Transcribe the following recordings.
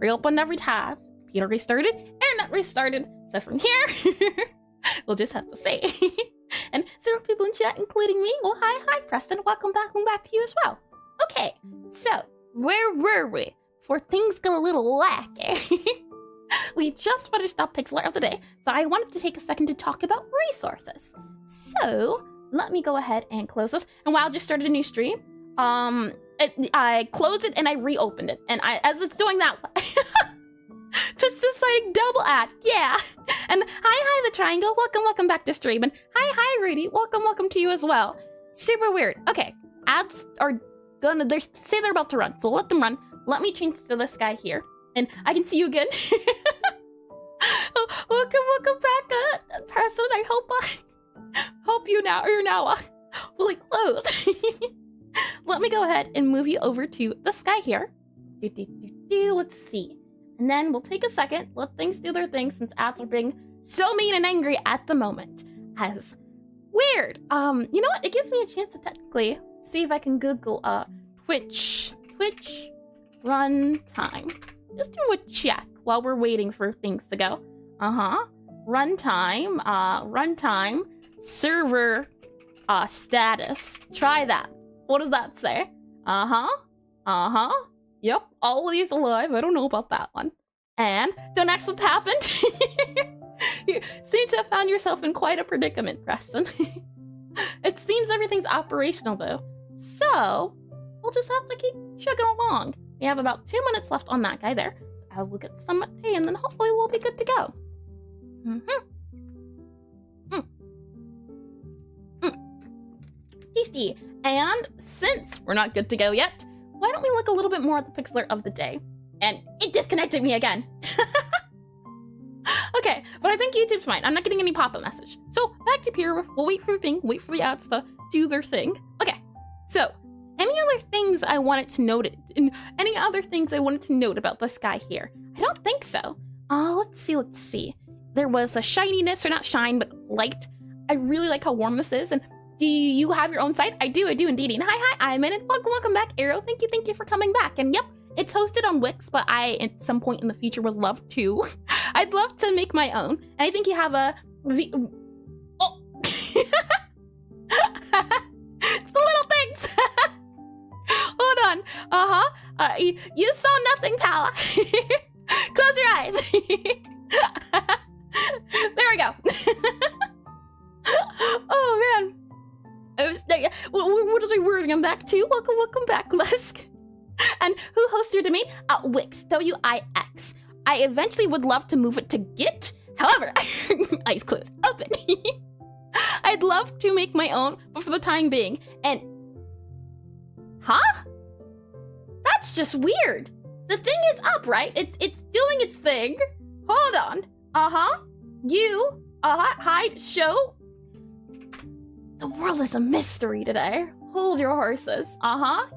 reopened every tab, computer restarted, internet restarted. So from here, we'll just have to say. And several people in chat, including me. Well, hi, Preston. Welcome back to you as well. Okay, so where were we? For things got a little wacky. We just finished up Pixelart of the day, so I wanted to take a second to talk about resources. So let me go ahead and close this. And wow, I just started a new stream. I closed it and I reopened it, and as it's doing that, just deciding double ad, yeah. And hi, the triangle. Welcome back to stream. And hi, Rudy. Welcome to you as well. Super weird. Okay, ads are gonna. Say they're about to run, so let them run. Let me change to this guy here, and I can see you again. welcome back, person. I hope you're now fully clothed. Let me go ahead and move you over to this guy here. Let's see. And then we'll take a second, let things do their thing since ads are being so mean and angry at the moment. As weird. You know what? It gives me a chance to technically see if I can Google Twitch runtime. Just do a check while we're waiting for things to go. Runtime server status. Try that. What does that say? Yep, all of these alive. I don't know about that one. And don't accident happened. You seem to have found yourself in quite a predicament, Preston. It seems everything's operational though. So we'll just have to keep chugging along. We have about 2 minutes left on that guy there. I will get some tea and then hopefully we'll be good to go. Tasty. And since we're not good to go yet, why don't we look a little bit more at the Pixelart of the day? And it disconnected me again. Okay, but I think YouTube's fine. I'm not getting any pop-up message. So back to here. We'll wait for the ads to do their thing. Okay, so any other things I wanted to note? Any other things I wanted to note about this guy here? I don't think so. Let's see. There was a shininess, or not shine, but light. I really like how warm this is. And do you have your own site? I do indeed. And hi, I'm in it. Welcome back, Arrow. Thank you for coming back. And yep, it's hosted on Wix, but I, at some point in the future, would love to. I'd love to make my own. And I think you have a... Oh! It's the little things! Hold on. You saw nothing, Pala. Close your eyes. There we go. Oh, man. What are they wording? I'm back to? Welcome back, Lesk. And who hosts your domain? Wix, W-I-X. I eventually would love to move it to Git. However, eyes closed, open. I'd love to make my own, but for the time being. And, that's just weird. The thing is up, right? It's doing its thing. Hold on. Hide, show. The world is a mystery today. Hold your horses.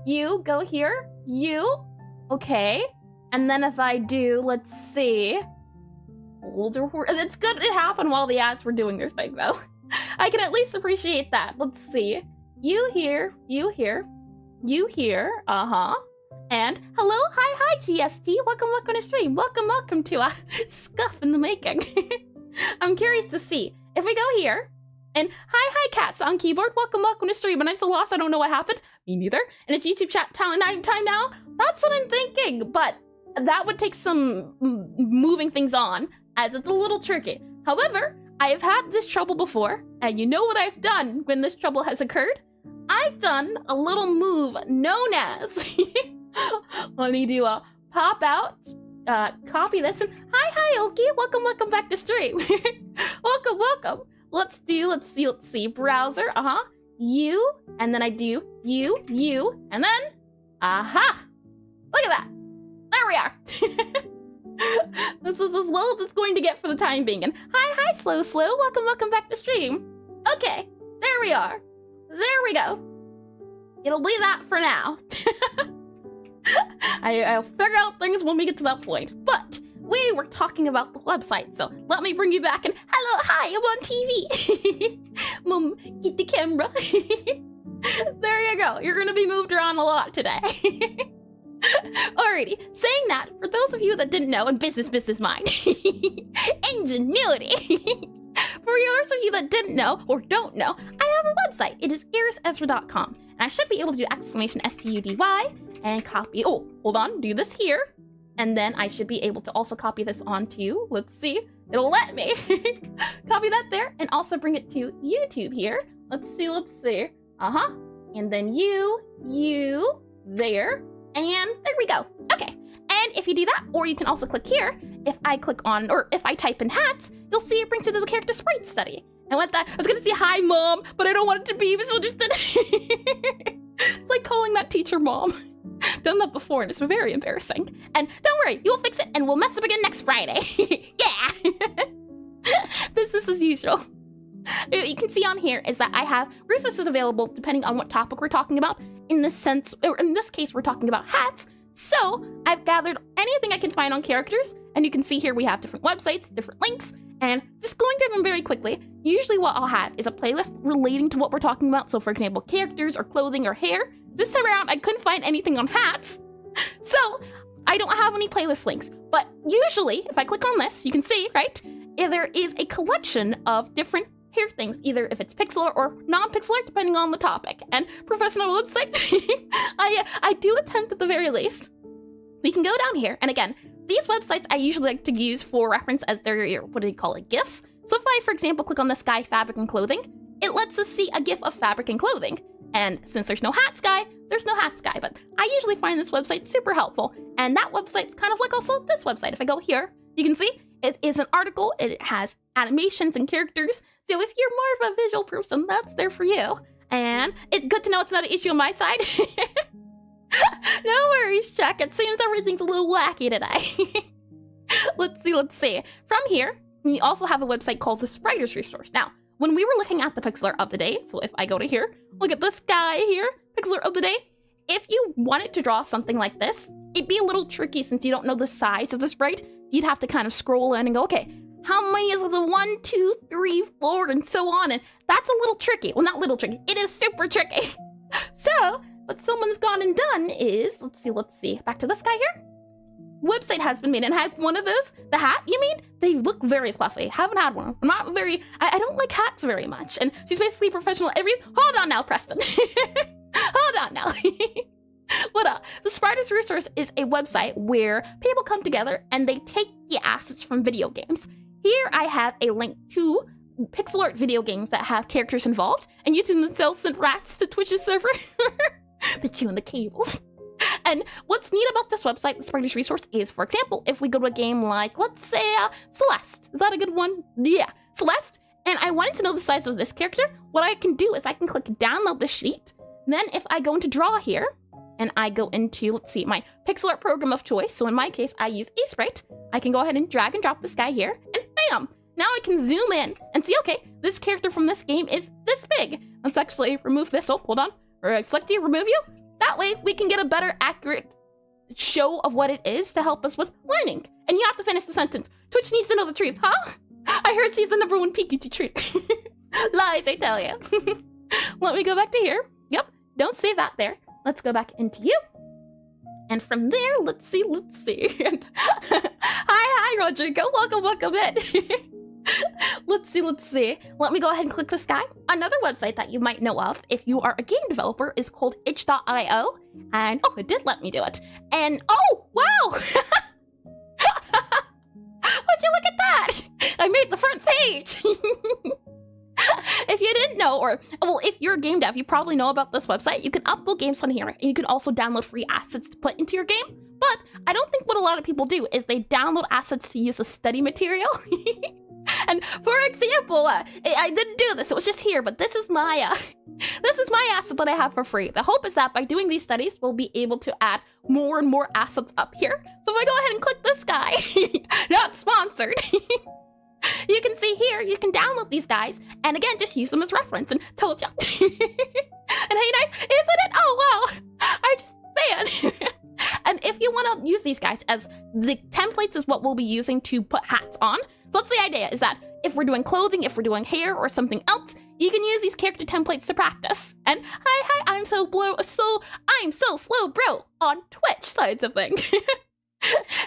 You, go here. You. Okay. And then if I do, let's see. Hold your horse. It's good it happened while the ads were doing their thing, though. I can at least appreciate that. Let's see. You here. You here. You here. And hello. Hi, GST. Welcome to stream. Welcome to Scuff in the Making. I'm curious to see. If we go here. And hi, cats on keyboard. Welcome to stream. And I'm so lost, I don't know what happened. Me neither. And it's YouTube chat time now. That's what I'm thinking. But that would take some moving things on, as it's a little tricky. However, I have had this trouble before, and you know what I've done when this trouble has occurred? I've done a little move known as... Let me do a pop out, copy this, and hi, Oki. Welcome back to stream. Welcome. Let's see, browser, you, and then I do you, and then, look at that, there we are. This is as well as it's going to get for the time being, and hi, slow, welcome back to stream. Okay, there we are, there we go. It'll be that for now. I'll figure out things when we get to that point, but we were talking about the website, so let me bring you back and hi, I'm on TV. Mom, get the camera. There you go. You're gonna be moved around a lot today. Alrighty, saying that, for those of you that didn't know, and business mind, ingenuity. For those of you that didn't know or don't know, I have a website. It is irisezra.com, and I should be able to do exclamation STUDY and copy. Oh, hold on, do this here, and then I should be able to also copy this onto. Let's see, it'll let me copy that there, and also bring it to YouTube here. Let's see. And then you there. And there we go. Okay. And if you do that, or you can also click here, if I click on, or if I type in hats, you'll see it brings you to the character sprite study. And with that, I was gonna say hi, Mom, but I don't want it to be misunderstood. It's like calling that teacher Mom. Done that before, and it's very embarrassing. And don't worry, you'll fix it, and we'll mess up again next Friday. Yeah! Business as usual. What you can see on here is that I have resources available depending on what topic we're talking about. In this sense, or in this case, we're talking about hats. So I've gathered anything I can find on characters, and you can see here we have different websites, different links, and just going through them very quickly. Usually what I'll have is a playlist relating to what we're talking about. So for example, characters or clothing or hair. This time around, I couldn't find anything on hats. So I don't have any playlist links, but usually if I click on this, you can see, right? There is a collection of different hair things, either if it's Pixelart or non-Pixelart, depending on the topic. And professional website, I do attempt at the very least. We can go down here, and again, these websites I usually like to use for reference as their, what do you call it, GIFs. So if I, for example, click on this guy, fabric and clothing, it lets us see a GIF of fabric and clothing. And since there's no hats guy, there's no hats guy, but I usually find this website super helpful. And that website's kind of like also this website. If I go here, you can see it is an article, it has animations and characters. So if you're more of a visual person, that's there for you. And it's good to know it's not an issue on my side. No worries, Chuck. It seems everything's a little wacky today. Let's see. From here, we also have a website called the Writer's Resource. Now, when we were looking at the Pixelart of the day, so if I go to here, look at this guy here, Pixelart of the day. If you wanted to draw something like this, it'd be a little tricky since you don't know the size of the sprite. You'd have to kind of scroll in and go, okay, how many is the 1, 2, 3, 4, and so on? And that's a little tricky. Well, not little tricky. It is super tricky. So what someone's gone and done is, let's see. Back to this guy here. Website has been made, and I have one of those. The hat, you mean? They look very fluffy. Haven't had one. I'm not very, I don't like hats very much. And she's basically professional hold on now, Preston. Hold on now. What up? The Writer's Resource is a website where people come together and they take the assets from video games. Here I have a link to Pixelart video games that have characters involved, and YouTube themselves sent rats to Twitch's server. They're chewing the cables. And what's neat about this website, the Writer's Resource, is, for example, if we go to a game like, let's say, Celeste. Is that a good one? Yeah, Celeste. And I wanted to know the size of this character. What I can do is I can click download the sheet. Then if I go into draw here, and I go into, let's see, my Pixelart program of choice. So in my case, I use Aseprite. I can go ahead and drag and drop this guy here, and bam! Now I can zoom in and see, okay, this character from this game is this big. Let's actually remove this. Oh, hold on. Or select you, remove you. That way we can get a better, accurate show of what it is to help us with learning. And you have to finish the sentence. Twitch needs to know the truth, huh? I heard she's the #1 Pikachu treat. Lies, I tell you. Let me go back to here. Yep, don't save that there. Let's go back into you. And from there, let's see. And hi, Rodrigo. Welcome in. Let's see. Let me go ahead and click this guy. Another website that you might know of if you are a game developer is called itch.io. And oh, it did let me do it. And oh, wow. Would you look at that? I made the front page. If you didn't know, or, well, if you're a game dev, you probably know about this website. You can upload games on here, and you can also download free assets to put into your game. But I don't think what a lot of people do is they download assets to use as study material. And for example, I didn't do this, it was just here, but this is my asset that I have for free. The hope is that by doing these studies, we'll be able to add more and more assets up here. So if I go ahead and click this guy, not sponsored, you can see here, you can download these guys, and again, just use them as reference, and told you. And hey, nice, isn't it? Oh, wow, man. And if you want to use these guys as the templates is what we'll be using to put hats on. So that's the idea, is that if we're doing clothing, if we're doing hair or something else, you can use these character templates to practice. And hi, I'm so slow, bro, on Twitch sides of thing.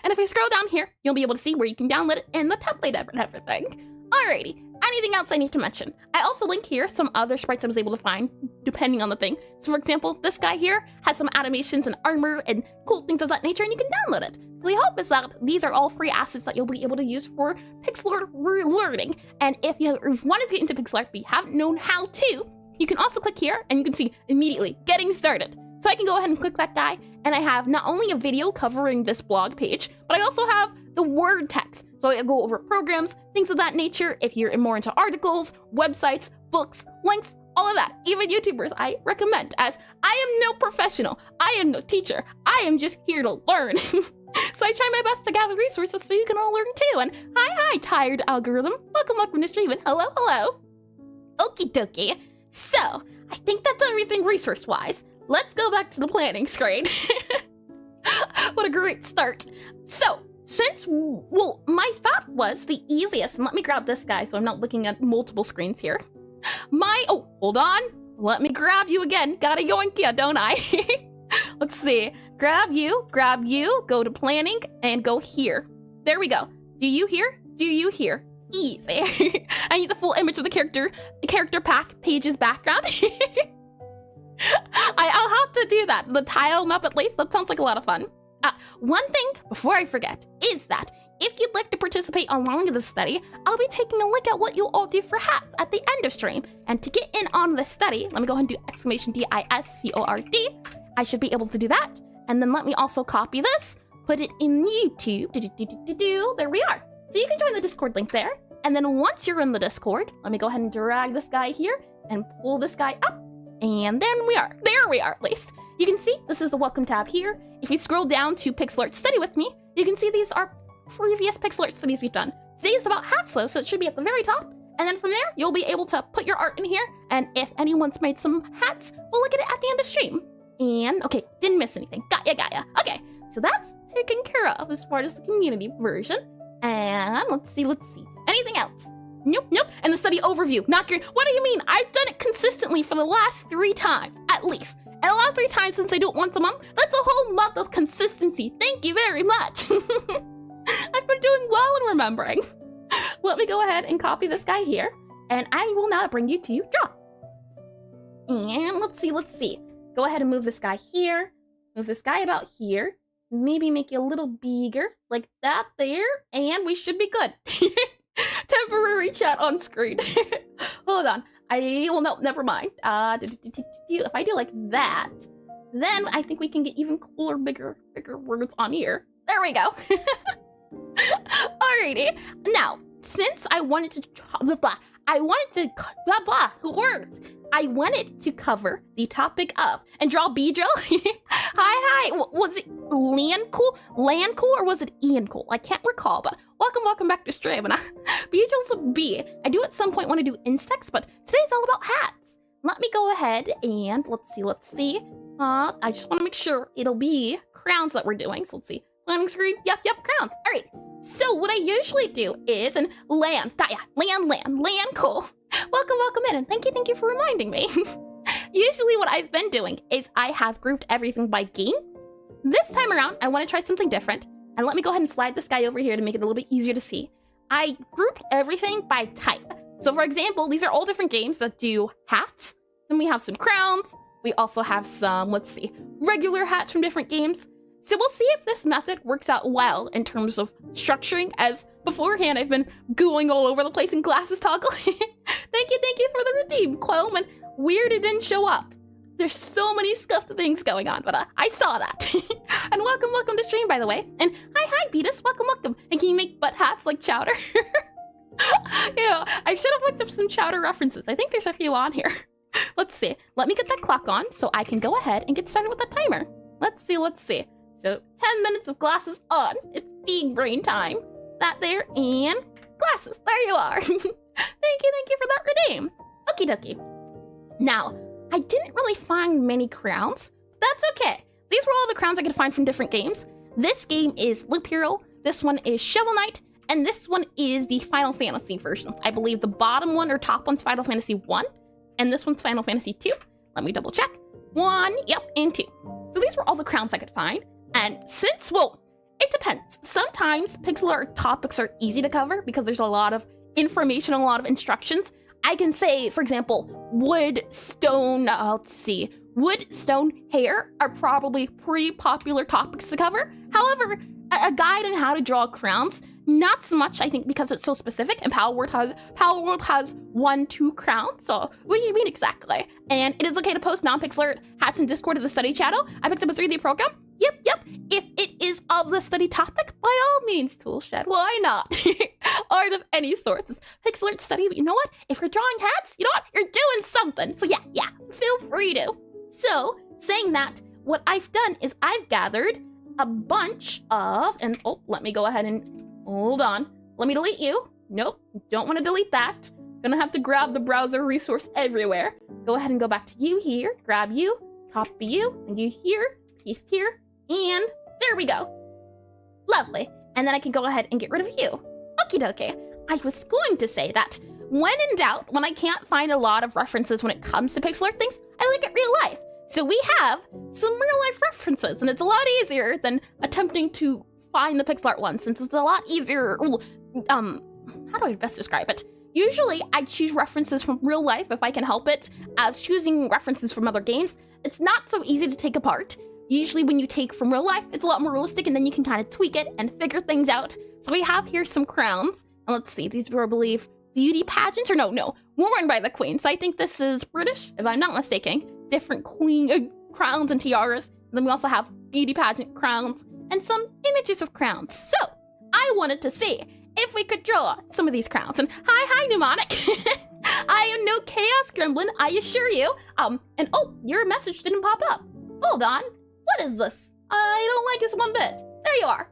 And if I scroll down here, you'll be able to see where you can download it and the template and everything. Alrighty, anything else I need to mention? I also link here some other sprites I was able to find, depending on the thing. So for example, this guy here has some animations and armor and cool things of that nature, and you can download it. So the hope is that these are all free assets that you'll be able to use for Pixelart learning. And if you want to get into Pixelart but you haven't known how to, you can also click here and you can see immediately getting started. So I can go ahead and click that guy, and I have not only a video covering this blog page, but I also have the word text. So I go over programs, things of that nature. If you're more into articles, websites, books, links, all of that, even YouTubers, I recommend, as I am no professional, I am no teacher, I am just here to learn. So I try my best to gather resources so you can all learn too. And hi, tired algorithm. Welcome to stream, and hello. Okie dokie. So I think that's everything resource-wise. Let's go back to the planning screen. What a great start. So since, well, my thought was the easiest, and let me grab this guy so I'm not looking at multiple screens here. Oh, hold on. Let me grab you again. Gotta yoink ya, don't I? Let's see. Grab you, go to planning, and go here. There we go. Do you hear? Easy. I need the full image of the character pack page's background. I'll have to do that. The tile map at least, that sounds like a lot of fun. One thing before I forget is that if you'd like to participate along in the study, I'll be taking a look at what you all do for hats at the end of stream. And to get in on the study, let me go ahead and do !DISCORD. I should be able to do that. And then let me also copy this, put it in YouTube. There we are. So you can join the Discord link there. And then once you're in the Discord, let me go ahead and drag this guy here and pull this guy up. And then we are. There we are, at least. You can see this is the welcome tab here. If you scroll down to Pixelart Study with me, you can see these are previous Pixelart studies we've done. Today is about hats though, so it should be at the very top. And then from there, you'll be able to put your art in here. And if anyone's made some hats, we'll look at it at the end of stream. And okay, didn't miss anything. Got ya. Okay, so that's taken care of as far as the community version. And let's see. Anything else? Nope. And the study overview. Not your. What do you mean? I've done it consistently for the last 3 times, at least. And the last 3 times since I do it once a month, that's a whole month of consistency. Thank you very much. I've been doing well in remembering. Let me go ahead and copy this guy here, and I will now bring you to draw. And let's see. Go ahead and move this guy here. Move this guy about here. Maybe make you a little bigger, like that there, and we should be good. Temporary chat on screen. Hold on. No, never mind. If I do like that, then I think we can get even cooler, bigger words on here. There we go. Alrighty. Now, since I wanted to I wanted to cover the topic of and draw Beedrill. Hi. Was it Land Cool, or was it Ian Cool? I can't recall, but welcome back to stream. And Beedrill's a B. I do at some point want to do insects, but today's all about hats. Let me go ahead and let's see. I just want to make sure it'll be crowns that we're doing. So let's see. Planning screen. Yep, crowns. All right. So what I usually do is land. Got ya. Land Cool. Welcome in, and thank you for reminding me. Usually what I've been doing is I have grouped everything by game. This time around, I want to try something different. And let me go ahead and slide this guy over here to make it a little bit easier to see. I grouped everything by type. So for example, these are all different games that do hats. Then we have some crowns. We also have some, regular hats from different games. So we'll see if this method works out well in terms of structuring, as beforehand I've been going all over the place in glasses toggle. Thank you for the redeem, Clome, and weird it didn't show up. There's so many scuffed things going on, but I saw that. And welcome to stream, by the way. And hi, Beatus, welcome. And can you make butt hats like Chowder? I should have looked up some Chowder references. I think there's a few on here. Let's see. Let me get that clock on so I can go ahead and get started with the timer. Let's see. So 10 minutes of glasses on. It's big brain time. That there, and glasses. There you are. Thank you for that redeem. Okie dokie. Now, I didn't really find many crowns. That's okay. These were all the crowns I could find from different games. This game is Loop Hero. This one is Shovel Knight. And this one is the Final Fantasy version. I believe the bottom one or top one's Final Fantasy 1. and this one's Final Fantasy 2. Let me double check. 1, yep, and 2. So these were all the crowns I could find. And since, well, it depends. Sometimes pixel art topics are easy to cover because there's a lot of information, a lot of instructions. I can say, for example, wood, stone, let's see, wood, stone, hair are probably pretty popular topics to cover. However, a guide on how to draw crowns, not so much, I think, because it's so specific, and Power World has 1, 2 crowns. So what do you mean exactly? And it is okay to post non-pixel art hats in Discord to the study channel. I picked up a 3D program. Yep. If it is of the study topic, by all means, Toolshed. Why not? Art of any sort. It's pixel art study, but you know what? If you're drawing hats, you know what? You're doing something. So yeah, feel free to. So, saying that, what I've done is I've gathered a bunch of, and oh, let me go ahead and, hold on. Let me delete you. Nope, don't want to delete that. Gonna have to grab the browser resource everywhere. Go ahead and go back to you here, grab you, copy you, and you here, paste here, and there we go. Lovely. And then I can go ahead and get rid of you. Okie dokie. I was going to say that when in doubt, when I can't find a lot of references when it comes to pixel art things, I look at real life. So we have some real life references, and it's a lot easier than attempting to find the pixel art one, since it's a lot easier. How do I best describe it? Usually I choose references from real life if I can help it, as choosing references from other games, it's not so easy to take apart. Usually when you take from real life, it's a lot more realistic, and then you can kind of tweak it and figure things out. So we have here some crowns, and let's see, these were, I believe, beauty pageants, or no, worn by the queen. So I think this is British, if I'm not mistaken. Different queen crowns and tiaras. And then we also have beauty pageant crowns and some images of crowns. So I wanted to see if we could draw some of these crowns. And hi, Mnemonic. I am no chaos gremlin, I assure you. And oh, your message didn't pop up. Hold on. What is this? I don't like this one bit. There you are.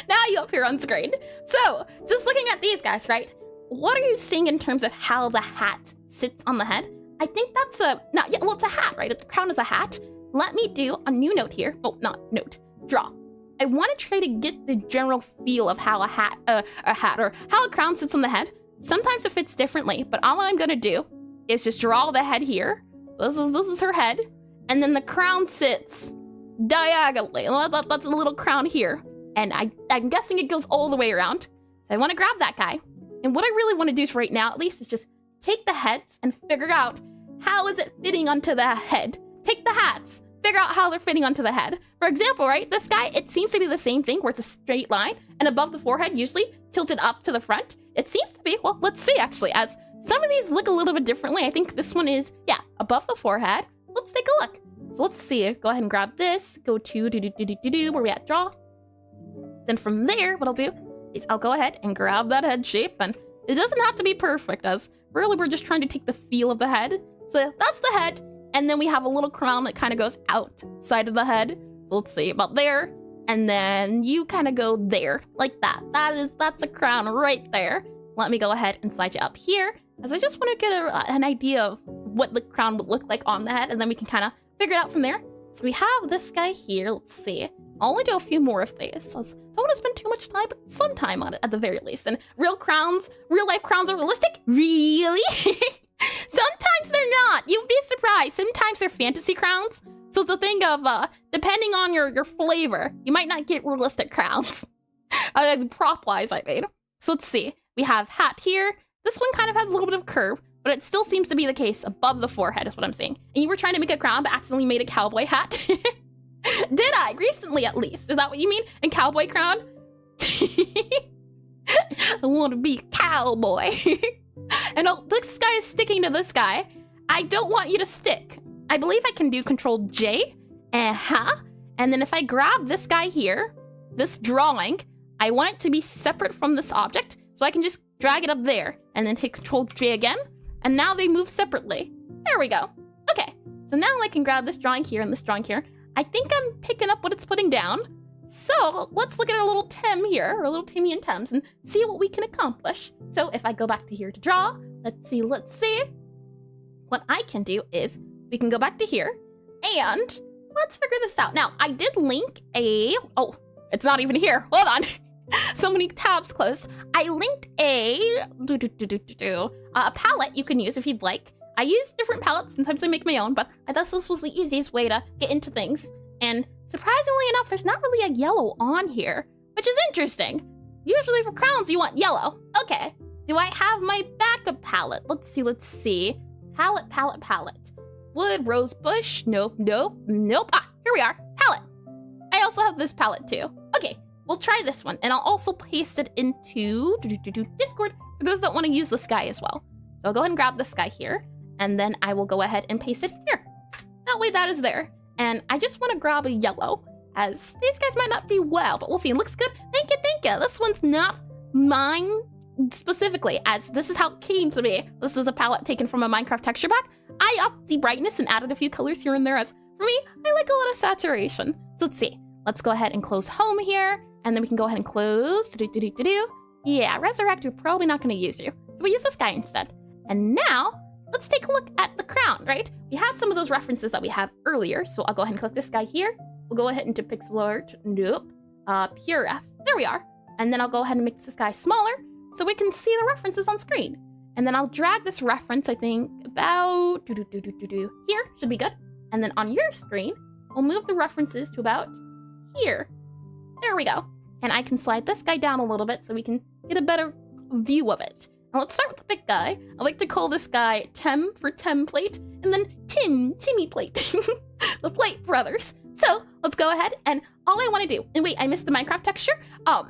Now you appear on screen. So, just looking at these guys, right? What are you seeing in terms of how the hat sits on the head? I think that's it's a hat, right? The crown is a hat. Let me do a new note here. Oh, not note. Draw. I want to try to get the general feel of how a hat or how a crown sits on the head. Sometimes it fits differently, but all I'm gonna do is just draw the head here. This is her head, and then the crown sits diagonally. That's a little crown here, and I'm guessing it goes all the way around. So I want to grab that guy, and what I really want to do right now, at least, is just take the heads and figure out how is it fitting onto the head. Take the hats, figure out how they're fitting onto the head. For example, right, this guy, it seems to be the same thing where it's a straight line and above the forehead, usually tilted up to the front. It seems to be, well, let's see actually, as some of these look a little bit differently. I think this one is, yeah, above the forehead. Let's take a look. So let's see, go ahead and grab this, go to where we at, draw. Then from there, what I'll do is I'll go ahead and grab that head shape, and it doesn't have to be perfect, as really we're just trying to take the feel of the head. So that's the head, and then we have a little crown that kind of goes outside of the head. So let's see, about there, and then you kind of go there, like that. That's a crown right there. Let me go ahead and slide you up here, as I just want to get an idea of what the crown would look like on the head, and then we can kind of figure it out from there. So we have this guy here, let's see. I'll only do a few more of these. I don't want to spend too much time, but some time on it at the very least. And real life crowns are realistic? Really? Sometimes they're not. You'd be surprised. Sometimes they're fantasy crowns. So it's a thing of, depending on your flavor, you might not get realistic crowns. Prop-wise, I mean. So let's see. We have hat here. This one kind of has a little bit of curve, but it still seems to be the case above the forehead is what I'm seeing. And you were trying to make a crown, but accidentally made a cowboy hat. Did I? Recently, at least. Is that what you mean? And cowboy crown? I want to be a cowboy. And oh, this guy is sticking to this guy. I don't want you to stick. I believe I can do Control J. And then if I grab this guy here, this drawing, I want it to be separate from this object. So I can just drag it up there and then hit Control J again. And now they move separately. There we go. Okay. So now I can grab this drawing here and this drawing here. I think I'm picking up what it's putting down. So let's look at our little Tim here, our little Timmy and Thames, and see what we can accomplish. So if I go back to here to draw, let's see. What I can do is we can go back to here and let's figure this out. Now, I did link oh, it's not even here. Hold on. So many tabs closed. I linked a palette you can use if you'd like. I use different palettes. Sometimes I make my own, but I thought this was the easiest way to get into things. And surprisingly enough, there's not really a yellow on here, which is interesting. Usually for crowns, you want yellow. Okay. Do I have my backup palette? Let's see. Palette. Wood, rose bush. Nope. Ah, here we are. Palette. I also have this palette too. Okay, we'll try this one. And I'll also paste it into Discord for those that want to use the sky as well. So I'll go ahead and grab the sky here. And then I will go ahead and paste it here. That way that is there. And I just want to grab a yellow, as these guys might not be well, but we'll see. It looks good. Thank you. This one's not mine specifically, as this is how it came to be. This is a palette taken from a Minecraft texture pack. I upped the brightness and added a few colors here and there, as for me, I like a lot of saturation. So let's see. Let's go ahead and close home here, and then we can go ahead and close. Yeah, resurrect, we're probably not going to use you. So we use this guy instead. And now, let's take a look at the crown, right? We have some of those references that we have earlier, so I'll go ahead and click this guy here. We'll go ahead into Pixelart. Nope. Pure F. There we are. And then I'll go ahead and make this guy smaller so we can see the references on screen. And then I'll drag this reference, I think, about here. Should be good. And then on your screen, we'll move the references to about here. There we go. And I can slide this guy down a little bit so we can get a better view of it. Now let's start with the big guy. I like to call this guy Tem for template, and then Timmy Plate. The Plate Brothers. So let's go ahead, and all I want to do, and wait, I missed the Minecraft texture.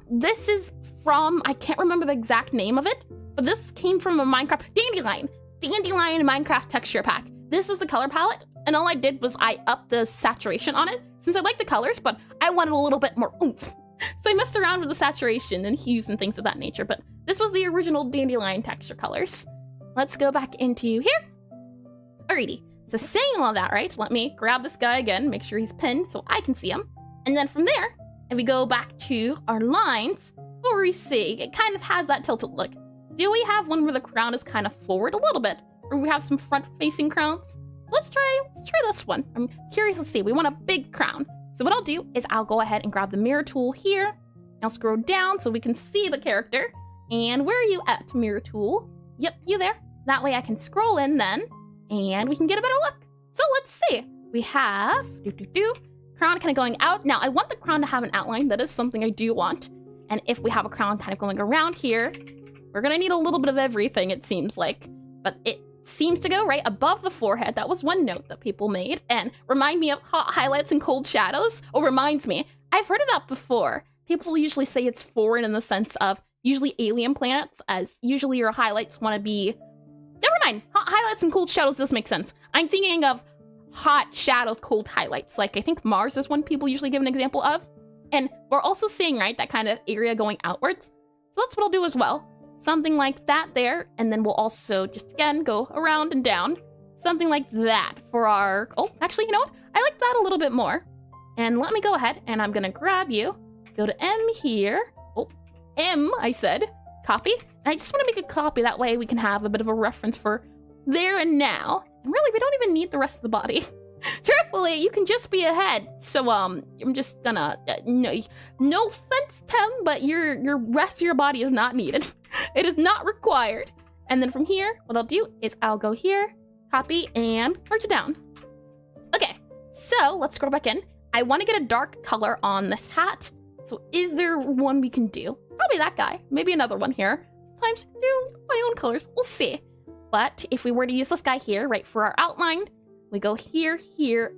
This is from, I can't remember the exact name of it, but this came from a Minecraft Dandelion Minecraft texture pack. This is the color palette, and all I did was I upped the saturation on it, since I like the colors, but I wanted a little bit more oomph. So I messed around with the saturation and hues and things of that nature, but this was the original Dandelion texture colors. Let's go back into here. Alrighty, so saying all that, right, let me grab this guy again, make sure he's pinned so I can see him. And then from there, if we go back to our lines, what we see, it kind of has that tilted look. Do we have one where the crown is kind of forward a little bit? Or we have some front-facing crowns? Let's try this one. I'm curious to see. We want a big crown. So what I'll do is I'll go ahead and grab the mirror tool here. I'll scroll down so we can see the character. And where are you at, mirror tool? Yep, you there. That way I can scroll in then, and we can get a better look. So let's see. We have crown kind of going out. Now I want the crown to have an outline. That is something I do want. And if we have a crown kind of going around here, we're gonna need a little bit of everything, it seems like. But it seems to go right above the forehead. That was one note that people made. And remind me of hot highlights and cold shadows. Oh, reminds me. I've heard of that before. People usually say it's foreign in the sense of usually alien planets, as usually your highlights want to be... Never mind. Hot highlights and cold shadows does make sense. I'm thinking of hot shadows, cold highlights. Like, I think Mars is one people usually give an example of. And we're also seeing, right, that kind of area going outwards. So that's what I'll do as well. Something like that there. And then we'll also just, again, go around and down. Something like that for our... Oh, actually, you know what? I like that a little bit more. And let me go ahead, and I'm going to grab you. Go to M here. Oh, M, I said. Copy. And I just want to make a copy. That way we can have a bit of a reference for there and now. And really, we don't even need the rest of the body. Truthfully, you can just be a head. So, I'm just gonna... no offense, Tem, but your rest of your body is not needed. It is not required. And then from here, what I'll do is I'll go here, copy, and merge it down. Okay, so let's scroll back in. I want to get a dark color on this hat. So is there one we can do? Probably that guy. Maybe another one here. Sometimes do my own colors. We'll see. But if we were to use this guy here, right, for our outline, we go here,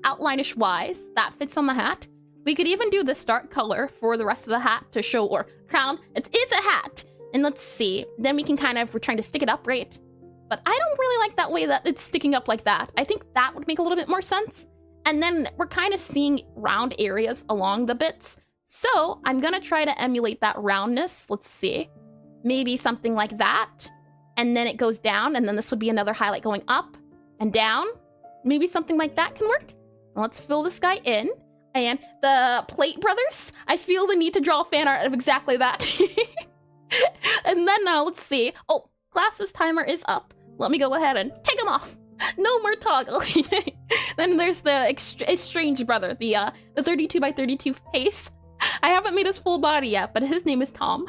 outline-ish wise. That fits on the hat. We could even do this dark color for the rest of the hat to show, or crown. It is a hat. And let's see. Then we can kind of, we're trying to stick it up, right? But I don't really like that way that it's sticking up like that. I think that would make a little bit more sense. And then we're kind of seeing round areas along the bits. So I'm going to try to emulate that roundness. Let's see. Maybe something like that. And then it goes down. And then this would be another highlight going up and down. Maybe something like that can work. Let's fill this guy in. And the Plate Brothers, I feel the need to draw fan art of exactly that. And then let's see. Oh, glasses timer is up. Let me go ahead and take them off. No more toggle. Then there's the estranged brother, the 32 by 32 face. I haven't made his full body yet, but his name is Tom.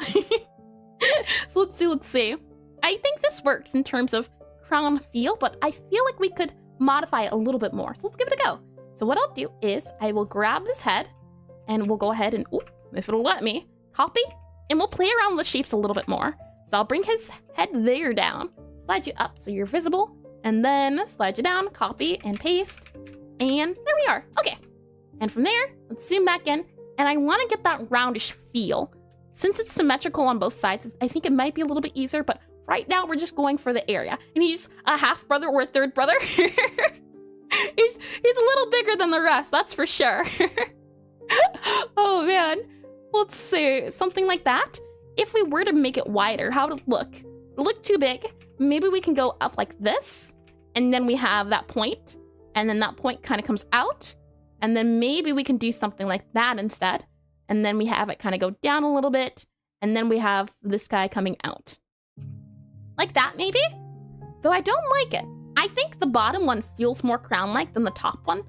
So let's see. I think this works in terms of crown feel, but I feel like we could modify it a little bit more. So let's give it a go. So what I'll do is I will grab this head and we'll go ahead and, if it'll let me, copy, and we'll play around with the shapes a little bit more. So I'll bring his head there down, slide you up so you're visible, and then slide you down, copy and paste, and there we are. Okay. And from there, let's zoom back in, and I want to get that roundish feel. Since it's symmetrical on both sides, I think it might be a little bit easier, but right now we're just going for the area. And he's a half brother or a third brother. he's a little bigger than the rest, that's for sure. Oh man. Let's see, something like that. If we were to make it wider, how would it look? It look too big. Maybe we can go up like this, and then we have that point, and then that point kind of comes out, and then maybe we can do something like that instead, and then we have it kind of go down a little bit, and then we have this guy coming out. Like that, maybe? Though I don't like it. I think the bottom one feels more crown-like than the top one,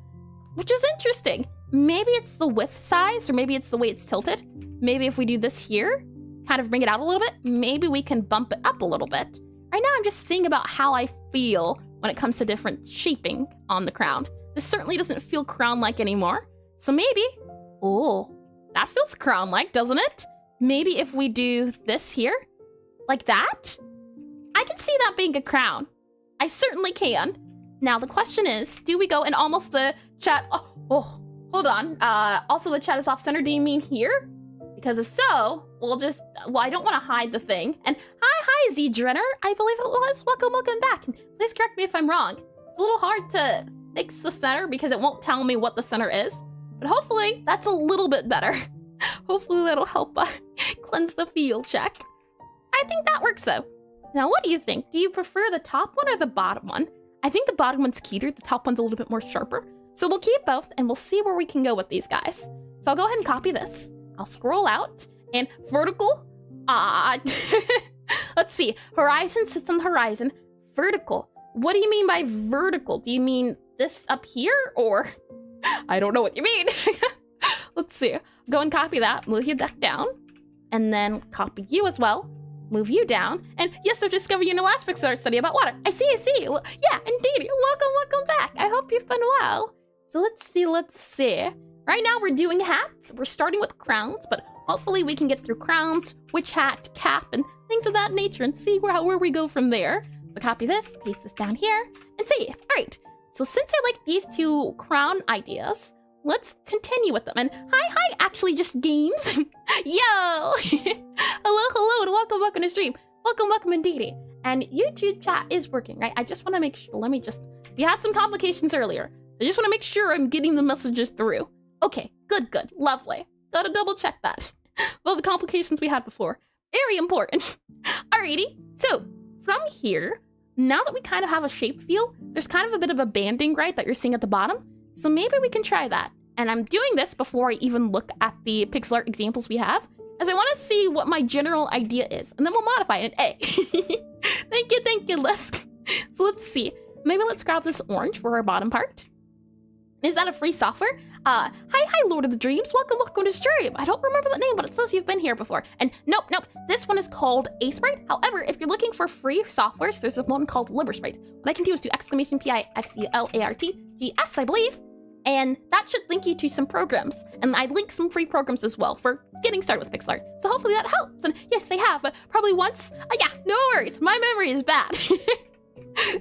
which is interesting. Maybe it's the width size, or maybe it's the way it's tilted. Maybe if we do this here, kind of bring it out a little bit, maybe we can bump it up a little bit. Right now I'm just seeing about how I feel when it comes to different shaping on the crown. This certainly doesn't feel crown-like anymore. So maybe, oh, that feels crown-like, doesn't it? Maybe if we do this here, like that, I can see that being a crown. I certainly can. Now the question is, do we go and almost the chat, oh, hold on. Also the chat is off-center, do you mean here? Because if so, well, I don't want to hide the thing. And hi, Zedrenner, I believe it was. Welcome back. And please correct me if I'm wrong. It's a little hard to fix the center because it won't tell me what the center is. But hopefully, that's a little bit better. Hopefully, that'll help cleanse the field check. I think that works, though. Now, what do you think? Do you prefer the top one or the bottom one? I think the bottom one's cuter. The top one's a little bit more sharper. So we'll keep both, and we'll see where we can go with these guys. So I'll go ahead and copy this. I'll scroll out, and vertical, let's see, horizon sits on the horizon, vertical. What do you mean by vertical? Do you mean this up here, or I don't know what you mean. Let's see, go and copy that, move you back down, and then copy you as well, move you down, and yes, I've discovered you in the last Pixelart study about water. I see. Well, yeah, indeed, welcome back. I hope you've been well. So let's see. Right now we're doing hats. We're starting with crowns, but hopefully we can get through crowns, witch hat, cap, and things of that nature and see where we go from there. So copy this, paste this down here, and see. All right, so since I like these two crown ideas, let's continue with them. And hi, actually just games. Yo! hello, and welcome to stream. Welcome indeed. And YouTube chat is working, right? I just want to make sure, we had some complications earlier. I just want to make sure I'm getting the messages through. Okay, good, lovely. Gotta double check that. Well, the complications we had before. Very important. Alrighty, so from here, now that we kind of have a shape feel, there's kind of a bit of a banding, right, that you're seeing at the bottom. So maybe we can try that. And I'm doing this before I even look at the Pixelart examples we have, as I want to see what my general idea is, and then we'll modify it. Hey, thank you, Lisk. So let's see. Maybe let's grab this orange for our bottom part. Is that a free software? Hi, Lord of the Dreams. Welcome to stream. I don't remember the name, but it says you've been here before. And nope. This one is called Aseprite. However, if you're looking for free softwares, there's one called Libersprite. What I can do is do !PIXELARTGS, I believe. And that should link you to some programs. And I link some free programs as well for getting started with Pixelart. So hopefully that helps. And yes, they have, but probably once. Yeah, no worries. My memory is bad.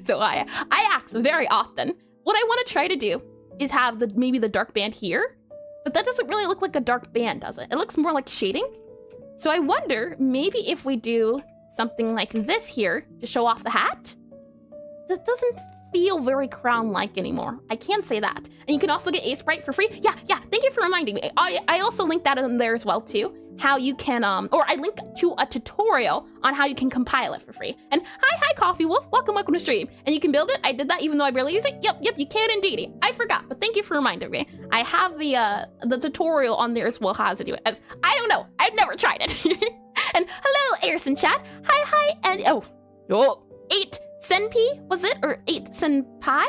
So I ask very often. What I want to try to do is have maybe the dark band here, but that doesn't really look like a dark band, does it? It looks more like shading. So I wonder, maybe if we do something like this here to show off the hat, this doesn't feel very crown-like anymore. I can say that. And you can also get Aseprite for free. Yeah, thank you for reminding me. I also linked that in there as well too, how you can, or I link to a tutorial on how you can compile it for free. And hi, Coffee Wolf, welcome to stream. And you can build it. I did that even though I barely use it. Yep, you can indeed. I forgot, but thank you for reminding me. I have the tutorial on there as well, how to do it, as I don't know, I've never tried it. And hello, Airson chat. Hi, and 8 Senpai, was it? Or 8 Senpai?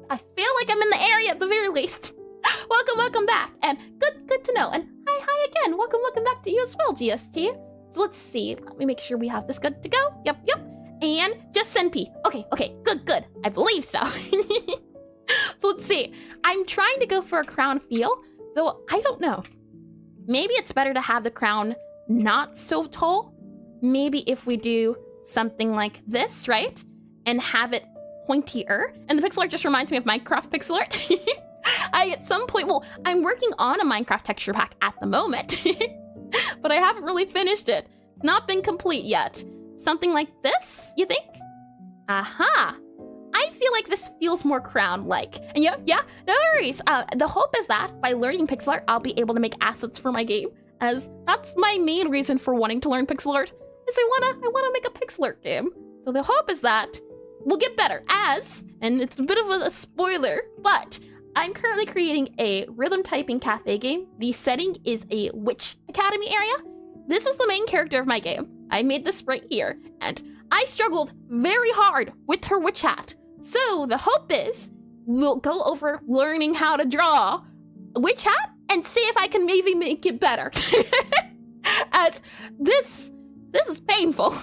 I feel like I'm in the area at the very least. Welcome back, and good to know. And hi again. Welcome back to you as well, GST. So let's see. Let me make sure we have this good to go. Yep. And just send P. Okay, good. I believe so. So let's see. I'm trying to go for a crown feel, though I don't know. Maybe it's better to have the crown not so tall. Maybe if we do something like this, right? And have it pointier. And the pixel art just reminds me of Minecraft pixel art. At some point, well, I'm working on a Minecraft texture pack at the moment, but I haven't really finished it. It's not been complete yet. Something like this, you think? Aha! I feel like this feels more crown-like. And yeah, no worries. The hope is that by learning pixel art, I'll be able to make assets for my game, as that's my main reason for wanting to learn pixel art, is I wanna make a pixel art game. So the hope is that we'll get better and it's a bit of a spoiler, but I'm currently creating a rhythm typing cafe game. The setting is a witch academy area. This is the main character of my game. I made this right here, and I struggled very hard with her witch hat. So the hope is we'll go over learning how to draw a witch hat and see if I can maybe make it better. As this is painful.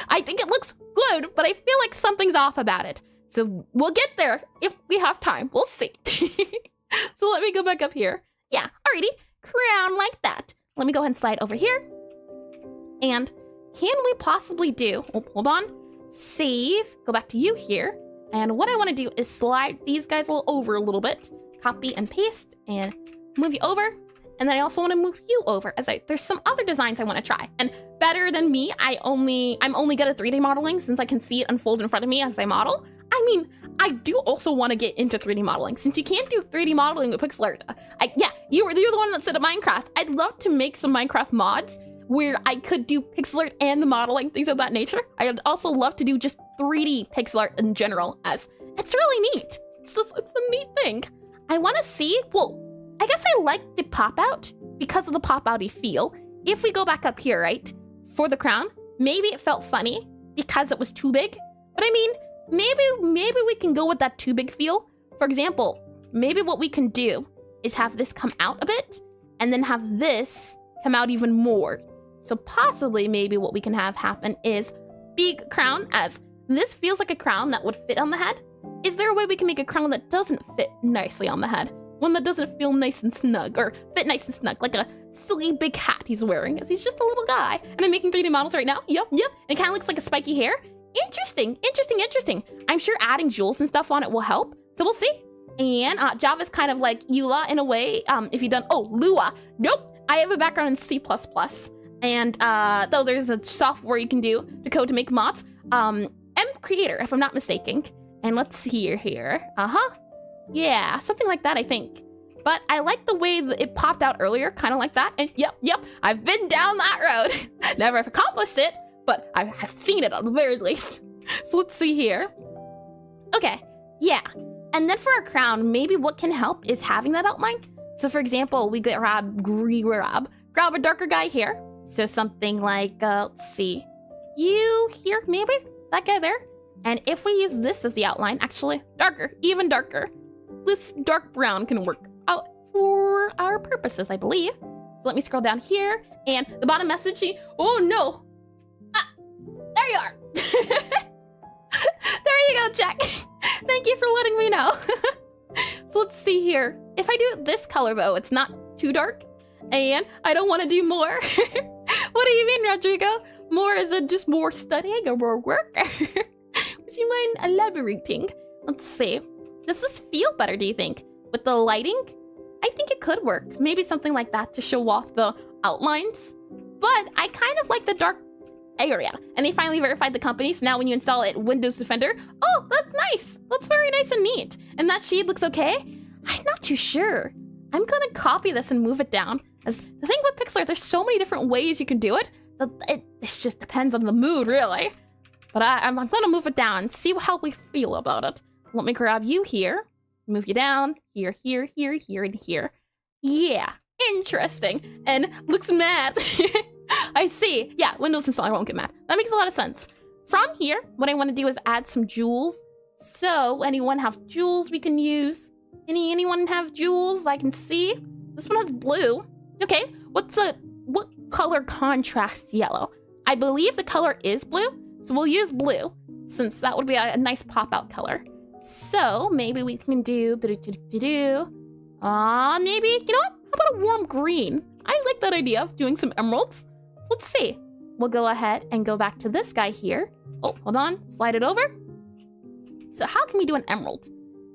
I think it looks good, but I feel like something's off about it. So we'll get there if we have time. We'll see. So let me go back up here. Yeah, alrighty. Crown like that. Let me go ahead and slide over here. And can we possibly do... Oh, hold on. Save. Go back to you here. And what I want to do is slide these guys over a little bit. Copy and paste and move you over. And then I also want to move you over as there's some other designs I want to try. And better than me, I'm only good at 3D modeling since I can see it unfold in front of me as I model. I mean, I do also want to get into 3D modeling since you can't do 3D modeling with pixel art. Yeah, you're the one that said at Minecraft. I'd love to make some Minecraft mods where I could do pixel art and the modeling, things of that nature. I'd also love to do just 3D pixel art in general, as it's really neat. It's a neat thing. I want to see, well, I guess I like the pop out because of the pop outy feel. If we go back up here, right, for the crown, maybe it felt funny because it was too big. But I mean, maybe we can go with that too big feel. For example, maybe what we can do is have this come out a bit and then have this come out even more. So possibly maybe what we can have happen is big crown, as this feels like a crown that would fit on the head. Is there a way we can make a crown that doesn't fit nicely on the head? One that doesn't feel nice and snug, or fit nice and snug, like a silly big hat he's wearing, as he's just a little guy. And I'm making 3D models right now. Yep. And it kind of looks like a spiky hair. Interesting. I'm sure adding jewels and stuff on it will help. So we'll see. And Java's kind of like EULA in a way. If you've done, Lua. Nope. I have a background in C++. And though there's a software you can do to code to make mods. M Creator, if I'm not mistaken. And let's see here. Yeah, something like that, I think. But I like the way that it popped out earlier, kind of like that. And yep, I've been down that road. Never have accomplished it, but I have seen it at the very least. So let's see here. Okay, yeah. And then for a crown, maybe what can help is having that outline. So for example, we grab a darker guy here. So something like, let's see, you here, maybe? That guy there? And if we use this as the outline, actually, darker, even darker, this dark brown can work out for our purposes, I believe. So let me scroll down here, and the bottom message, oh no! There you are! There you go, Jack! Thank you for letting me know. So let's see here. If I do it this color, though, it's not too dark, and I don't want to do more. What do you mean, Rodrigo? More, is it just more studying or more work? Would you mind elaborating? Let's see. Does this feel better, do you think? With the lighting? I think it could work. Maybe something like that to show off the outlines. But I kind of like the dark area. And they finally verified the company, so now when you install it, Windows Defender, oh, that's nice. That's very nice and neat. And that shade looks okay? I'm not too sure. I'm gonna copy this and move it down. As the thing with Pixelart, there's so many different ways you can do it. It just depends on the mood, really. But I'm gonna move it down and see how we feel about it. Let me grab you here, move you down, here, and here. Yeah, interesting. And looks mad. I see. Yeah, Windows installer won't get mad. That makes a lot of sense. From here, what I want to do is add some jewels. So, anyone have jewels we can use? Anyone have jewels I can see? This one has blue. Okay, what color contrasts yellow? I believe the color is blue, so we'll use blue. since that would be a nice pop-out color. So maybe we can do, maybe, you know what? How about a warm green? I like that idea of doing some emeralds. Let's see. We'll go ahead and go back to this guy here. Oh, hold on, slide it over. So how can we do an emerald?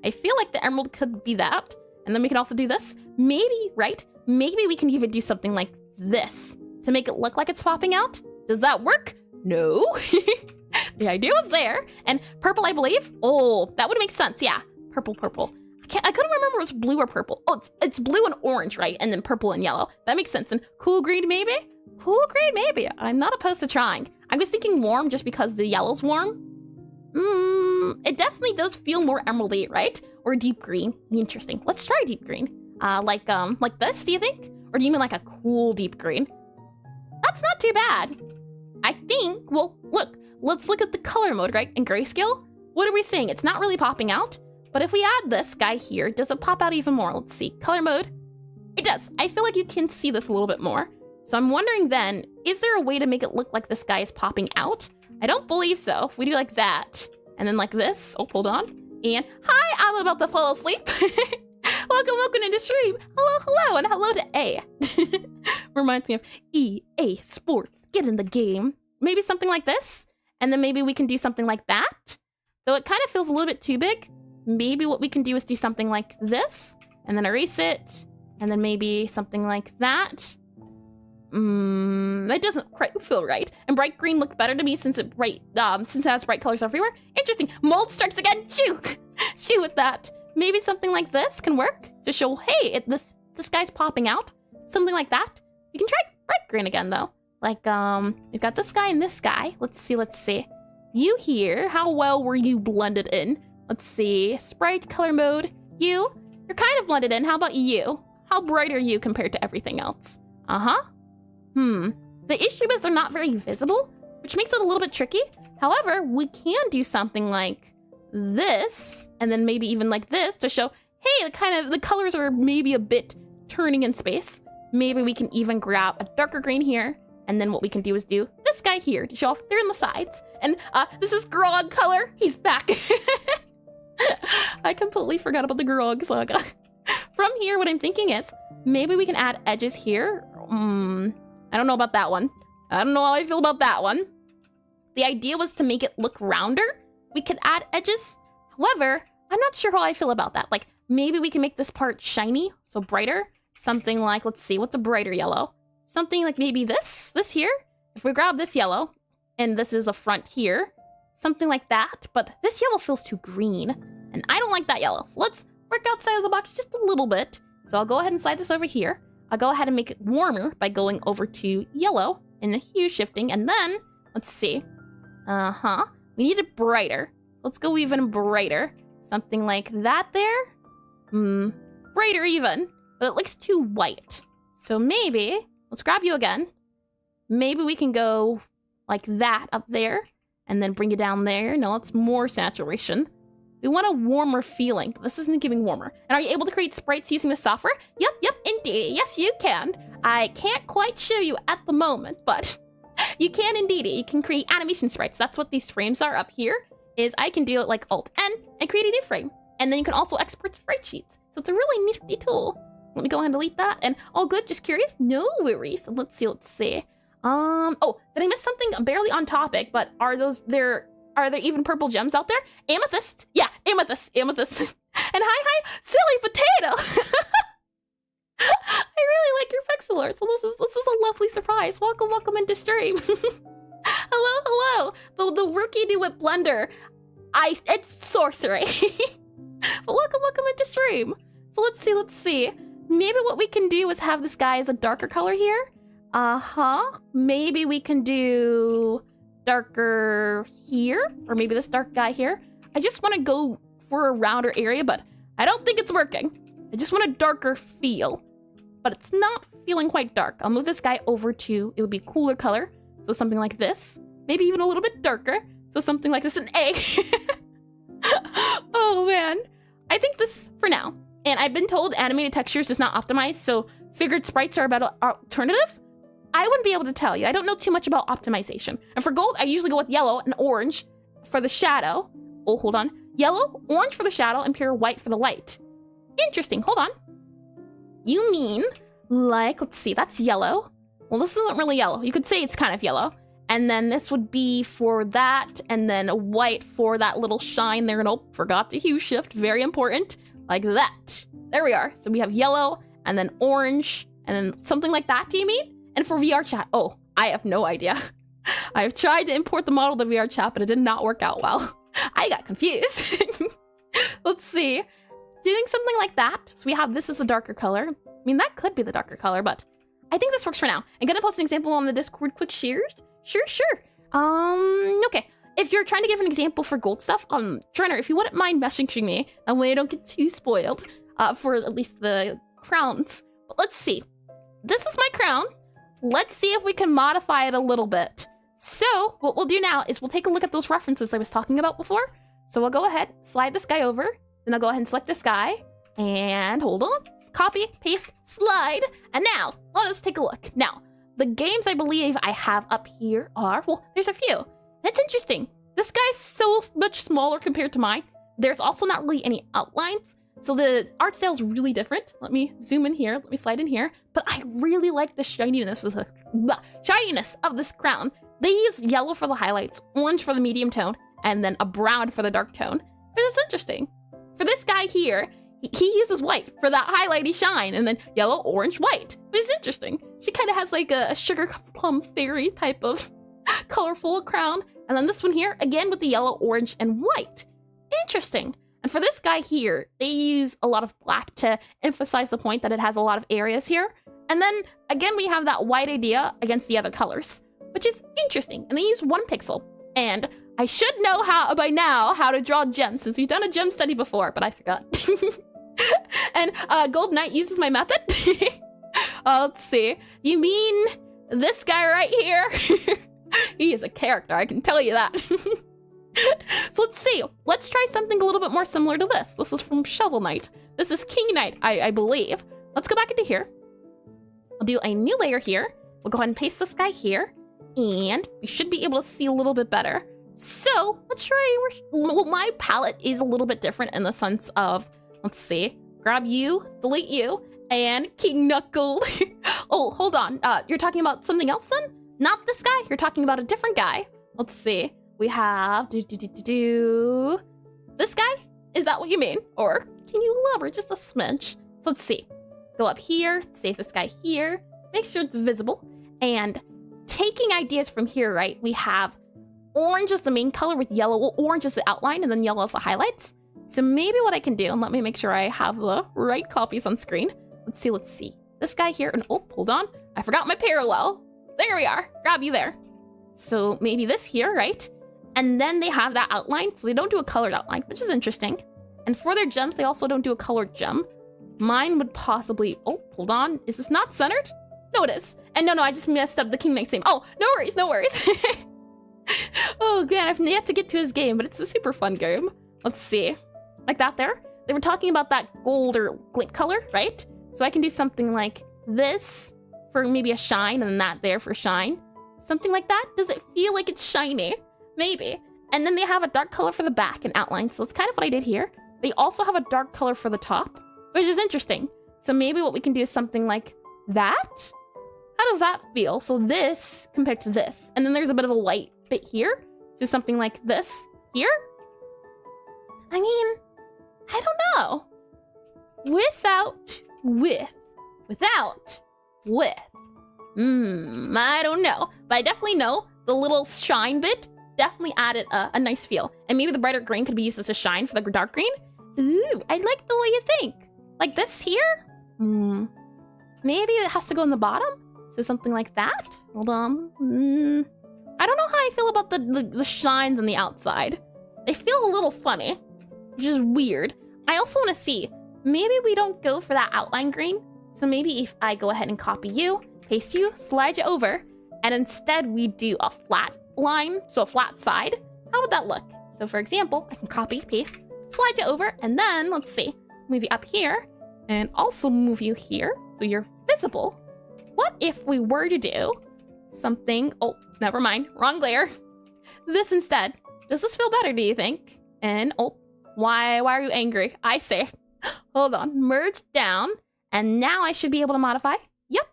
I feel like the emerald could be that. And then we can also do this. Maybe, right? Maybe we can even do something like this to make it look like it's popping out. Does that work? No. The idea was there. And purple, I believe. Oh, that would make sense. Yeah, purple. I couldn't remember if it was blue or purple. Oh, it's blue and orange, right? And then purple and yellow. That makes sense. And cool green, maybe? Cool green, maybe. I'm not opposed to trying. I was thinking warm just because the yellow's warm. It definitely does feel more emeraldy, right? Or deep green. Interesting. Let's try deep green. Like this, do you think? Or do you mean like a cool deep green? That's not too bad. I think, well, look. Let's look at the color mode, right? In grayscale, what are we seeing? It's not really popping out. But if we add this guy here, does it pop out even more? Let's see. Color mode. It does. I feel like you can see this a little bit more. So I'm wondering then, is there a way to make it look like this guy is popping out? I don't believe so. If we do like that, and then like this. Oh, hold on. And hi, I'm about to fall asleep. Welcome into stream. Hello, and hello to A. Reminds me of EA Sports. Get in the game. Maybe something like this. And then maybe we can do something like that. Though it kind of feels a little bit too big. Maybe what we can do is do something like this. And then erase it. And then maybe something like that. That doesn't quite feel right. And bright green looked better to me since it has bright colors everywhere. Interesting. Mold strikes again. Shoot! Shoot with that. Maybe something like this can work to show, hey, this guy's popping out. Something like that. You can try bright green again though. Like, we've got this guy and this guy. Let's see. You here, how well were you blended in? Let's see. Sprite, color mode. You're kind of blended in. How about you? How bright are you compared to everything else? The issue is they're not very visible, which makes it a little bit tricky. However, we can do something like this, and then maybe even like this to show, hey, the colors are maybe a bit turning in space. Maybe we can even grab a darker green here. And then what we can do is do this guy here to show off they're in the sides. And this is Grog color. He's back. I completely forgot about the Grog saga. From here, what I'm thinking is maybe we can add edges here. I don't know about that one. I don't know how I feel about that one. The idea was to make it look rounder. We could add edges. However, I'm not sure how I feel about that. Like maybe we can make this part shiny, so brighter. Something like, let's see, what's a brighter yellow? Something like maybe this here. If we grab this yellow, and this is the front here, something like that. But this yellow feels too green, and I don't like that yellow. So let's work outside of the box just a little bit. So I'll go ahead and slide this over here. I'll go ahead and make it warmer by going over to yellow and hue shifting, and then let's see. We need it brighter. Let's go even brighter. Something like that there. Brighter even, but it looks too white. So maybe. Let's grab you again. Maybe we can go like that up there and then bring it down there. No, it's more saturation. We want a warmer feeling. This isn't giving warmer. And are you able to create sprites using the software? Yep, indeed. Yes, you can. I can't quite show you at the moment, but you can indeed. You can create animation sprites. That's what these frames are up here, is I can do it like Alt-N and create a new frame. And then you can also export sprite sheets. So it's a really nifty tool. Let me go ahead and delete that. And all good, just curious? No worries. Let's see. Oh, did I miss something barely on topic? But are there even purple gems out there? Amethyst? Yeah, amethyst. And hi, silly potato. I really like your Pixelart. So this is a lovely surprise. Welcome into stream. Hello. The rookie do it blender. It's sorcery. But welcome into stream. So let's see. Maybe what we can do is have this guy as a darker color here. Maybe we can do darker here, or maybe this dark guy here. I just want to go for a rounder area, but I don't think it's working. I just want a darker feel, but it's not feeling quite dark. I'll move this guy over to, it would be cooler color. So something like this, maybe even a little bit darker. So something like this, an egg. Oh man, I think this for now. And I've been told animated textures is not optimized, so figured sprites are a better alternative. I wouldn't be able to tell you. I don't know too much about optimization. And for gold, I usually go with yellow and orange. for the shadow. Oh, hold on. Yellow, orange for the shadow, and pure white for the light. Interesting. Hold on. You mean, like, let's see, that's yellow. Well, this isn't really yellow. You could say it's kind of yellow. And then this would be for that, and then white for that little shine there. And oh, forgot the hue shift. Very important. Like that. There we are. So we have yellow, and then orange, and then something like that, do you mean? And for VR chat, oh, I have no idea. I've tried to import the model to VR chat, but it did not work out well. I got confused. Let's see. Doing something like that. So we have this as the darker color. I mean, that could be the darker color, but I think this works for now. I'm gonna post an example on the Discord. Quick shares. Sure. Okay. If you're trying to give an example for gold stuff, Trainer, if you wouldn't mind messaging me, that way I don't get too spoiled, for at least the crowns. But let's see. This is my crown. Let's see if we can modify it a little bit. So what we'll do now is we'll take a look at those references I was talking about before. So we'll go ahead, slide this guy over, then I'll go ahead and select this guy, and hold on, copy, paste, slide, and now let us take a look. Now, the games I believe I have up here are, well, there's a few. That's interesting. This guy's so much smaller compared to mine. There's also not really any outlines, so the art style is really different. Let me zoom in here, let me slide in here, but I really like the shininess of this crown. They use yellow for the highlights, orange for the medium tone, and then a brown for the dark tone. But it's interesting. For this guy here, he uses white for that highlighty shine, and then yellow, orange, white. But it's interesting. She kind of has like a sugar plum fairy type of colorful crown. And then this one here, again with the yellow, orange, and white. Interesting. And for this guy here, they use a lot of black to emphasize the point that it has a lot of areas here. And then, again, we have that white idea against the other colors, which is interesting. And they use 1 pixel. And I should know by now how to draw gems, since we've done a gem study before, but I forgot. And Gold Knight uses my method. Let's see. You mean this guy right here? He is a character, I can tell you that. So let's see. Let's try something a little bit more similar to this. This is from Shovel Knight. This is King Knight, I believe. Let's go back into here. We'll do a new layer here. We'll go ahead and paste this guy here. And we should be able to see a little bit better. So let's try, well, my palette is a little bit different in the sense of, let's see, grab you, delete you, and King Knuckle. Oh, hold on. You're talking about something else then? Not this guy? You're talking about a different guy. Let's see. We have this guy? Is that what you mean? Or can you elaborate just a smidge? Let's see. Go up here, save this guy here, make sure it's visible, and taking ideas from here, right? We have orange as the main color with yellow. Well, orange is the outline and then yellow is the highlights. So maybe what I can do, and let me make sure I have the right copies on screen. Let's see. This guy here, and oh, hold on. I forgot my parallel. There we are. Grab you there. So maybe this here, right? And then they have that outline, so they don't do a colored outline, which is interesting. And for their gems, they also don't do a colored gem. Mine would possibly, oh, hold on. Is this not centered? No, it is. And no, I just messed up the King Knight theme. Oh, no worries. Oh, again, I've yet to get to his game, but it's a super fun game. Let's see. Like that there. They were talking about that gold or glint color, right? So I can do something like this for maybe a shine, and then that there for shine. Something like that. Does it feel like it's shiny? Maybe. And then they have a dark color for the back and outline, so that's kind of what I did here. They also have a dark color for the top, which is interesting. So maybe what we can do is something like that? How does that feel? So this compared to this. And then there's a bit of a white bit here. So something like this here? I mean, I don't know. Without with. I don't know. But I definitely know the little shine bit definitely added a nice feel. And maybe the brighter green could be used as a shine for the dark green. Ooh, I like the way you think. Like this here? Maybe it has to go in the bottom? So something like that? Hold on. I don't know how I feel about the shines on the outside. They feel a little funny, which is weird. I also want to see, maybe we don't go for that outline green. So maybe if I go ahead and copy you, paste you, slide you over, and instead we do a flat line, so a flat side. How would that look? So for example, I can copy, paste, slide you over, and then let's see, move you up here, and also move you here, so you're visible. What if we were to do something, oh, never mind, wrong layer. This instead. Does this feel better, do you think? And, oh, why are you angry? I say, hold on, merge down, and now I should be able to modify. Yep.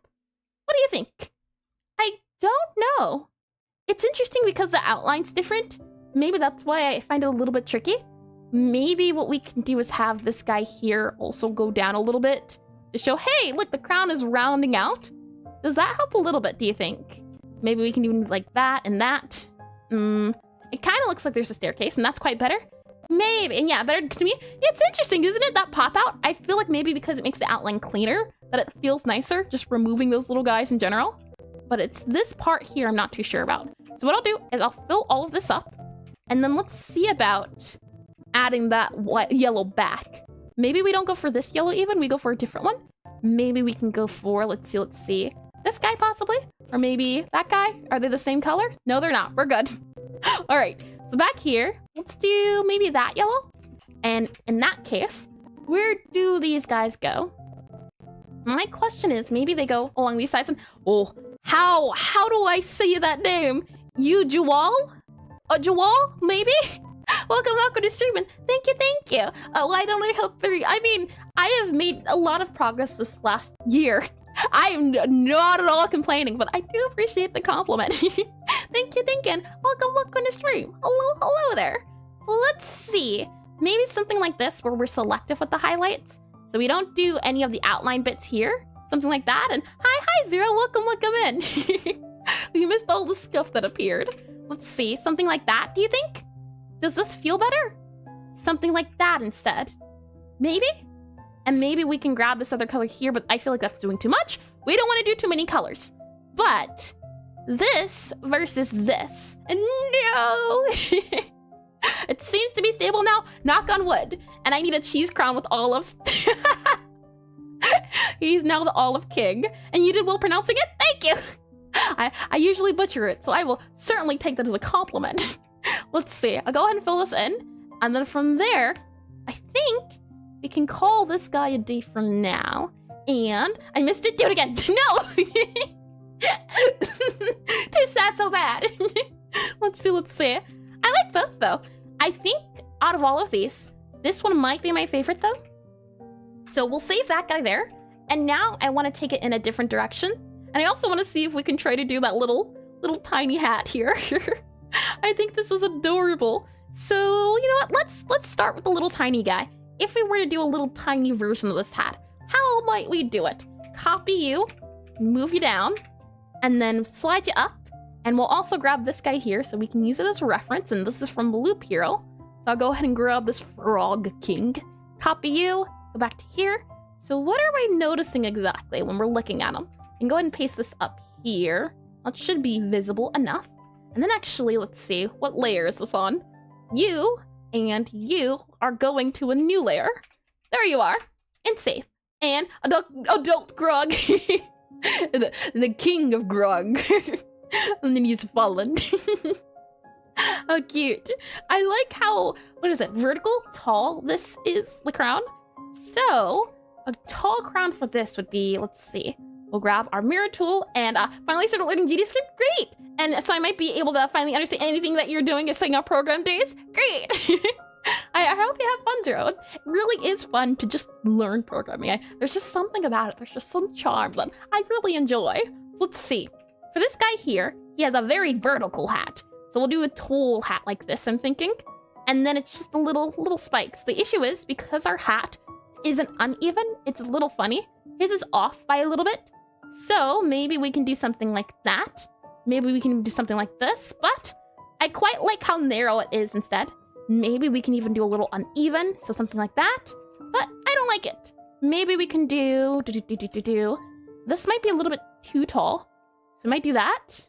What do you think? I don't know. It's interesting because the outline's different. Maybe that's why I find it a little bit tricky. Maybe what we can do is have this guy here also go down a little bit to show, hey, look, the crown is rounding out. Does that help a little bit, do you think? Maybe we can do like that and that. It kind of looks like there's a staircase, and that's quite better. Maybe, and yeah, better to me. It's interesting, isn't it, that pop out? I feel like maybe because it makes the outline cleaner, that it feels nicer, just removing those little guys in general. But it's this part here I'm not too sure about. So what I'll do is I'll fill all of this up, and then let's see about adding that white, yellow back. Maybe we don't go for this yellow even, we go for a different one. Maybe we can go for, let's see. This guy possibly? Or maybe that guy? Are they the same color? No, they're not. We're good. All right, so back here, let's do maybe that yellow. And in that case, where do these guys go? My question is, maybe they go along these sides and, oh, how do I say that name? You Jawal? Jawal, maybe? Welcome to streaming. Thank you. Why don't I help 3? I mean, I have made a lot of progress this last year. I am not at all complaining, but I do appreciate the compliment. Thank you, and welcome to stream. Hello there. Let's see. Maybe something like this where we're selective with the highlights. So we don't do any of the outline bits here. Something like that. And hi, Zero. Welcome in. You missed all the stuff that appeared. Let's see. Something like that, do you think? Does this feel better? Something like that instead. Maybe? And maybe we can grab this other color here, but I feel like that's doing too much. We don't want to do too many colors. But this versus this. No! It seems to be stable now. Knock on wood. And I need a cheese crown with olives. He's now the olive king. And you did well pronouncing it? Thank you! I usually butcher it, so I will certainly take that as a compliment. Let's see. I'll go ahead and fill this in. And then from there, I think we can call this guy a day from now. And I missed it. Do it again. No! Too sad, so bad. Let's see. I like both, though. I think out of all of these, this one might be my favorite, though. So we'll save that guy there. And now I want to take it in a different direction. And I also want to see if we can try to do that little tiny hat here. I think this is adorable. So, you know what? Let's start with the little tiny guy. If we were to do a little tiny version of this hat, how might we do it? Copy you, move you down, and then slide you up. And we'll also grab this guy here so we can use it as a reference. And this is from the Loop Hero. So I'll go ahead and grab this Frog King. Copy you, go back to here. So what are we noticing exactly when we're looking at them? And go ahead and paste this up here. That should be visible enough. And then actually, let's see, what layer is this on? You and you are going to a new layer. There you are, and safe. And adult Grog, the king of Grog. And then he's fallen. How cute. I like how, what is it, vertical, tall this is the crown. So a tall crown for this would be, let's see. We'll grab our mirror tool and finally started learning GDScript. Great! And so I might be able to finally understand anything that you're doing is setting up program days. Great! I hope you have fun, Zero. It really is fun to just learn programming. There's just something about it. There's just some charm that I really enjoy. Let's see. For this guy here, he has a very vertical hat. So we'll do a tall hat like this, I'm thinking. And then it's just the little spikes. The issue is, because our hat isn't uneven, it's a little funny. His is off by a little bit. So maybe we can do something like that. Maybe we can do something like this, but I quite like how narrow it is instead. Maybe we can even do a little uneven, so something like that. But I don't like it. Maybe we can do. This might be a little bit too tall. So we might do that.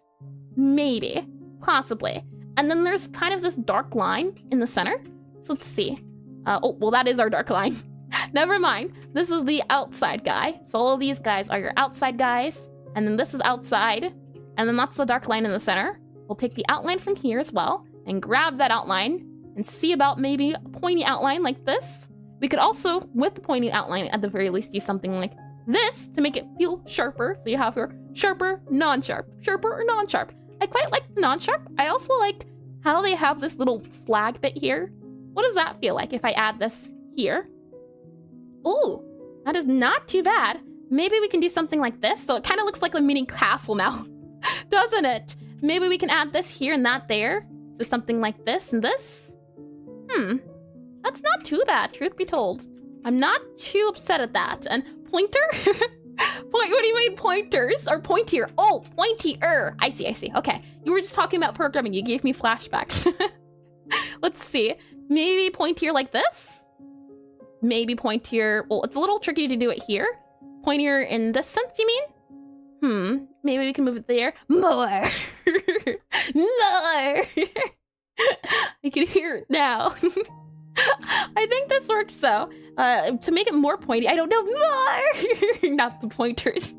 Maybe. Possibly. And then there's kind of this dark line in the center. So let's see. Oh, well, that is our dark line. Never mind. This is the outside guy. So all of these guys are your outside guys. And then this is outside. And then that's the dark line in the center. We'll take the outline from here as well and grab that outline and see about maybe a pointy outline like this. We could also, with the pointy outline, at the very least, do something like this to make it feel sharper. So you have your sharper, non-sharp, sharper or non-sharp. I quite like the non-sharp. I also like how they have this little flag bit here. What does that feel like if I add this here? Ooh, that is not too bad. Maybe we can do something like this. So it kind of looks like a mini castle now, doesn't it? Maybe we can add this here and that there. So something like this and this. That's not too bad, truth be told. I'm not too upset at that. And pointer? What do you mean pointers? Or pointier? Oh, pointier. I see. Okay. You were just talking about programming. You gave me flashbacks. Let's see. Maybe pointier like this? Maybe pointier. Well, it's a little tricky to do it here. Pointier in this sense, you mean? Maybe we can move it there. More. More. I can hear it now. I think this works though. To make it more pointy, I don't know. More. Not the pointers.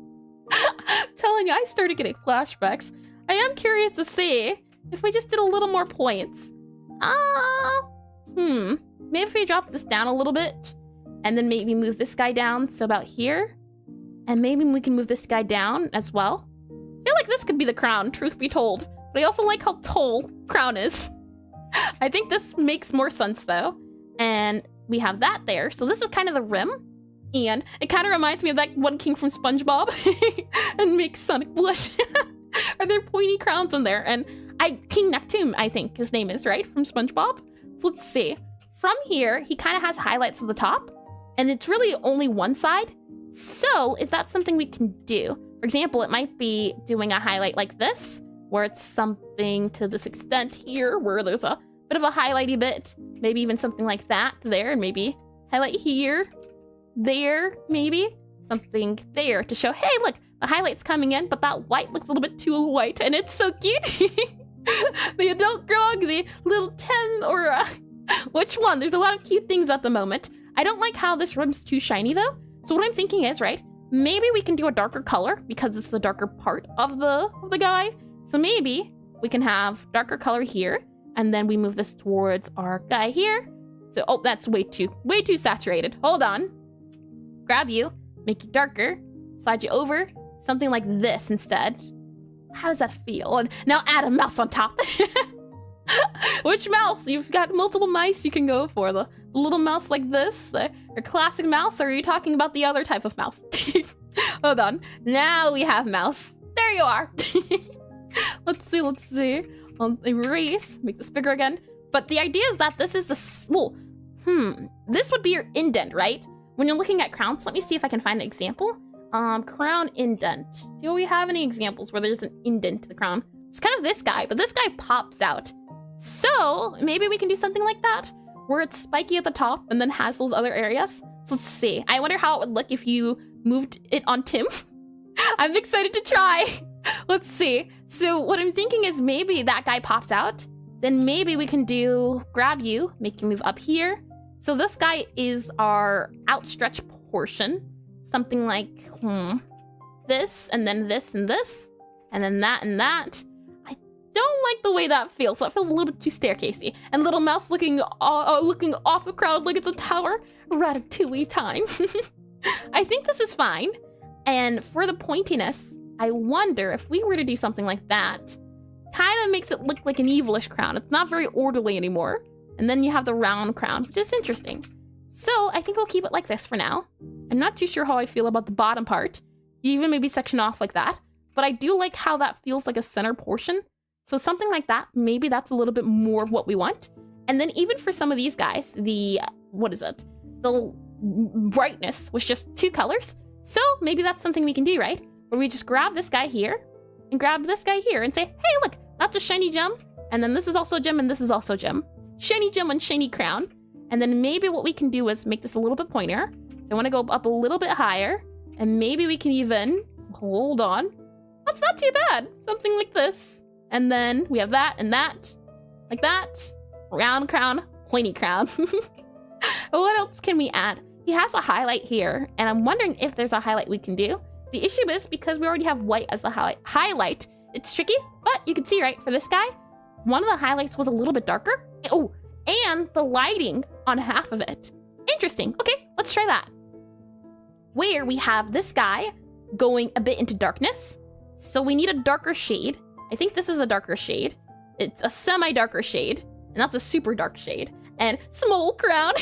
Telling you, I started getting flashbacks. I am curious to see if we just did a little more points. Maybe if we drop this down a little bit, and then maybe move this guy down, so about here. And maybe we can move this guy down as well. I feel like this could be the crown, truth be told. But I also like how tall crown is. I think this makes more sense though. And we have that there. So this is kind of the rim. And it kind of reminds me of that one king from SpongeBob. And makes Sonic blush. Are there pointy crowns in there? And King Neptune, I think his name is, right? From SpongeBob. So let's see. From here, he kind of has highlights at the top. And it's really only one side. So is that something we can do? For example, it might be doing a highlight like this, where it's something to this extent here, where there's a bit of a highlighty bit. Maybe even something like that there, and maybe highlight here, there, maybe. Something there to show, hey, look, the highlight's coming in, but that white looks a little bit too white, and it's so cute. The adult grog, the little 10, or which one? There's a lot of cute things at the moment. I don't like how this rim's too shiny, though. So what I'm thinking is, right, maybe we can do a darker color because it's the darker part of the guy. So maybe we can have darker color here, and then we move this towards our guy here. So, oh, that's way too saturated. Hold on. Grab you, make you darker, slide you over, something like this instead. How does that feel? And now add a mouse on top. Which mouse? You've got multiple mice you can go for. The little mouse like this, your classic mouse, or are you talking about the other type of mouse? Hold on. Now we have mouse. There you are. Let's see. I'll erase, make this bigger again. But the idea is that this is the, this would be your indent, right? When you're looking at crowns, let me see if I can find an example. Crown indent. Do we have any examples where there's an indent to the crown? It's kind of this guy, but this guy pops out. So maybe we can do something like that, where it's spiky at the top and then has those other areas. So let's see. I wonder how it would look if you moved it on Tim. I'm excited to try. Let's see. So what I'm thinking is maybe that guy pops out. Then maybe we can grab you, make you move up here. So this guy is our outstretched portion. Something like, this, and then this, and this, and then that, and that. I don't like the way that feels. So it feels a little bit too staircasey. And little mouse looking off a crowd like it's a tower. Ratatouille time. I think this is fine. And for the pointiness, I wonder if we were to do something like that, kind of makes it look like an evilish crown. It's not very orderly anymore. And then you have the round crown, which is interesting. So I think we'll keep it like this for now. I'm not too sure how I feel about the bottom part. You even maybe section off like that. But I do like how that feels like a center portion. So something like that, maybe that's a little bit more of what we want. And then even for some of these guys, the brightness was just 2 colors. So maybe that's something we can do, right? Where we just grab this guy here and grab this guy here and say, hey, look, that's a shiny gem. And then this is also a gem and this is also a gem. Shiny gem and shiny crown. And then maybe what we can do is make this a little bit pointier. So I want to go up a little bit higher. And maybe we can even, hold on. That's not too bad. Something like this. And then we have that and that. Like that. Round crown, pointy crown. What else can we add? He has a highlight here. And I'm wondering if there's a highlight we can do. The issue is because we already have white as the highlight. It's tricky, but you can see, right, for this guy, one of the highlights was a little bit darker. Oh, and the lighting on half of it. Interesting. Okay, let's try that. Where we have this guy going a bit into darkness. So we need a darker shade. I think this is a darker shade. It's a semi-darker shade, and that's a super dark shade. And small crown,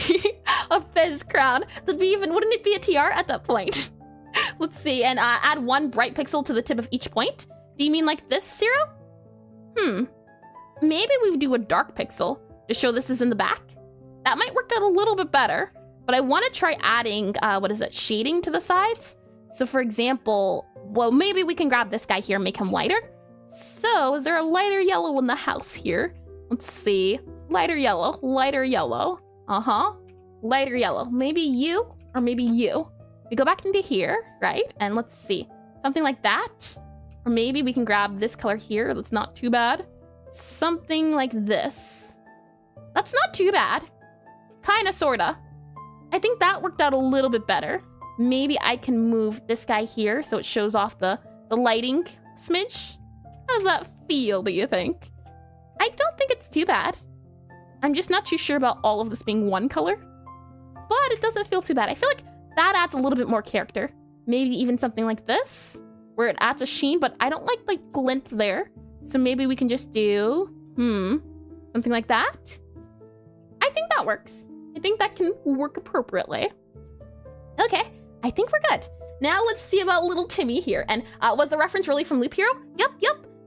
a fez crown. Wouldn't it be a tiara at that point? Let's see, and add 1 bright pixel to the tip of each point. Do you mean like this, Zero? Maybe we would do a dark pixel to show this is in the back. That might work out a little bit better, but I want to try adding, shading to the sides. So for example, well, maybe we can grab this guy here and make him lighter. So is there a lighter yellow in the house here? Let's see. Lighter yellow, lighter yellow. Lighter yellow. Maybe you, or maybe you. We go back into here, right? And let's see. Something like that. Or maybe we can grab this color here. That's not too bad. Something like this. That's not too bad. Kinda, sorta. I think that worked out a little bit better. Maybe I can move this guy here so it shows off the lighting smidge. How does that feel, do you think? I don't think it's too bad. I'm just not too sure about all of this being one color. But it doesn't feel too bad. I feel like that adds a little bit more character. Maybe even something like this, where it adds a sheen, but I don't like glint there. So maybe we can just do, something like that. I think that works. I think that can work appropriately. Okay, I think we're good. Now let's see about little Timmy here. And was the reference really from Loop Hero? Yep.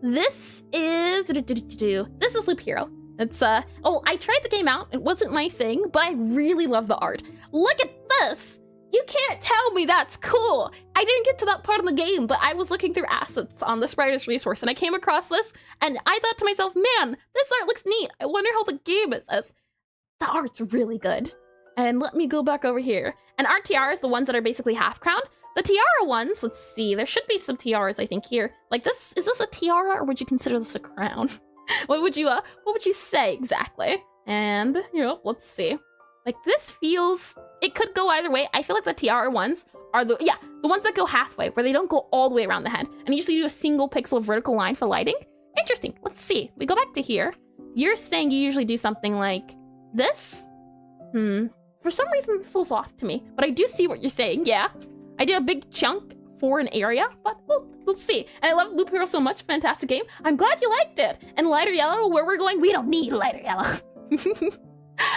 This is Loop Hero. It's I tried the game out. It wasn't my thing, but I really love the art. Look at this. You can't tell me that's cool. I didn't get to that part of the game, but I was looking through assets on the Spriter's resource and I came across this and I thought to myself, man, this art looks neat. I wonder how the game is. The art's really good. And let me go back over here. And our tiaras, the ones that are basically half crowned. The tiara ones, let's see, there should be some tiaras, I think, here. Like this, is this a tiara or would you consider this a crown? What would you say exactly? And, let's see. Like this feels, it could go either way. I feel like the tiara ones are the ones that go halfway, where they don't go all the way around the head. And usually do a single pixel vertical line for lighting. Interesting, let's see. We go back to here. You're saying you usually do something like this? For some reason it feels off to me, but I do see what you're saying, yeah. I did a big chunk for an area, but well, let's see. And I love Loop Hero so much, fantastic game. I'm glad you liked it. And lighter yellow, where we're going, we don't need lighter yellow.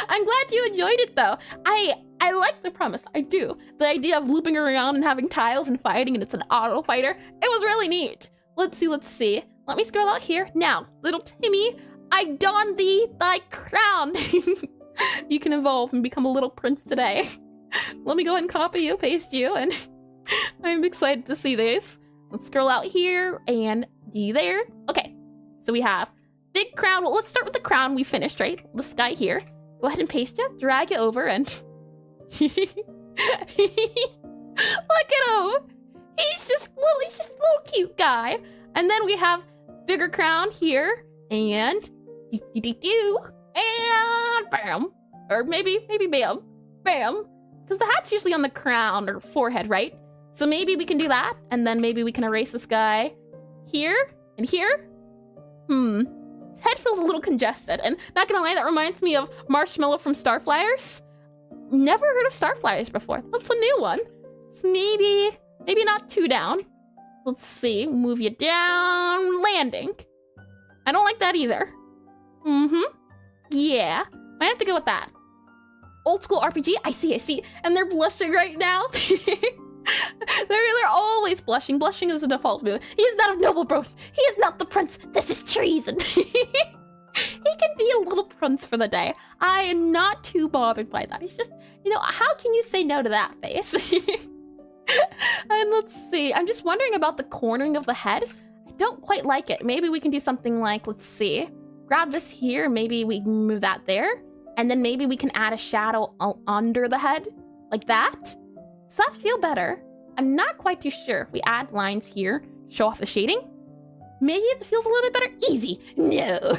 I'm glad you enjoyed it though. I like the premise, I do. The idea of looping around and having tiles and fighting and it's an auto fighter, it was really neat. Let's see. Let me scroll out here. Now, little Timmy, I don thee thy crown. You can evolve and become a little prince today. Let me go ahead and copy you, paste you, and I'm excited to see this. Let's scroll out here and you there. Okay, so we have big crown. Well, let's start with the crown we finished, right? This guy here. Go ahead and paste it, drag it over, and look at him. He's just a little cute guy. And then we have bigger crown here, and and bam, or maybe bam, because the hat's usually on the crown or forehead, right? So maybe we can do that, and then maybe we can erase this guy here and here. His head feels a little congested, and not gonna lie, that reminds me of Marshmallow from Starflyers. Never heard of Starflyers before. That's a new one. So maybe not too down. Let's see, move you down, landing. I don't like that either. Yeah, might have to go with that. Old school RPG, I see. And they're blushing right now. They're always blushing. Blushing is a default move. He is not of noble birth. He is not the prince. This is treason. He can be a little prince for the day. I am not too bothered by that. He's just, how can you say no to that face? And let's see. I'm just wondering about the cornering of the head. I don't quite like it. Maybe we can do something like, let's see. Grab this here. Maybe we can move that there. And then maybe we can add a shadow under the head. Like that. Does that feel better? I'm not quite too sure. If we add lines here, show off the shading. Maybe it feels a little bit better. Easy. No.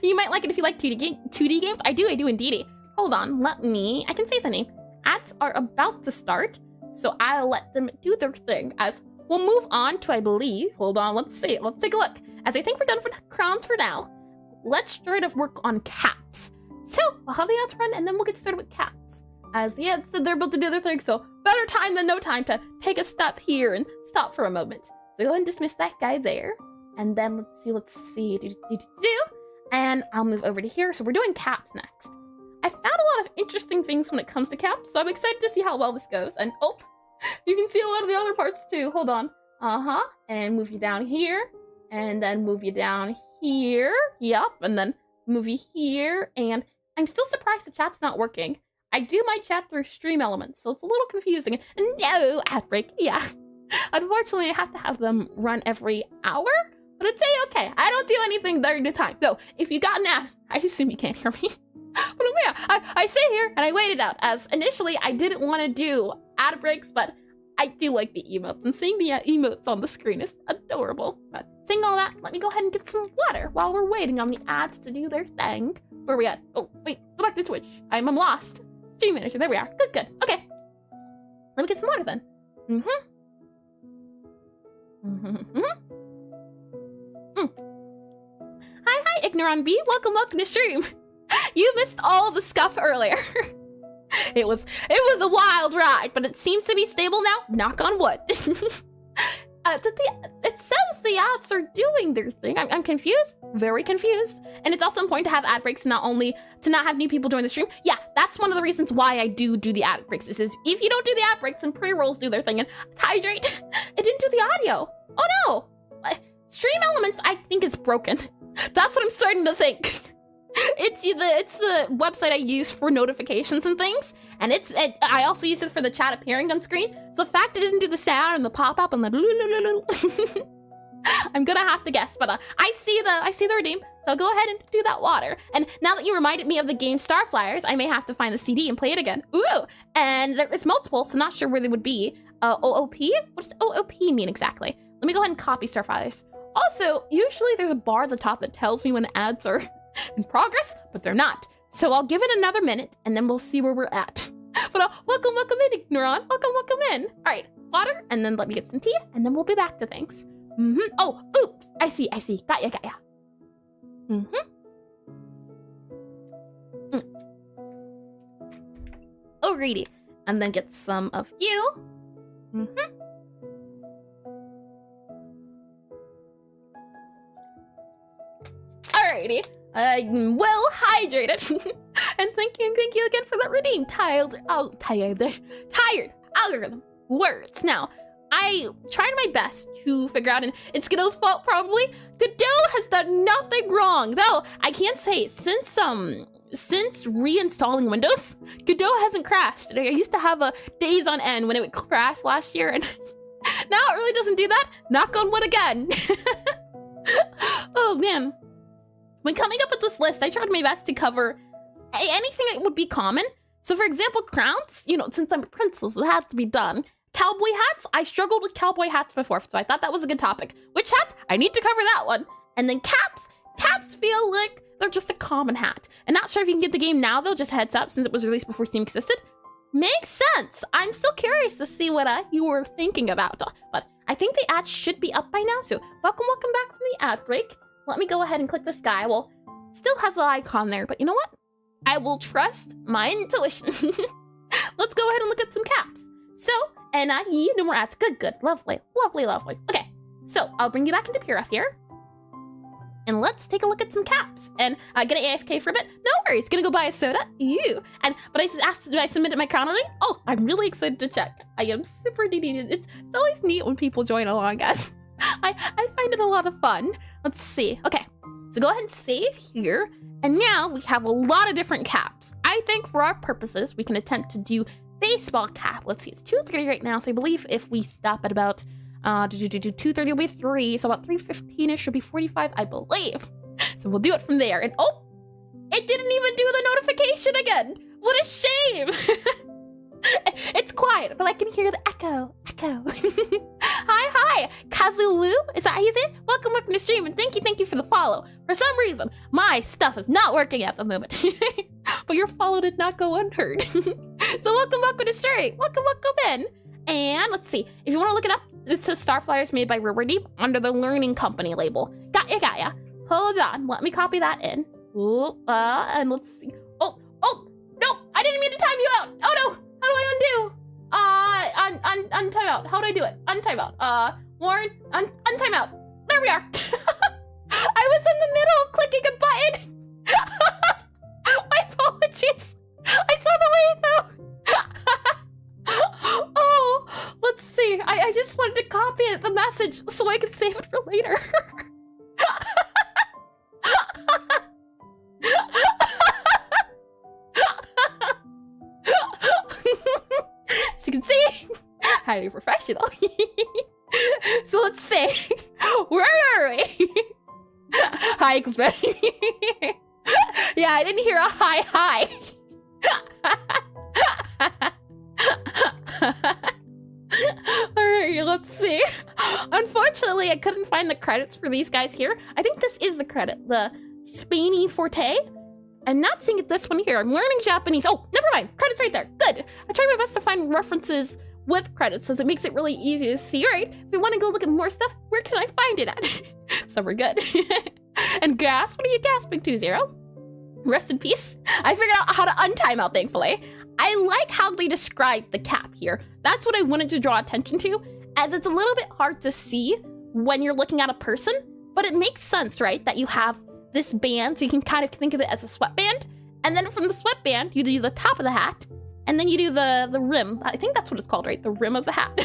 You might like it if you like 2D games. I do indeed. Hold on. I can say the name. Ads are about to start. So I'll let them do their thing as we'll move on to, I believe. Hold on. Let's see. Let's take a look. As I think we're done for crowns for now. Let's try to work on caps. So we'll have the ads run and then we'll get started with caps. As the ads said, they're about to do their thing, so better time than no time to take a step here and stop for a moment. So go ahead and dismiss that guy there. And then let's see. And I'll move over to here. So we're doing caps next. I found a lot of interesting things when it comes to caps, so I'm excited to see how well this goes. And oh, you can see a lot of the other parts too. Hold on. And move you down here. And then move you down here. Yep. And then move you here. And I'm still surprised the chat's not working. I do my chat through Stream Elements, so it's a little confusing. No, ad break. Yeah. Unfortunately, I have to have them run every hour, but it's okay. I don't do anything during the time. So if you got an ad, I assume you can't hear me. But yeah, I sit here and I wait it out, as initially I didn't want to do ad breaks, but I do like the emotes, and seeing the emotes on the screen is adorable. But saying all that, let me go ahead and get some water while we're waiting on the ads to do their thing. Where are we at? Oh, wait, go back to Twitch. I'm lost. Stream manager, there we are. Good. Okay. Let me get some water then. Hi, Ignorant B. Welcome to stream. You missed all of the scuff earlier. It was a wild ride, but it seems to be stable now. Knock on wood. It says the ads are doing their thing. I'm confused, very confused. And it's also important to have ad breaks, not only to not have new people join the stream. Yeah, that's one of the reasons why I do the ad breaks. This is if you don't do the ad breaks, then pre-rolls do their thing. And hydrate, it didn't do the audio. Oh no, Stream Elements I think is broken. That's what I'm starting to think. It's the website I use for notifications and things, and I also use it for the chat appearing on screen. So the fact it didn't do the sound and the pop-up and the I'm gonna have to guess, but I see the redeem, so I'll go ahead and do that water. And now that you reminded me of the game Starflyers, I may have to find the CD and play it again. Ooh, and it's multiple, so not sure where they would be. OOP? What does OOP mean exactly? Let me go ahead and copy Starflyers. Also, usually there's a bar at the top that tells me when ads are in progress, but they're not. So I'll give it another minute, and then we'll see where we're at. But welcome in, Ignorant. Welcome in. All right, water, and then let me get some tea, and then we'll be back to things. Oh, oops. I see. Got ya. Oh, greedy. And then get some of you. Alrighty. I'm well hydrated. And thank you again for that redeem. Tired algorithm words. Now, I tried my best to figure out, and it's Godot's fault probably. Godot has done nothing wrong, though. I can't say since reinstalling Windows, Godot hasn't crashed. I used to have a days on end when it would crash last year, and now it really doesn't do that. Knock on wood again. Oh man. When coming up with this list, I tried my best to cover anything that would be common. So for example, crowns, since I'm a princess, it had to be done. Cowboy hats, I struggled with cowboy hats before, so I thought that was a good topic. Witch hat, I need to cover that one. And then caps feel like they're just a common hat. And not sure if you can get the game now though, just heads up, since it was released before Steam existed. Makes sense. I'm still curious to see what you were thinking about. But I think the ad should be up by now, so welcome back from the ad break. Let me go ahead and click this guy. Well, still has the icon there, but you know what? I will trust my intuition. Let's go ahead and look at some caps. So, and no more ads. Good. Lovely. Okay, so I'll bring you back into PureF here. And let's take a look at some caps. And get an AFK for a bit. No worries, gonna go buy a soda. Ew. But I submitted my crown already? Oh, I'm really excited to check. I am super needed. It's always neat when people join along, guys. I find it a lot of fun. Let's see. Okay, so go ahead and save here. And now we have a lot of different caps. I think for our purposes, we can attempt to do baseball cap. Let's see, it's 2:30 right now, so I believe if we stop at about 2:30 will be 3, so about 3:15ish should be 45, I believe. So we'll do it from there. And oh, it didn't even do the notification again. What a shame. It's quiet, but I can hear the echo. Hi, Kazulu. Is that how you say it? Welcome to the stream, and thank you for the follow. For some reason, my stuff is not working at the moment. But your follow did not go unheard. So welcome to the stream. Welcome in. And let's see. If you want to look it up, it says Starflyers made by River under the Learning Company label. Got ya. Hold on. Let me copy that in. Ooh, and let's see. Oh, no. I didn't mean to time you out. Oh, no. How do I undo? Untime out. How do I do it? Untime out. Warren, untime out. There there we are. I was in the middle of clicking a button. My apologies. I saw the way though. Oh, let's see. I just wanted to copy the message so I could save it for later. As you can see, highly professional. So let's see. Where are we? Hi, yeah, I didn't hear a hi. Alright, let's see. Unfortunately, I couldn't find the credits for these guys here. I think this is the credit, the Spainy Forte. I'm not seeing it this one here. I'm learning Japanese. Oh, never mind. Credits right there. Good. I try my best to find references with credits, since it makes it really easy to see. Right? If you want to go look at more stuff, where can I find it at? So we're good. And gas? What are you gasping to, Zero? Rest in peace. I figured out how to untime out, thankfully. I like how they describe the cap here. That's what I wanted to draw attention to, as it's a little bit hard to see when you're looking at a person, but it makes sense, right? That you have this band, so you can kind of think of it as a sweatband, and then from the sweatband, you do the top of the hat, and then you do the rim. I think that's what it's called, right? The rim of the hat.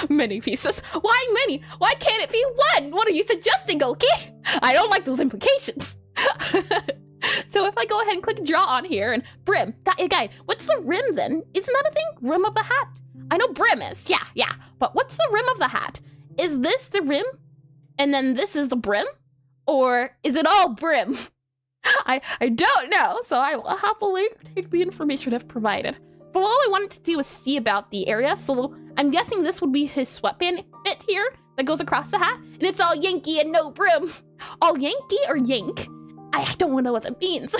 Many pieces. Why many? Why can't it be one? What are you suggesting, Oki? I don't like those implications. So if I go ahead and click draw on here and brim, guy, what's the rim then? Isn't that a thing? Rim of the hat? I know brim is, yeah. But what's the rim of the hat? Is this the rim? And then this is the brim? Or is it all brim? I don't know, so I will happily take the information I've provided. But all I wanted to do was see about the area, so I'm guessing this would be his sweatband bit here that goes across the hat, and it's all Yankee and no brim. All Yankee or yank? I don't know what that means.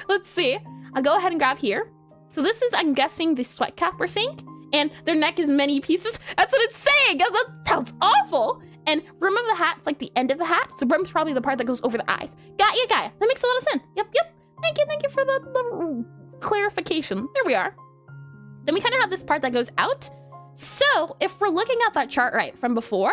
Let's see. I'll go ahead and grab here. So this is, I'm guessing, the sweat cap we're seeing, and their neck is many pieces. That's what it's saying. That sounds awful. And rim of the hat's like the end of the hat, so brim's probably the part that goes over the eyes. Got ya. That makes a lot of sense. Yep. Thank you for the clarification. There we are. Then we kind of have this part that goes out. So if we're looking at that chart right from before,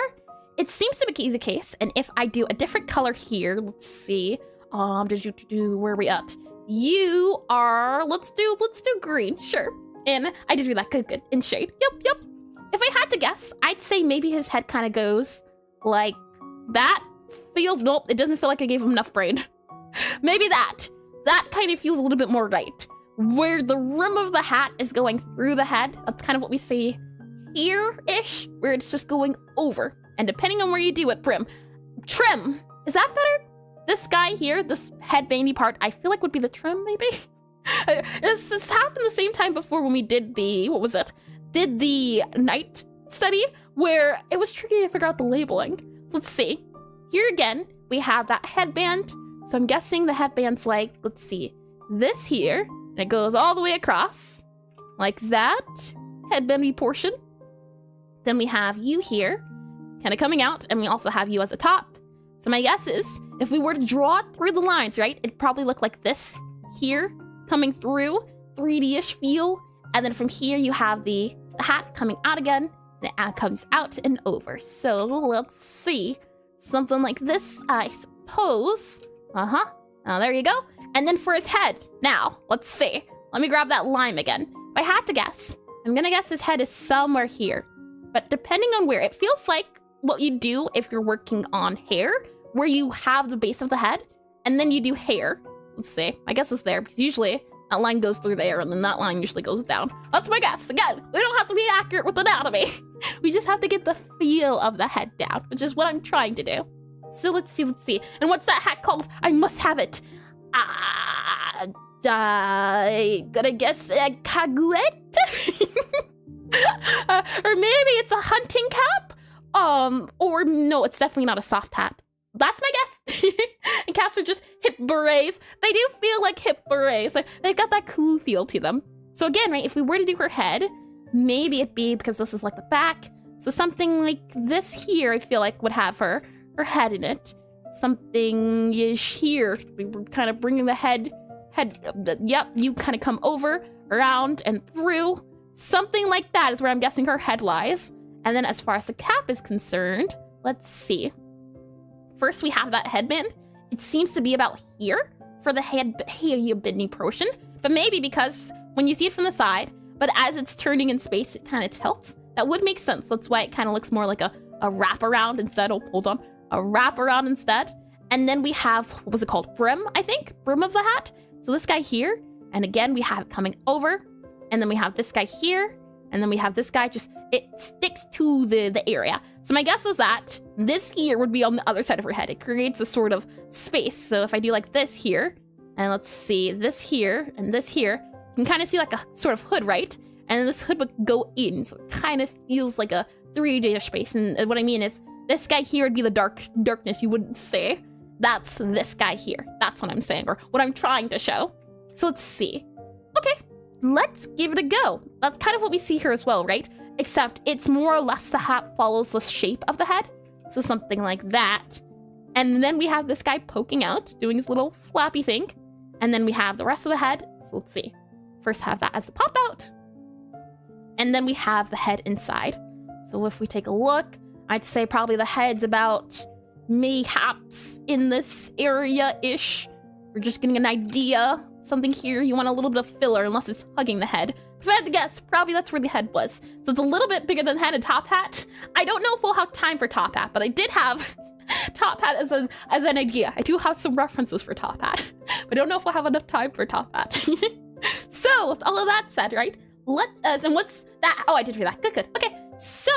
it seems to be the case. And if I do a different color here, let's see. Where are we at? You are, let's do green, sure. And I just read that, good, in shade. Yep. If I had to guess, I'd say maybe his head kind of goes like that. Nope, it doesn't feel like I gave him enough brain. Maybe that kind of feels a little bit more right. Where the rim of the hat is going through the head, that's kind of what we see here-ish, where it's just going over. And depending on where you do it, brim. Trim, is that better? This guy here, this headbandy part, I feel like would be the trim, maybe? This happened the same time before when we did the, did the night study, where it was tricky to figure out the labeling. Let's see. Here again, we have that headband. So I'm guessing the headband's like, let's see, this here, and it goes all the way across, like that headbandy portion. Then we have you here, kind of coming out, and we also have you as a top. So my guess is, if we were to draw it through the lines, right, it'd probably look like this here, coming through, 3D-ish feel, and then from here you have the hat coming out again, and it comes out and over. So let's see, something like this, I suppose. Now there you go. And then for his head, now, let's see. Let me grab that lime again. If I had to guess, I'm gonna guess his head is somewhere here. But depending on where, it feels like what you do if you're working on hair, where you have the base of the head, and then you do hair. Let's see, my guess is there, because usually that line goes through there, and then that line usually goes down. That's my guess. Again, we don't have to be accurate with anatomy. We just have to get the feel of the head down, which is what I'm trying to do. So let's see. And what's that hat called? I must have it. Gonna guess a caguette? Or maybe it's a hunting cap? Or no, it's definitely not a soft hat. That's my guess. And caps are just hip berets. They do feel like hip berets. Like, they've got that cool feel to them. So again, right, if we were to do her head, maybe it'd be, because this is like the back, so something like this here, I feel like would have her head in it. Something is here. We were kind of bringing the head, yep, you kind of come over, around, and through. Something like that is where I'm guessing her head lies. And then as far as the cap is concerned, let's see. First, we have that headband. It seems to be about here for the headbanding portion, but maybe because when you see it from the side, but as it's turning in space, it kind of tilts. That would make sense. That's why it kind of looks more like a wraparound instead. Oh, hold on. A wraparound instead. And then we have, what was it called? Brim, I think? Brim of the hat. So this guy here. And again, we have it coming over. And then we have this guy here. And then we have this guy just, it sticks to the area. So my guess is that this here would be on the other side of her head. It creates a sort of space. So if I do like this here, and let's see, this here and this here, you can kind of see like a sort of hood, right? And then this hood would go in. So it kind of feels like a 3D space. And what I mean is this guy here would be the darkness, you wouldn't say. That's this guy here. That's what I'm saying, or what I'm trying to show. So let's see. Okay, let's give it a go. That's kind of what we see here as well, right? Except it's more or less the hat follows the shape of the head. So something like that. And then we have this guy poking out, doing his little flappy thing. And then we have the rest of the head. So let's see. First have that as a pop out. And then we have the head inside. So if we take a look, I'd say probably the head's about mayhaps in this area-ish. We're just getting an idea. Something here, you want a little bit of filler unless it's hugging the head. If I had to guess, probably that's where the head was. So it's a little bit bigger than head and top hat. I don't know if we'll have time for top hat, but I did have top hat as an idea. I do have some references for top hat, but I don't know if we'll have enough time for top hat. So with all of that said, right? And what's that? Oh, I did read that. Good. Okay, so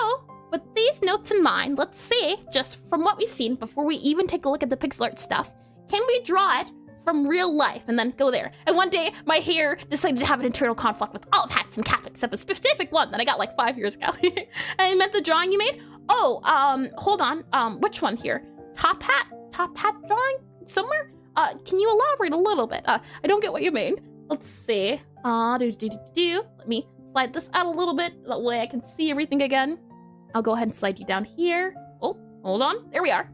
with these notes in mind, let's see, just from what we've seen, before we even take a look at the Pixelart stuff, can we draw it from real life and then go there? And one day, my hair decided to have an internal conflict with all hats and cap except a specific one that I got like 5 years ago. And I meant the drawing you made? Oh, hold on. Which one here? Top hat drawing? Somewhere? Can you elaborate a little bit? I don't get what you mean. Let's see. Let me slide this out a little bit. That way I can see everything again. I'll go ahead and slide you down here. Oh, hold on. There we are.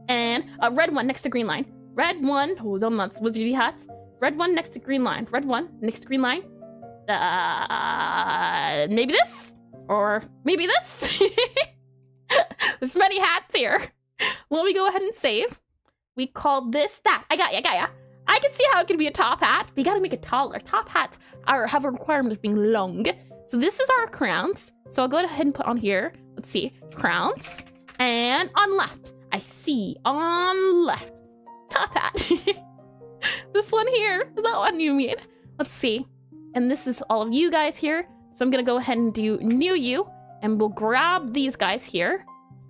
And a red one next to green line. Red one. Hold on, that's wizardy hats. Red one next to green line. Red one next to green line. Maybe this? Or maybe this? There's many hats here. Let me go ahead and save. We called this that. I got ya. I can see how it could be a top hat. We gotta make it taller. Top hats have a requirement of being long. So this is our crowns. So I'll go ahead and put on here. Let's see. Crowns. And on left. I see. On left. Top hat. This one here. Is that one you mean? Let's see. And this is all of you guys here. So I'm gonna go ahead and do new you. And we'll grab these guys here.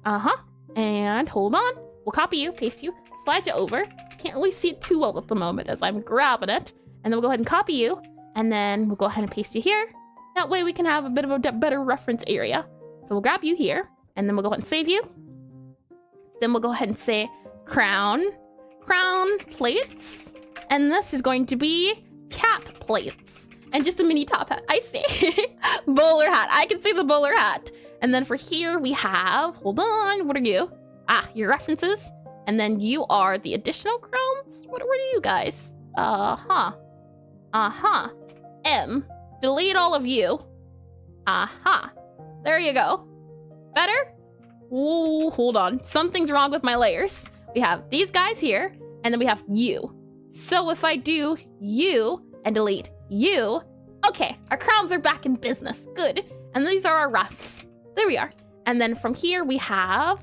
And hold on. We'll copy you, paste you, slide you over. Can't really see it too well at the moment as I'm grabbing it. And then we'll go ahead and copy you. And then we'll go ahead and paste you here. That way we can have a bit of a better reference area. So we'll grab you here. And then we'll go ahead and save you. Then we'll go ahead and say crown plates. And this is going to be cap plates. And just a mini top hat. I see. Bowler hat. I can see the bowler hat. And then for here we have, hold on, what are you? Your references. And then you are the additional crowns? What are you guys? M. Delete all of you. There you go. Better? Ooh, hold on. Something's wrong with my layers. We have these guys here, and then we have you. So if I do you and delete you, okay, our crowns are back in business. Good. And these are our refs. There we are. And then from here we have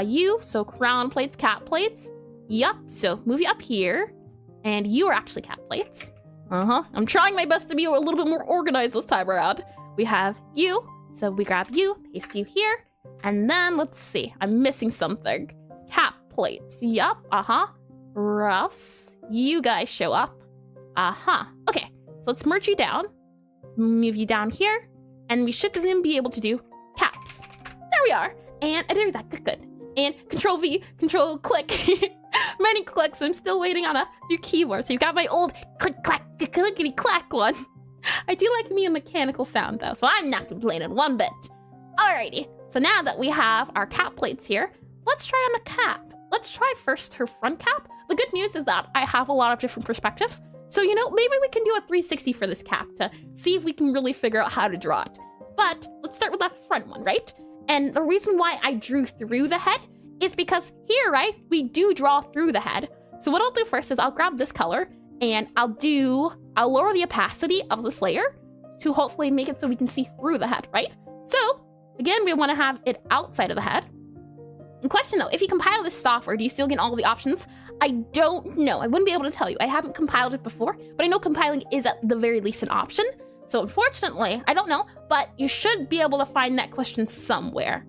you, so crown plates, cap plates. Yup, so move you up here. And you are actually cap plates. I'm trying my best to be a little bit more organized this time around. We have you, so we grab you, paste you here. And then let's see, I'm missing something. Cap plates, yup, Ruffs, you guys show up. Okay, so let's merge you down. Move you down here. And we should then be able to do caps. There we are. And I did that. Good. And Control V, Control click. Many clicks. I'm still waiting on a new keyboard. So you've got my old click, clack, clickety clack one. I do like me a mechanical sound though, so I'm not complaining one bit. Alrighty. So now that we have our cap plates here, let's try on a cap. Let's try first her front cap. The good news is that I have a lot of different perspectives. So, you know, maybe we can do a 360 for this cap to see if we can really figure out how to draw it. But let's start with that front one, right? And the reason why I drew through the head is because here, right, we do draw through the head. So what I'll do first is I'll grab this color and I'll lower the opacity of this layer to hopefully make it so we can see through the head, right? So again, we want to have it outside of the head. The question though, if you compile this software, do you still get all the options? I don't know. I wouldn't be able to tell you. I haven't compiled it before, but I know compiling is at the very least an option. So unfortunately, I don't know, but you should be able to find that question somewhere.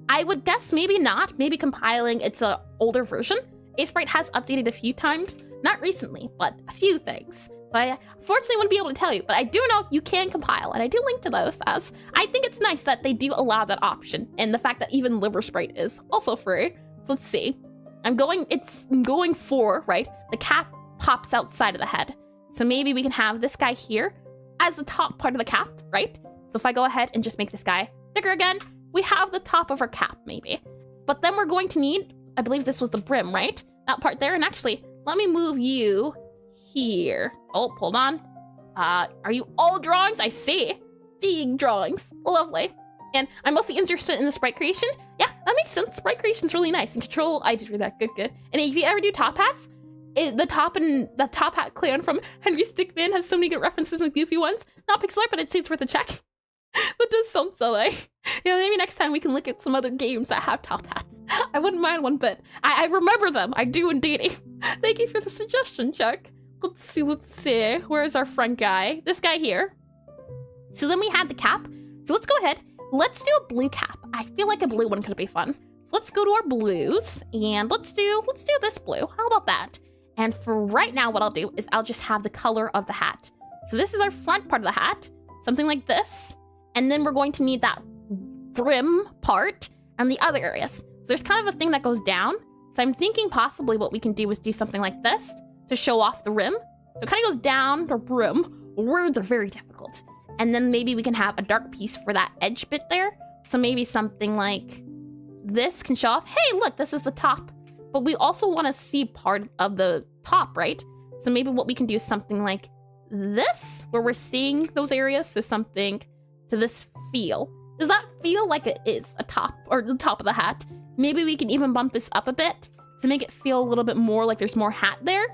I would guess maybe not. Maybe compiling, it's an older version. Aseprite has updated a few times, not recently, but a few things. So I unfortunately wouldn't be able to tell you, but I do know you can compile, and I do link to those as I think it's nice that they do allow that option, and the fact that even Liversprite is also free. So let's see. It's going for, right, the cap pops outside of the head. So maybe we can have this guy here as the top part of the cap, right? So if I go ahead and just make this guy bigger again, we have the top of our cap, maybe. But then we're going to need, I believe this was the brim, right? That part there. And actually, let me move you here. Oh, hold on. Are you all drawings? I see. Big drawings. Lovely. And I'm mostly interested in the sprite creation. Yeah, that makes sense. Sprite creation's really nice. And control, I did read that. Good, good. And if you ever do top hats, the top hat clan from Henry Stickmin has so many good references and goofy ones. Not Pixelart, but I'd say it's worth a check. That does sound silly. Yeah, maybe next time we can look at some other games that have top hats. I wouldn't mind one bit. I remember them. I do indeed. Thank you for the suggestion, Chuck. Let's see. Where's our front guy? This guy here. So then we had the cap. So let's go ahead. Let's do a blue cap. I feel like a blue one could be fun. So let's go to our blues and let's do this blue. How about that? And for right now, what I'll do is I'll just have the color of the hat. So this is our front part of the hat, something like this. And then we're going to need that brim part and the other areas. So there's kind of a thing that goes down. So I'm thinking possibly what we can do is do something like this to show off the rim. So it kind of goes down the brim. Words are very difficult. And then maybe we can have a dark piece for that edge bit there. So maybe something like this can show off, hey, look, this is the top. But we also want to see part of the top, right? So maybe what we can do is something like this, where we're seeing those areas. So something to this feel. Does that feel like it is a top or the top of the hat? Maybe we can even bump this up a bit to make it feel a little bit more like there's more hat there.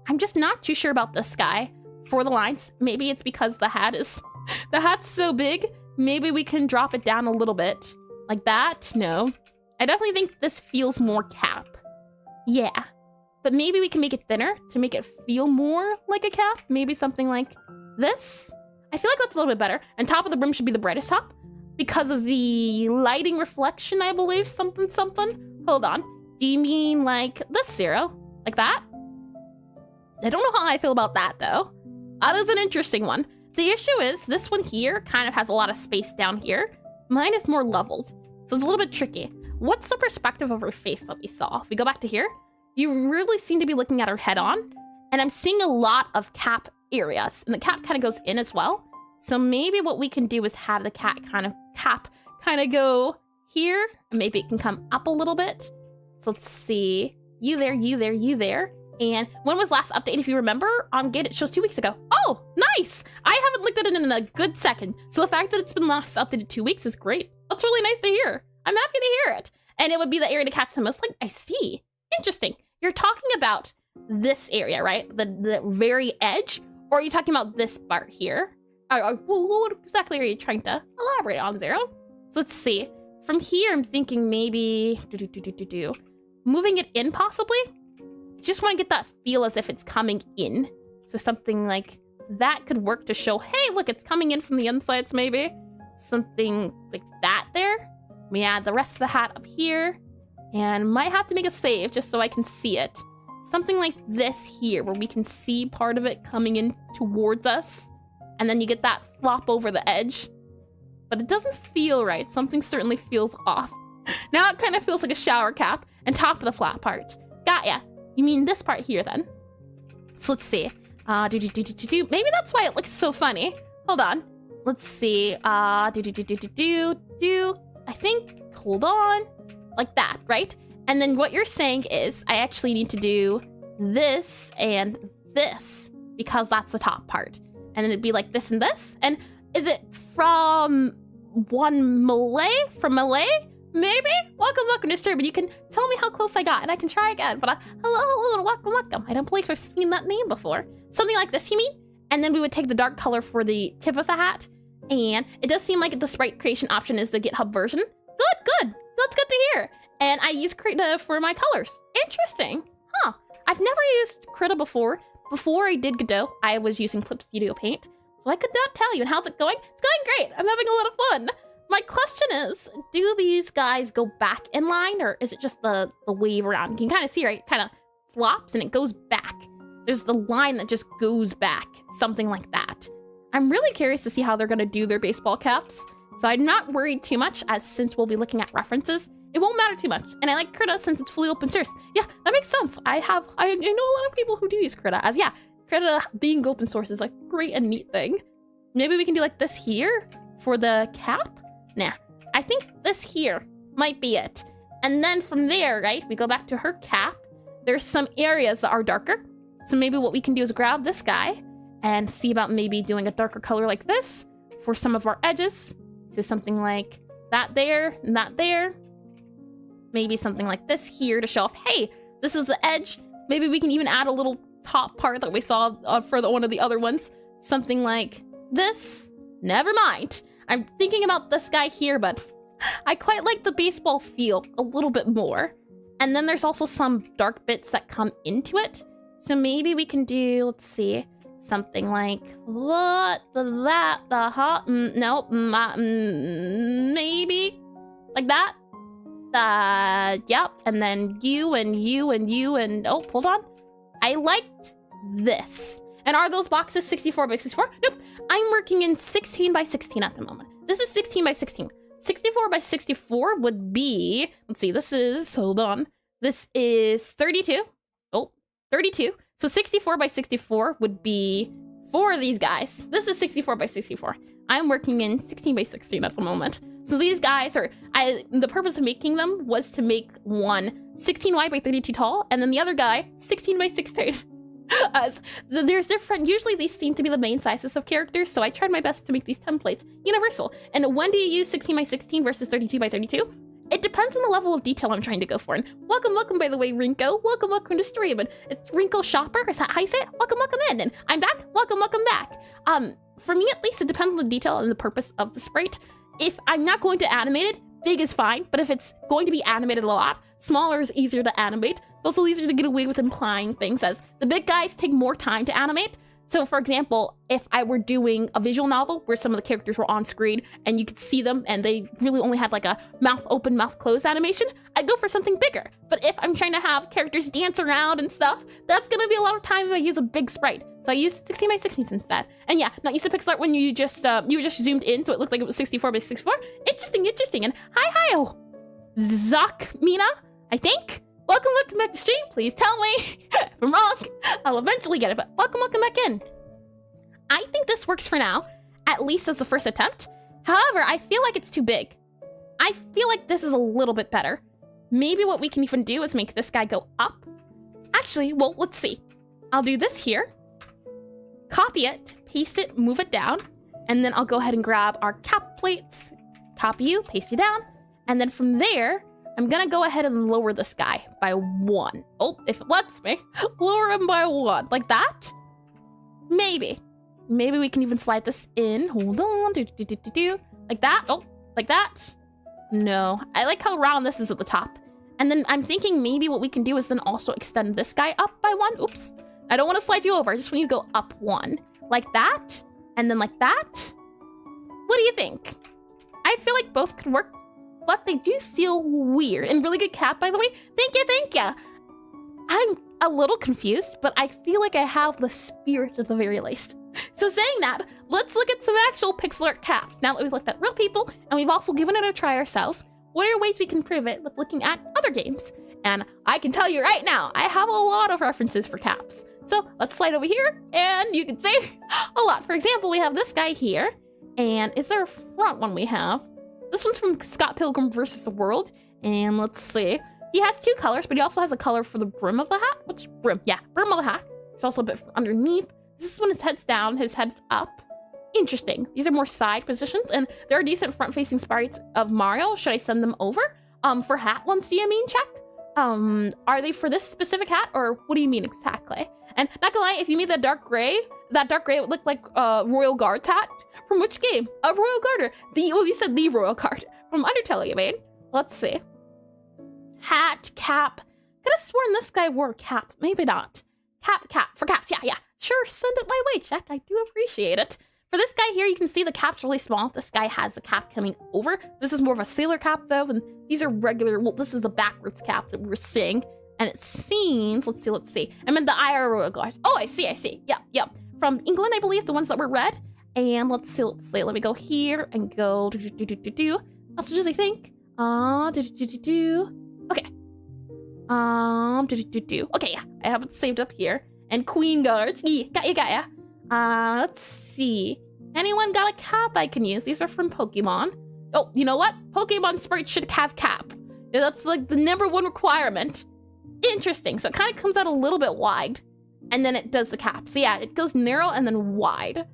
I'm just not too sure about this guy for the lines. Maybe it's because the hat's so big. Maybe we can drop it down a little bit like that. No, I definitely think this feels more cap. Yeah, but maybe we can make it thinner to make it feel more like a cap. Maybe something like this. I feel like that's a little bit better. And top of the brim should be the brightest top because of the lighting reflection, I believe. Something. Hold on. Do you mean like this, Zero? Like that? I don't know how I feel about that, though. That is an interesting one. The issue is this one here kind of has a lot of space down here. Mine is more leveled, so it's a little bit tricky. What's the perspective of her face that we saw? If we go back to here, you really seem to be looking at her head on, and I'm seeing a lot of cap areas, and the cap kind of goes in as well. So maybe what we can do is have the cap kind of go here, and maybe it can come up a little bit. So let's see. You there, you there, you there. And when was last update, if you remember? On Git, it shows 2 weeks ago. Oh, nice! I haven't looked at it in a good second. So the fact that it's been last updated 2 weeks is great. That's really nice to hear. I'm happy to hear it. And it would be the area to catch the most. Like, I see. Interesting. You're talking about this area, right? The very edge? Or are you talking about this part here? What exactly are you trying to elaborate on, Zero? Let's see. From here, I'm thinking maybe... moving it in, possibly? I just want to get that feel as if it's coming in. So something like that could work to show, hey, look, it's coming in from the insides, maybe. Something like that there. We add the rest of the hat up here. And might have to make a save just so I can see it. Something like this here, where we can see part of it coming in towards us. And then you get that flop over the edge. But it doesn't feel right. Something certainly feels off. Now it kind of feels like a shower cap and top of the flat part. Got ya. You mean this part here, then? So let's see. Maybe that's why it looks so funny. Hold on. Let's see. I think, hold on. Like that, right? And then what you're saying is I actually need to do this and this because that's the top part. And then it'd be like this and this. And is it from Malay? Maybe? Welcome, Disturbed. You can tell me how close I got, and I can try again. But hello, and welcome. I don't believe I've seen that name before. Something like this, you mean? And then we would take the dark color for the tip of the hat. And it does seem like the sprite creation option is the GitHub version. Good. That's good to hear. And I use Krita for my colors. Interesting. Huh. I've never used Krita before. Before I did Godot, I was using Clip Studio Paint. So I could not tell you. And how's it going? It's going great. I'm having a lot of fun. My question is, do these guys go back in line, or is it just the wave around? You can kind of see, right? It kind of flops and it goes back. There's the line that just goes back, something like that. I'm really curious to see how they're going to do their baseball caps. So I'm not worried too much, as since we'll be looking at references, it won't matter too much. And I like Krita since it's fully open source. Yeah, that makes sense. I know a lot of people who do use Krita, as yeah, Krita being open source is a great and neat thing. Maybe we can do like this here for the cap. Nah, I think this here might be it. And then from there, right, we go back to her cap. There's some areas that are darker. So maybe what we can do is grab this guy and see about maybe doing a darker color like this for some of our edges. So something like that there and that there. Maybe something like this here to show off, hey, this is the edge. Maybe we can even add a little top part that we saw for one of the other ones. Something like this. Never mind. I'm thinking about this guy here, but I quite like the baseball feel a little bit more. And then there's also some dark bits that come into it. So maybe we can do, let's see, something like maybe like that. Yep. And then you and oh, hold on. I liked this. And are those boxes 64 by 64? Nope. I'm working in 16 by 16 at the moment. This is 16 by 16. 64 by 64 would be, let's see, this is, hold on. This is 32. Oh, 32. So 64 by 64 would be 4 of these guys. This is 64 by 64. I'm working in 16 by 16 at the moment. So these guys are, the purpose of making them was to make one 16 wide by 32 tall, and then the other guy 16 by 16. There's different, usually these seem to be the main sizes of characters, so I tried my best to make these templates universal. And when do you use 16 by 16 versus 32 by 32? It depends on the level of detail I'm trying to go for. And welcome, by the way, Rinko. Welcome to stream. And it's Rinko Shopper, is that how you say it? Welcome in. And I'm back. Welcome back. For me at least, it depends on the detail and the purpose of the sprite. If I'm not going to animate it, big is fine. But if it's going to be animated a lot, smaller is easier to animate. It's also easier to get away with implying things, as the big guys take more time to animate. So for example, if I were doing a visual novel where some of the characters were on screen and you could see them and they really only had like a mouth open, mouth closed animation, I'd go for something bigger. But if I'm trying to have characters dance around and stuff, that's gonna be a lot of time if I use a big sprite. So I use 16 by 16 instead. And yeah, not used to Pixelart when you just zoomed in, so it looked like it was 64 by 64. Interesting. And hi, oh, Mina, I think. Welcome back to stream. Please tell me if I'm wrong. I'll eventually get it, but welcome back in. I think this works for now, at least as the first attempt. However, I feel like it's too big. I feel like this is a little bit better. Maybe what we can even do is make this guy go up. Actually, well, let's see. I'll do this here. Copy it, paste it, move it down. And then I'll go ahead and grab our cap plates. Copy you, paste you down. And then from there, I'm gonna go ahead and lower this guy by 1. Oh, if it lets me. Lower him by 1. Like that? Maybe. Maybe we can even slide this in. Hold on. Like that. Oh, like that. No. I like how round this is at the top. And then I'm thinking maybe what we can do is then also extend this guy up by 1. Oops. I don't want to slide you over. I just want you to go up 1. Like that. And then like that. What do you think? I feel like both could work, but they do feel weird. And really good cap, by the way. Thank you. I'm a little confused, but I feel like I have the spirit at the very least. So saying that, let's look at some actual Pixelart caps. Now that we've looked at real people, and we've also given it a try ourselves, what are ways we can prove it with looking at other games? And I can tell you right now, I have a lot of references for caps. So let's slide over here, and you can see a lot. For example, we have this guy here, and is there a front one we have? This one's from Scott Pilgrim vs. the World, and let's see. He has 2 colors, but he also has a color for the brim of the hat. Which brim? Yeah, brim of the hat. There's also a bit underneath. This is when his head's down, his head's up. Interesting. These are more side positions, and there are decent front-facing sprites of Mario. Should I send them over? For hat ones, do you mean, check? Are they for this specific hat, or what do you mean exactly? And not gonna lie, if you made that dark gray would look like Royal Guard's hat. From which game? A Royal Guarder. Well, you said the Royal Guard. From Undertale, you mean? Let's see. Hat, cap. Could have sworn this guy wore a cap. Maybe not. Cap. For caps, yeah. Sure, send it my way, check. I do appreciate it. For this guy here, you can see the cap's really small. This guy has the cap coming over. This is more of a sailor cap, though, and these are regular. Well, this is the backwards cap that we were seeing. And it seems, let's see. I meant the IRO guard. Oh, I see. Yep. From England, I believe, the ones that were red. And let's see. Let me go here and go do. That's just I think. Okay. Okay, yeah. I have it saved up here. And Queen Guards. Yeah, got ya. Let's see. Anyone got a cap I can use? These are from Pokemon. Oh, you know what? Pokemon sprites should have cap. Yeah, that's like the #1 requirement. Interesting. So it kind of comes out a little bit wide, and then it does the cap. So yeah, it goes narrow and then wide.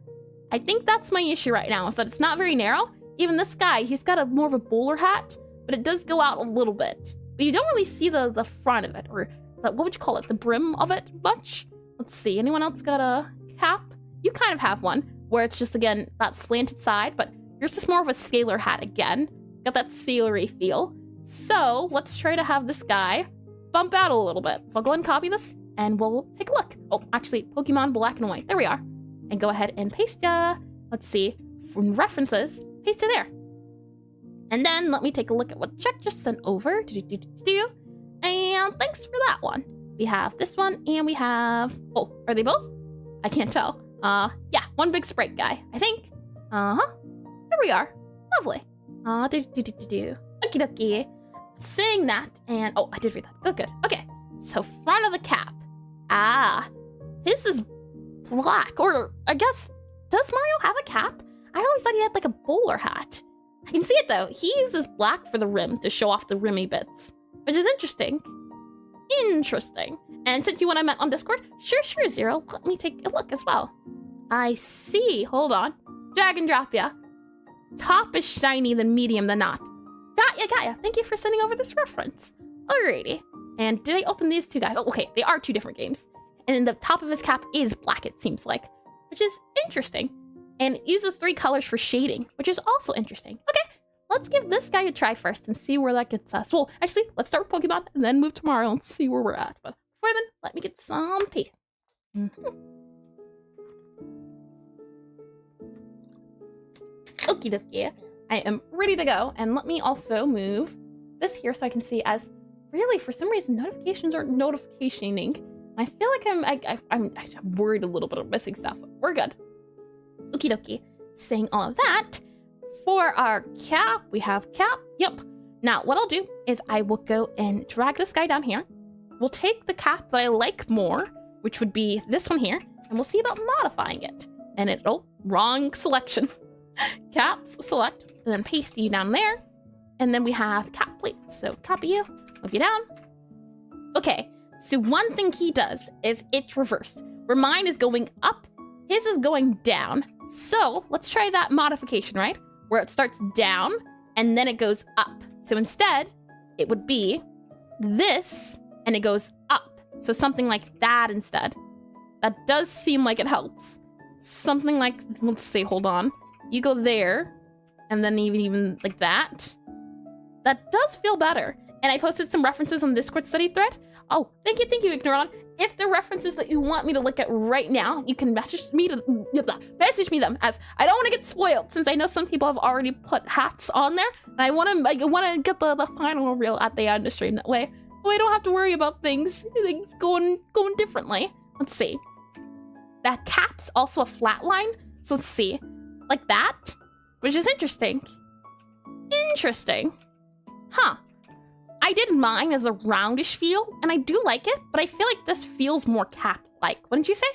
I think that's my issue right now, is that it's not very narrow. Even this guy, he's got more of a bowler hat, but it does go out a little bit. But you don't really see the front of it, or what would you call it? The brim of it much? Let's see. Anyone else got a cap? You kind of have one, where it's just, again, that slanted side, but yours is more of a sailor hat again. Got that sailory feel. So let's try to have this guy bump out a little bit. So I'll go ahead and copy this, and we'll take a look. Oh, actually, Pokemon Black and White. There we are. And go ahead and paste ya. Let's see. From references, paste it there. And then let me take a look at what Check just sent over. And thanks for that one. We have this one, and we have... Oh, are they both? I can't tell. Yeah, one big sprite guy, I think. There we are. Lovely. Okie dokie. Saying that, and... Oh, I did read that. Good. Okay. So, front of the cap. His is black. Or, I guess, does Mario have a cap? I always thought he had, like, a bowler hat. I can see it, though. He uses black for the rim to show off the rimmy bits, which is interesting. Interesting. And since you want I met on Discord, sure, Zero. Let me take a look as well. I see. Hold on. Drag and drop ya. Top is shiny, then medium, then not. Got ya. Thank you for sending over this reference. Alrighty. And did I open these two guys? Oh, okay. They are two different games. And the top of his cap is black, it seems like, which is interesting. And it uses 3 colors for shading, which is also interesting. Okay, let's give this guy a try first and see where that gets us. Well, actually, let's start with Pokemon and then move to Mario and see where we're at. But before then, let me get some tea. Okie dokie. I am ready to go. And let me also move this here so I can see, as really, for some reason, notifications aren't notificationing. I feel like I'm worried a little bit of missing stuff. But we're good. Okie dokie. Saying all of that, for our cap, we have cap. Yep. Now, what I'll do is I will go and drag this guy down here. We'll take the cap that I like more, which would be this one here, and we'll see about modifying it. And oh, wrong selection. Caps, select, and then paste you down there. And then we have cap plates. So copy you, move you down. Okay, so one thing he does is it's reversed. Where mine is going up, his is going down. So let's try that modification, right? Where it starts down and then it goes up. So instead, it would be this and it goes up. So something like that instead. That does seem like it helps. Something like, let's see, hold on. You go there and then even like that. That does feel better. And I posted some references on the Discord study thread. Oh, thank you, Ignoron. If the references that you want me to look at right now, you can message me them, as I don't want to get spoiled, since I know some people have already put hats on there, and I want to get the final reveal at the end of stream. That way, I don't have to worry about things going differently. Let's see. That cap's also a flat line, so let's see, like that, which is interesting. Interesting, huh? I did mine as a roundish feel, and I do like it, but I feel like this feels more cap-like. Wouldn't you say?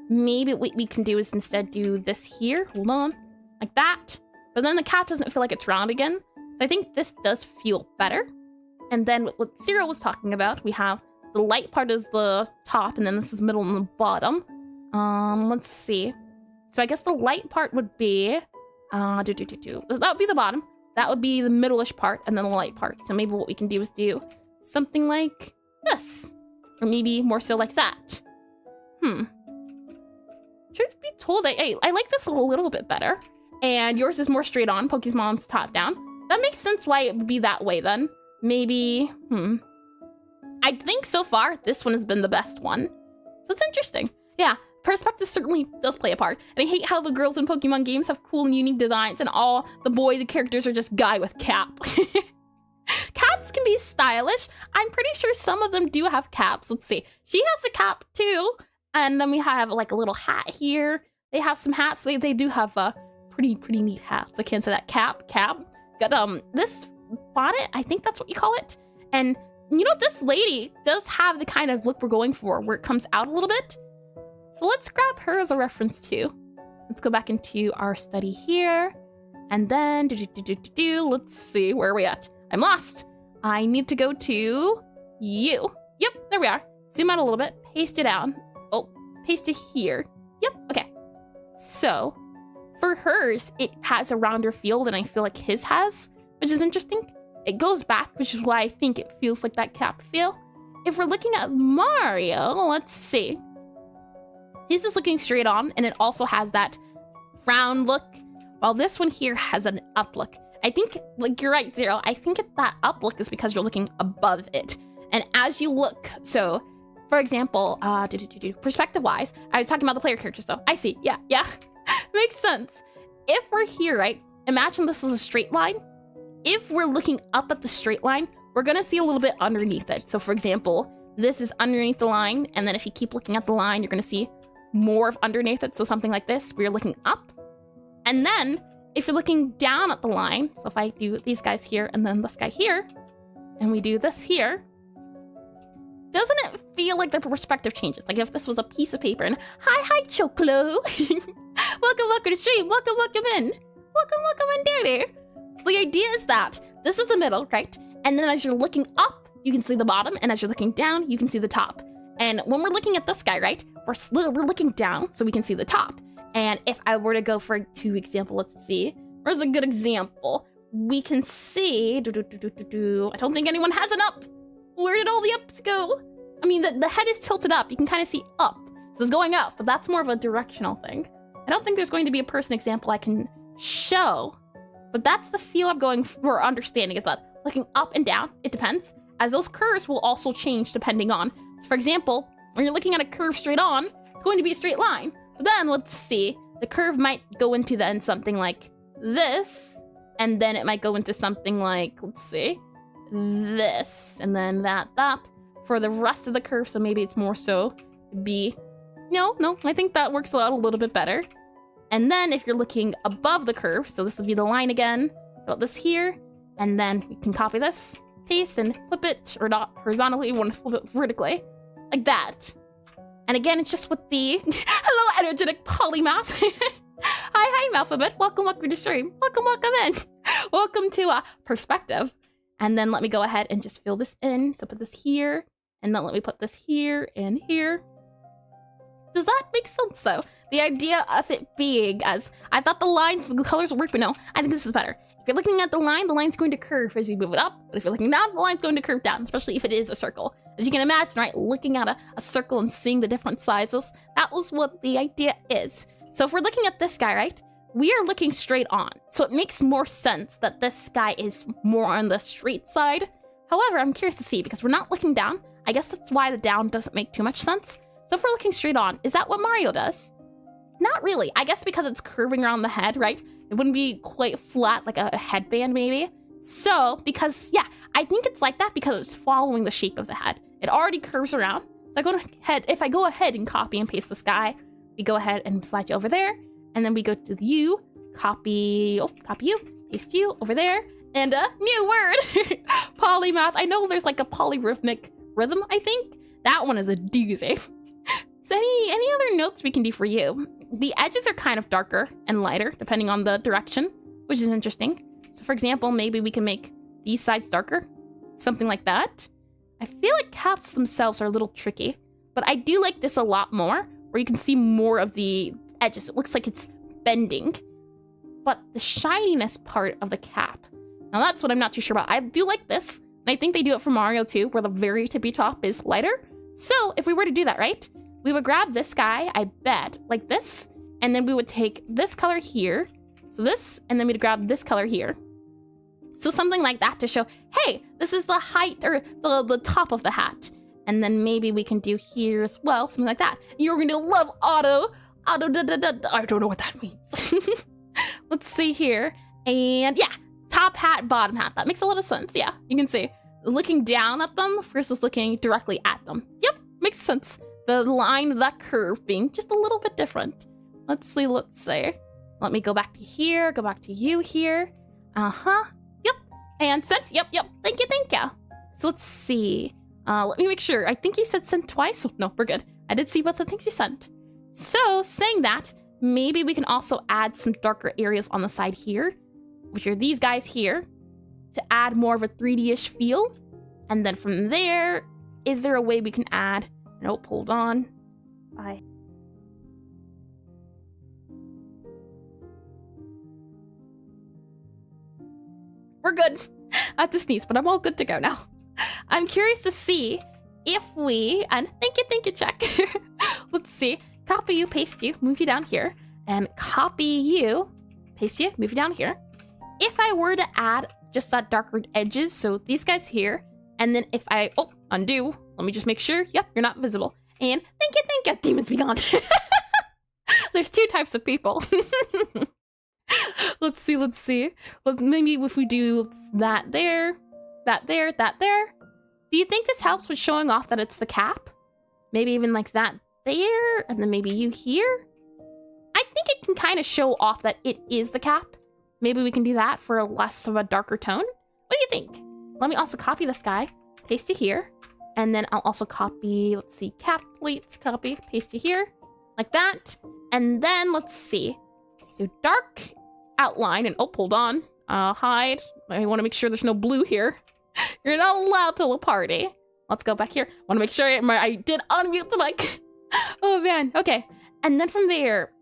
Maybe what we can do is instead do this here. Hold on. Like that. But then the cap doesn't feel like it's round again. So I think this does feel better. And then what Zero was talking about, we have the light part is the top, and then this is middle and the bottom. Let's see. So I guess the light part would be, that would be the bottom. That would be the middle-ish part, and then the light part. So maybe what we can do is do something like this. Or maybe more so like that. Truth be told, I like this a little bit better. And yours is more straight on, Pokemon's top down. That makes sense why it would be that way then. Maybe, I think so far, this one has been the best one. So it's interesting. Yeah, perspective certainly does play a part. And I hate how the girls in Pokemon games have cool and unique designs and all the characters are just guy with cap. Caps can be stylish. I'm pretty sure some of them do have caps. Let's see. She has a cap too. And then we have like a little hat here. They have some hats. They do have pretty neat hats. I can't say that. Cap. Got this bonnet. I think that's what you call it. And you know, this lady does have the kind of look we're going for where it comes out a little bit. So let's grab her as a reference too. Let's go back into our study here. And then, let's see, where are we at? I'm lost. I need to go to you. Yep, there we are. Zoom out a little bit, paste it down. Oh, paste it here. Yep, okay. So, for hers, it has a rounder feel than I feel like his has, which is interesting. It goes back, which is why I think it feels like that cap feel. If we're looking at Mario, let's see. His is looking straight on, and it also has that frown look, while this one here has an up look. I think, like, you're right, Zero. I think that up look is because you're looking above it. And as you look, so, for example, perspective-wise, I was talking about the player characters, though. I see, yeah. Makes sense. If we're here, right, imagine this is a straight line. If we're looking up at the straight line, we're gonna see a little bit underneath it. So, for example, this is underneath the line, and then if you keep looking at the line, you're gonna see more of underneath it. So something like this, where you're looking up. And then, if you're looking down at the line, so if I do these guys here and then this guy here, and we do this here, doesn't it feel like the perspective changes? Like if this was a piece of paper and, hi, Choclo. welcome to stream, welcome in. Welcome in, there. So the idea is that this is the middle, right? And then as you're looking up, you can see the bottom, and as you're looking down, you can see the top. And when we're looking at this guy, right, we're looking down so we can see the top. And if I were to go for a 2 example, let's see. Where's a good example? We can see, I don't think anyone has an up. Where did all the ups go? I mean, the head is tilted up. You can kind of see up. So it's going up, but that's more of a directional thing. I don't think there's going to be a person example I can show, but that's the feel I'm going for understanding, is that looking up and down, it depends, as those curves will also change depending on. So for example, when you're looking at a curve straight on, it's going to be a straight line. But then, let's see, the curve might go into then something like this, and then it might go into something like, let's see, this, and then that for the rest of the curve. So maybe it's more so be, no, I think that works out a little bit better. And then if you're looking above the curve, so this would be the line again, got this here, and then you can copy this, paste, and flip it, or not horizontally, you want to flip it vertically, like that. And again, it's just with the hello, energetic polymath. Hi, Malphabet. Welcome to the stream. Welcome in. Welcome to perspective. And then let me go ahead and just fill this in. So put this here, and then let me put this here and here. Does that make sense, though? The idea of it being as, I thought the colors would work, but no, I think this is better. If you're looking at the line's going to curve as you move it up. But if you're looking down, the line's going to curve down, especially if it is a circle. As you can imagine, right, looking at a circle and seeing the different sizes, that was what the idea is. So if we're looking at this guy, right, we are looking straight on. So it makes more sense that this guy is more on the straight side. However, I'm curious to see, because we're not looking down. I guess that's why the down doesn't make too much sense. So if we're looking straight on, is that what Mario does? Not really. I guess because it's curving around the head, right? It wouldn't be quite flat like a headband, maybe. So, because, yeah, I think it's like that because it's following the shape of the head. It already curves around. So if I go ahead and copy and paste this guy, we go ahead and slide you over there. And then we go to you, copy you, paste you over there. And new word, polymath. I know there's like a polyrhythmic rhythm, I think. That one is a doozy. So any other notes we can do for you? The edges are kind of darker and lighter, depending on the direction, which is interesting. So for example, maybe we can make these sides darker, something like that. I feel like caps themselves are a little tricky, but I do like this a lot more, where you can see more of the edges. It looks like it's bending. But the shininess part of the cap, now that's what I'm not too sure about. I do like this, and I think they do it for Mario too, where the very tippy top is lighter. So if we were to do that, right, we would grab this guy, I bet, like this, and then we would take this color here, so this, and then we'd grab this color here. So something like that to show, hey, this is the height or the top of the hat. And then maybe we can do here as well, something like that. You're gonna love auto, I don't know what that means. Let's see here. And yeah, top hat, bottom hat. That makes a lot of sense. Yeah, you can see. Looking down at them versus looking directly at them. Yep, makes sense. The line of that curve being just a little bit different. Let's see. Let me go back to here, go back to you here. Uh-huh. Yep. And sent. Yep. Thank you. So let's see. Let me make sure. I think you said sent twice. Oh, no, we're good. I did see both the things you sent. So saying that, maybe we can also add some darker areas on the side here, which are these guys here, to add more of a 3D-ish feel. And then from there, is there a way we can add... Nope, hold on. We're good. I have to sneeze, but I'm all good to go now. I'm curious to see if we... And thank you, check. Let's see. Copy you, paste you, move you down here. And copy you, paste you, move you down here. If I were to add just that darker edges, so these guys here, and then if I... Oh, undo. Let me just make sure. Yep, you're not visible. And thank you. Demons be gone. There's two types of people. Let's see. Well, maybe if we do that there, that there. Do you think this helps with showing off that it's the cap? Maybe even like that there, and then maybe you here? I think it can kind of show off that it is the cap. Maybe we can do that for less of a darker tone. What do you think? Let me also copy this guy, paste it here, and then I'll also copy, let's see, cap plates, copy, paste it here, like that. And then let's see. So dark outline, and oh, hold on. Hide. I want to make sure there's no blue here. You're not allowed to the party. Let's go back here. Want to make sure I did unmute the mic. Oh man, okay. And then from there,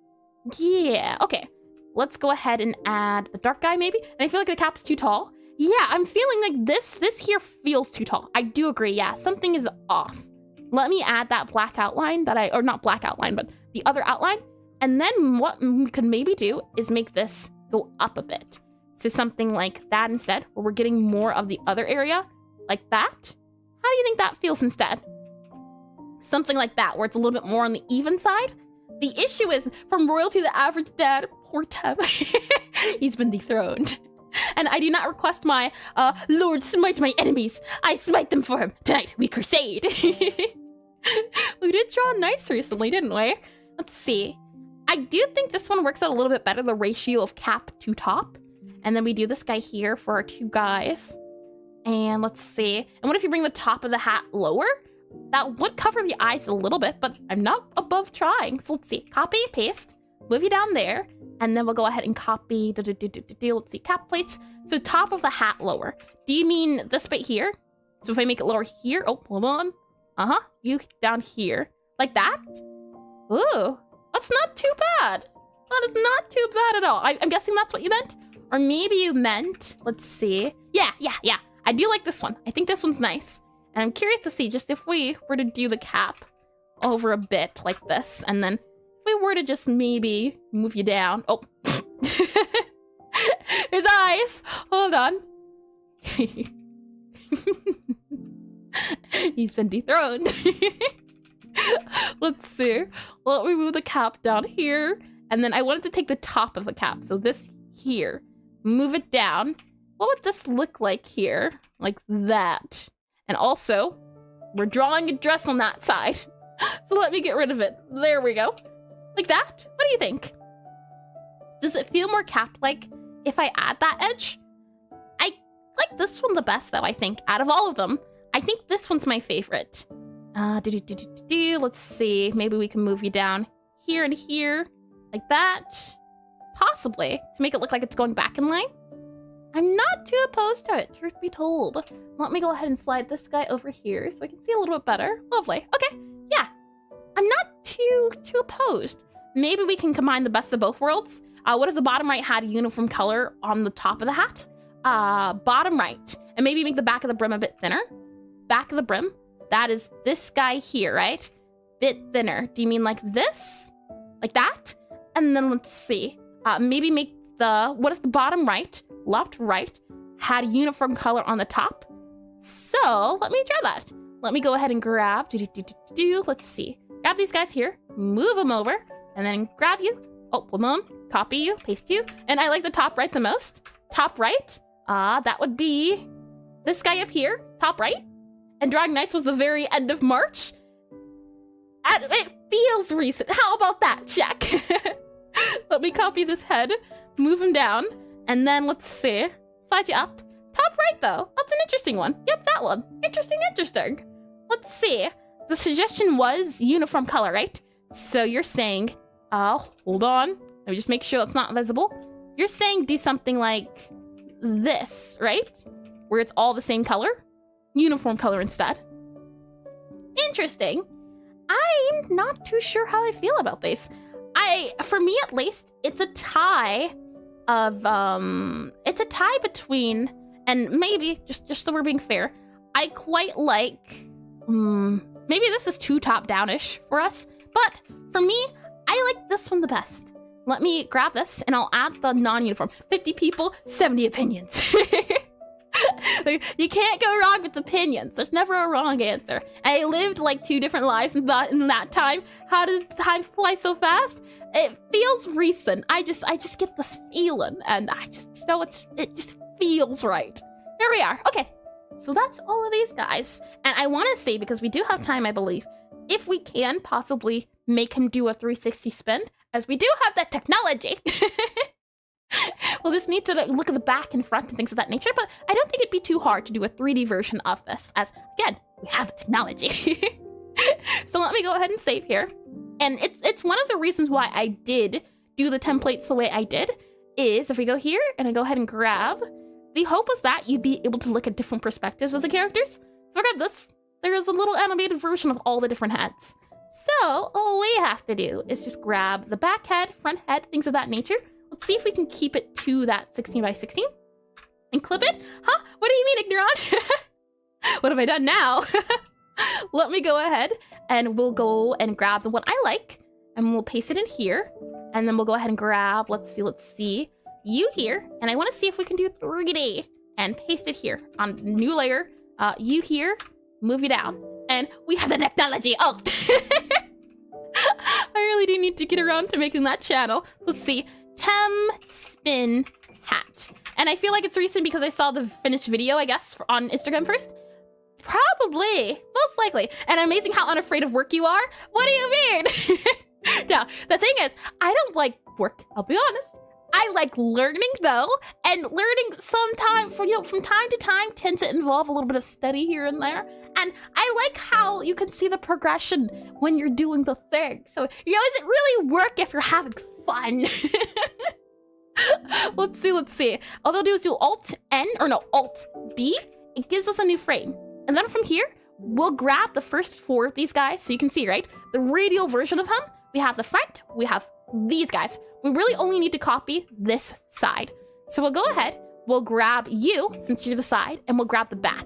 yeah, okay. Let's go ahead and add the dark guy maybe. And I feel like the cap's too tall. Yeah, I'm feeling like this here feels too tall. I do agree, yeah, something is off. Let me add that black outline that or not black outline, but the other outline. And then what we could maybe do is make this go up a bit. So something like that instead, where we're getting more of the other area, like that. How do you think that feels instead? Something like that, where it's a little bit more on the even side. The issue is, from royalty to average dad, poor Teb, he's been dethroned. And I do not request my, Lord smite my enemies. I smite them for him. Tonight, we crusade. We did draw nice recently, didn't we? Let's see. I do think this one works out a little bit better, the ratio of cap to top. And then we do this guy here for our two guys. And let's see. And what if you bring the top of the hat lower? That would cover the eyes a little bit, but I'm not above trying. So let's see. Copy, paste, move you down there. And then we'll go ahead and copy. Let's see. Cap plates. So top of the hat lower. Do you mean this bit here? So if I make it lower here. Oh, hold on. You down here. Like that? Ooh. That's not too bad. That is not too bad at all. I'm guessing that's what you meant. Or maybe you meant, let's see. Yeah. I do like this one. I think this one's nice. And I'm curious to see just if we were to do the cap over a bit like this. And then if we were to just maybe move you down. Oh. His eyes. Hold on. He's been dethroned. Let's see. Let me move the cap down here. And then I wanted to take the top of the cap. So this here. Move it down. What would this look like here? Like that. And also, we're drawing a dress on that side. So let me get rid of it. There we go. Like that? What do you think? Does it feel more cap-like if I add that edge? I like this one the best, though, I think. Out of all of them, I think this one's my favorite. Let's see. Maybe we can move you down here and here. Like that. Possibly. To make it look like it's going back in line. I'm not too opposed to it, truth be told. Let me go ahead and slide this guy over here so I can see a little bit better. Lovely. Okay. Yeah. I'm not too opposed. maybe we can combine the best of both worlds. What if the bottom right had a uniform color on the top of the hat? Bottom right. And maybe make the back of the brim a bit thinner. Back of the brim. That is this guy here, right? Bit thinner. Do you mean like this? Like that? And then let's see. Maybe make the, what if the bottom right, left, right, had a uniform color on the top? So let me try that. Let me go ahead and grab, let's see. Grab these guys here, move them over, and then grab you. Oh, hold on. Copy you, paste you. And I like the top right the most. Top right, that would be this guy up here, top right. And Drawing Nights was the very end of March. And it feels recent. How about that? Check. Let me copy this head, move him down, and then let's see. Slide you up. Top right, though. That's an interesting one. Yep, that one. Interesting. Let's see. The suggestion was uniform color, right? So you're saying, hold on. Let me just make sure that's not visible. You're saying do something like this, right? Where it's all the same color. Uniform color instead. Interesting. I'm not too sure how I feel about this. For me at least, it's a tie between, and maybe, just so we're being fair, I quite like, maybe this is too top-down-ish for us, but for me, I like this one the best. Let me grab this, and I'll add the non-uniform. 50 people, 70 opinions. You can't go wrong with opinions. There's never a wrong answer. I lived like 2 different lives in that time. How does time fly so fast? It feels recent. I just get this feeling, and I just know it just feels right. There we are. Okay, so that's all of these guys. And I want to say, because we do have time, I believe, if we can possibly make him do a 360 spin, as we do have that technology. We'll just need to look at the back and front and things of that nature, but I don't think it'd be too hard to do a 3D version of this, as, again, we have the technology. So let me go ahead and save here. And it's one of the reasons why I did do the templates the way I did, is if we go here and I go ahead and grab, the hope was that you'd be able to look at different perspectives of the characters. So I grab this. There is a little animated version of all the different heads. So all we have to do is just grab the back head, front head, things of that nature. Let's see if we can keep it to that 16 by 16 and clip it. Huh? What do you mean, Ignorant? What have I done now? Let me go ahead and we'll go and grab the one I like and we'll paste it in here. And then we'll go ahead and grab, let's see, you here. And I want to see if we can do 3D and paste it here on new layer. You here, move you down. And we have the technology. Oh, I really do need to get around to making that channel. Let's see. Spin hat. And I feel like it's recent because I saw the finished video, I guess, on Instagram first. Probably. Most likely. And amazing how unafraid of work you are. What do you mean? Now, the thing is, I don't like work, I'll be honest. I like learning, though. And learning from time to time tends to involve a little bit of study here and there. And I like how you can see the progression when you're doing the thing. So, is it really work if you're having fun? Let's see. All they'll do is do Alt-N, or no, Alt-B. It gives us a new frame. And then from here, we'll grab the first 4 of these guys. So you can see, right? The radial version of him. We have the front. We have these guys. We really only need to copy this side. So we'll go ahead. We'll grab you, since you're the side, and we'll grab the back.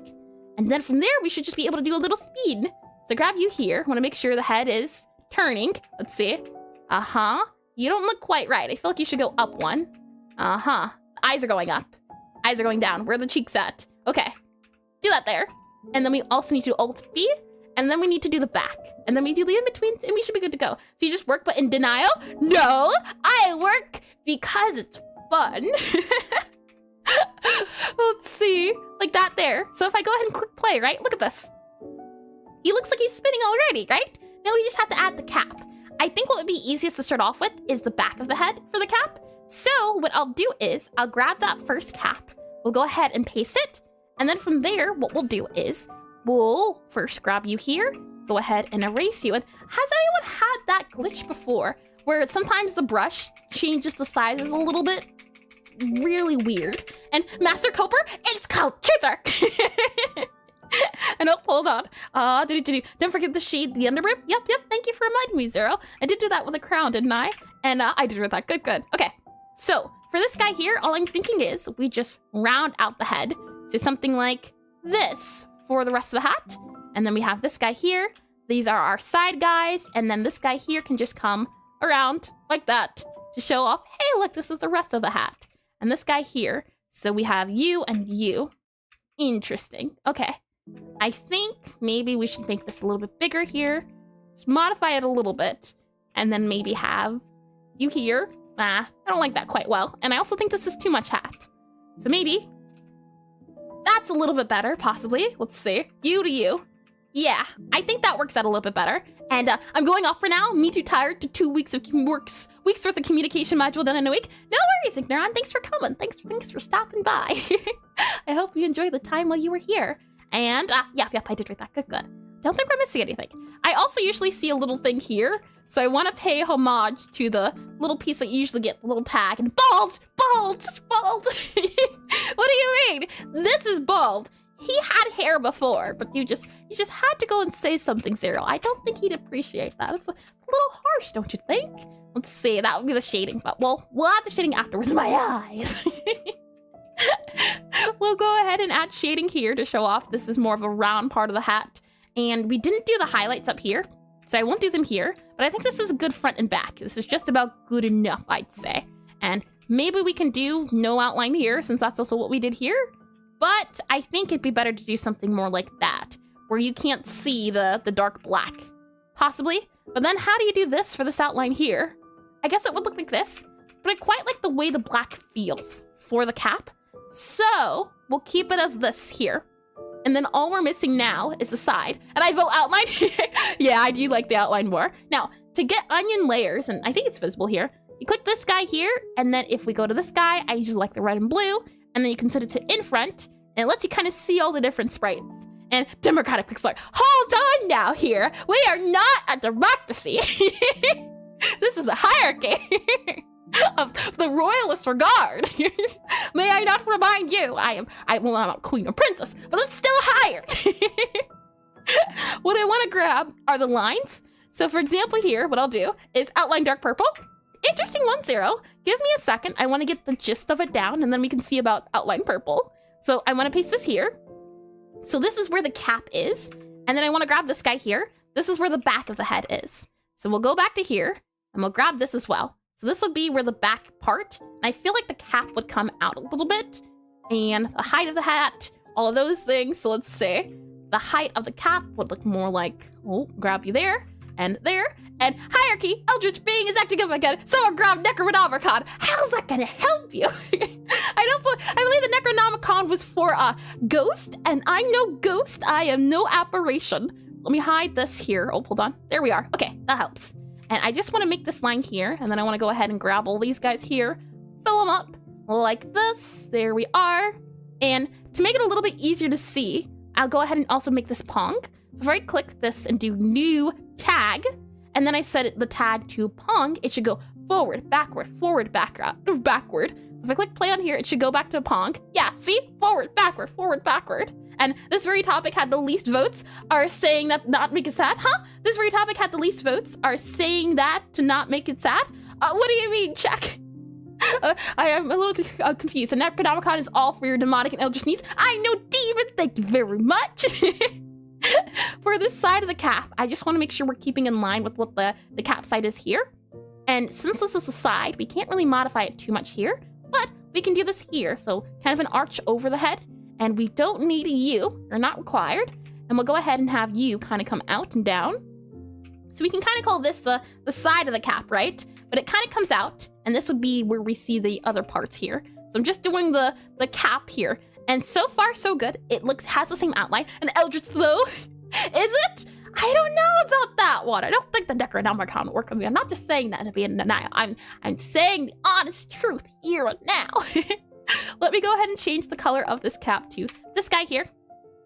And then from there, we should just be able to do a little speed. So grab you here. Want to make sure the head is turning. Let's see. You don't look quite right. I feel like you should go up 1. Eyes are going up. Eyes are going down. Where are the cheeks at? Okay. Do that there. And then we also need to do Alt-B. And then we need to do the back. And then we do the in-betweens, and we should be good to go. So you just work, but in denial? No! I work because it's fun. Let's see. Like that there. So if I go ahead and click play, right? Look at this. He looks like he's spinning already, right? Now we just have to add the cap. I think what would be easiest to start off with is the back of the head for the cap. So what I'll do is I'll grab that first cap. We'll go ahead and paste it. And then from there, what we'll do is we'll first grab you here, go ahead and erase you. And has anyone had that glitch before where sometimes the brush changes the sizes a little bit? Really weird. And Master Coper, it's called Truther. And oh, hold on. Don't forget the shade, the underbrim. Yep. Thank you for reminding me, Zero. I did do that with a crown, didn't I? And I did with that. Good. Okay. So for this guy here, all I'm thinking is we just round out the head. So something like this for the rest of the hat. And then we have this guy here. These are our side guys. And then this guy here can just come around like that to show off, hey, look, this is the rest of the hat. And this guy here. So we have you and you. Interesting. Okay. I think maybe we should make this a little bit bigger here. Just modify it a little bit. And then maybe have you here. I don't like that quite well. And I also think this is too much hat. So maybe that's a little bit better, possibly. Let's see. You to you. Yeah, I think that works out a little bit better. And I'm going off for now. Me too tired to 2 weeks of weeks worth of communication module done in a week. No worries, Ignoron. Thanks for coming. Thanks for stopping by. I hope you enjoyed the time while you were here. And yep, I did read that. Good. Don't think we're missing anything. I also usually see a little thing here. So I want to pay homage to the little piece that you usually get, the little tag. And bald. What do you mean? This is bald. He had hair before, but you just had to go and say something, Zero. I don't think he'd appreciate that. It's a little harsh, don't you think? Let's see, that would be the shading, but we'll add the shading afterwards. My eyes. We'll go ahead and add shading here to show off this is more of a round part of the hat. And we didn't do the highlights up here, so I won't do them here, but I think this is good front and back. This is just about good enough, I'd say. And maybe we can do no outline here, since that's also what we did here. But I think it'd be better to do something more like that, where you can't see the dark black. Possibly. But then how do you do this for this outline here? I guess it would look like this, but I quite like the way the black feels for the cap. So we'll keep it as this here. And then all we're missing now is the side. And I vote outline. Yeah, I do like the outline more. Now, to get onion layers, and I think it's visible here, you click this guy here, and then if we go to this guy, I usually like the red and blue, and then you can set it to in front, and it lets you kind of see all the different sprites. And democratic Pixelart, hold on now here. We are not a democracy. This is a hierarchy of the royalist regard. May I not remind you, I'm a queen or princess, but it's still higher. What I want to grab are the lines. So for example here, what I'll do is outline dark purple. Interesting one, Zero. Give me a second. I want to get the gist of it down, and then we can see about outline purple. So I want to paste this here. So this is where the cap is. And then I want to grab this guy here. This is where the back of the head is. So we'll go back to here, and we'll grab this as well. So this would be where the back part. And I feel like the cap would come out a little bit. And the height of the hat, all of those things. So let's say the height of the cap would look more like, oh, grab you there. And there, and hierarchy, Eldritch Being is acting up again. Someone grab Necronomicon. How's that gonna help you? I believe the Necronomicon was for Ghost, and I'm no ghost. I am no apparition. Let me hide this here. Oh, hold on. There we are. Okay, that helps. And I just want to make this line here, and then I want to go ahead and grab all these guys here, fill them up like this. There we are. And to make it a little bit easier to see, I'll go ahead and also make this Pong. So if I click this and do new tag, and then I set the tag to Pong, it should go forward, backward, forward, backward. So if I click play on here, it should go back to Pong. Yeah, see? Forward, backward. And this very topic had the least votes are saying that not make it sad. Huh? This very topic had the least votes are saying that to not make it sad. What do you mean, check? I am a little confused. The Necronomicon is all for your demonic and eldritch needs. I know, demon. Thank you very much. For this side of the cap, I just want to make sure we're keeping in line with what the cap side is here. And since this is the side, we can't really modify it too much here, but we can do this here. So kind of an arch over the head, and we don't need you. You're not required. And we'll go ahead and have you kind of come out and down. So we can kind of call this the side of the cap, right? But it kind of comes out, and this would be where we see the other parts here. So I'm just doing the cap here. And so far, so good. It has the same outline. And Eldritch, though, is it? I don't know about that one. I don't think the Necronomicon will work on me. I'm not just saying that to be in denial. I'm saying the honest truth here and now. Let me go ahead and change the color of this cap to this guy here.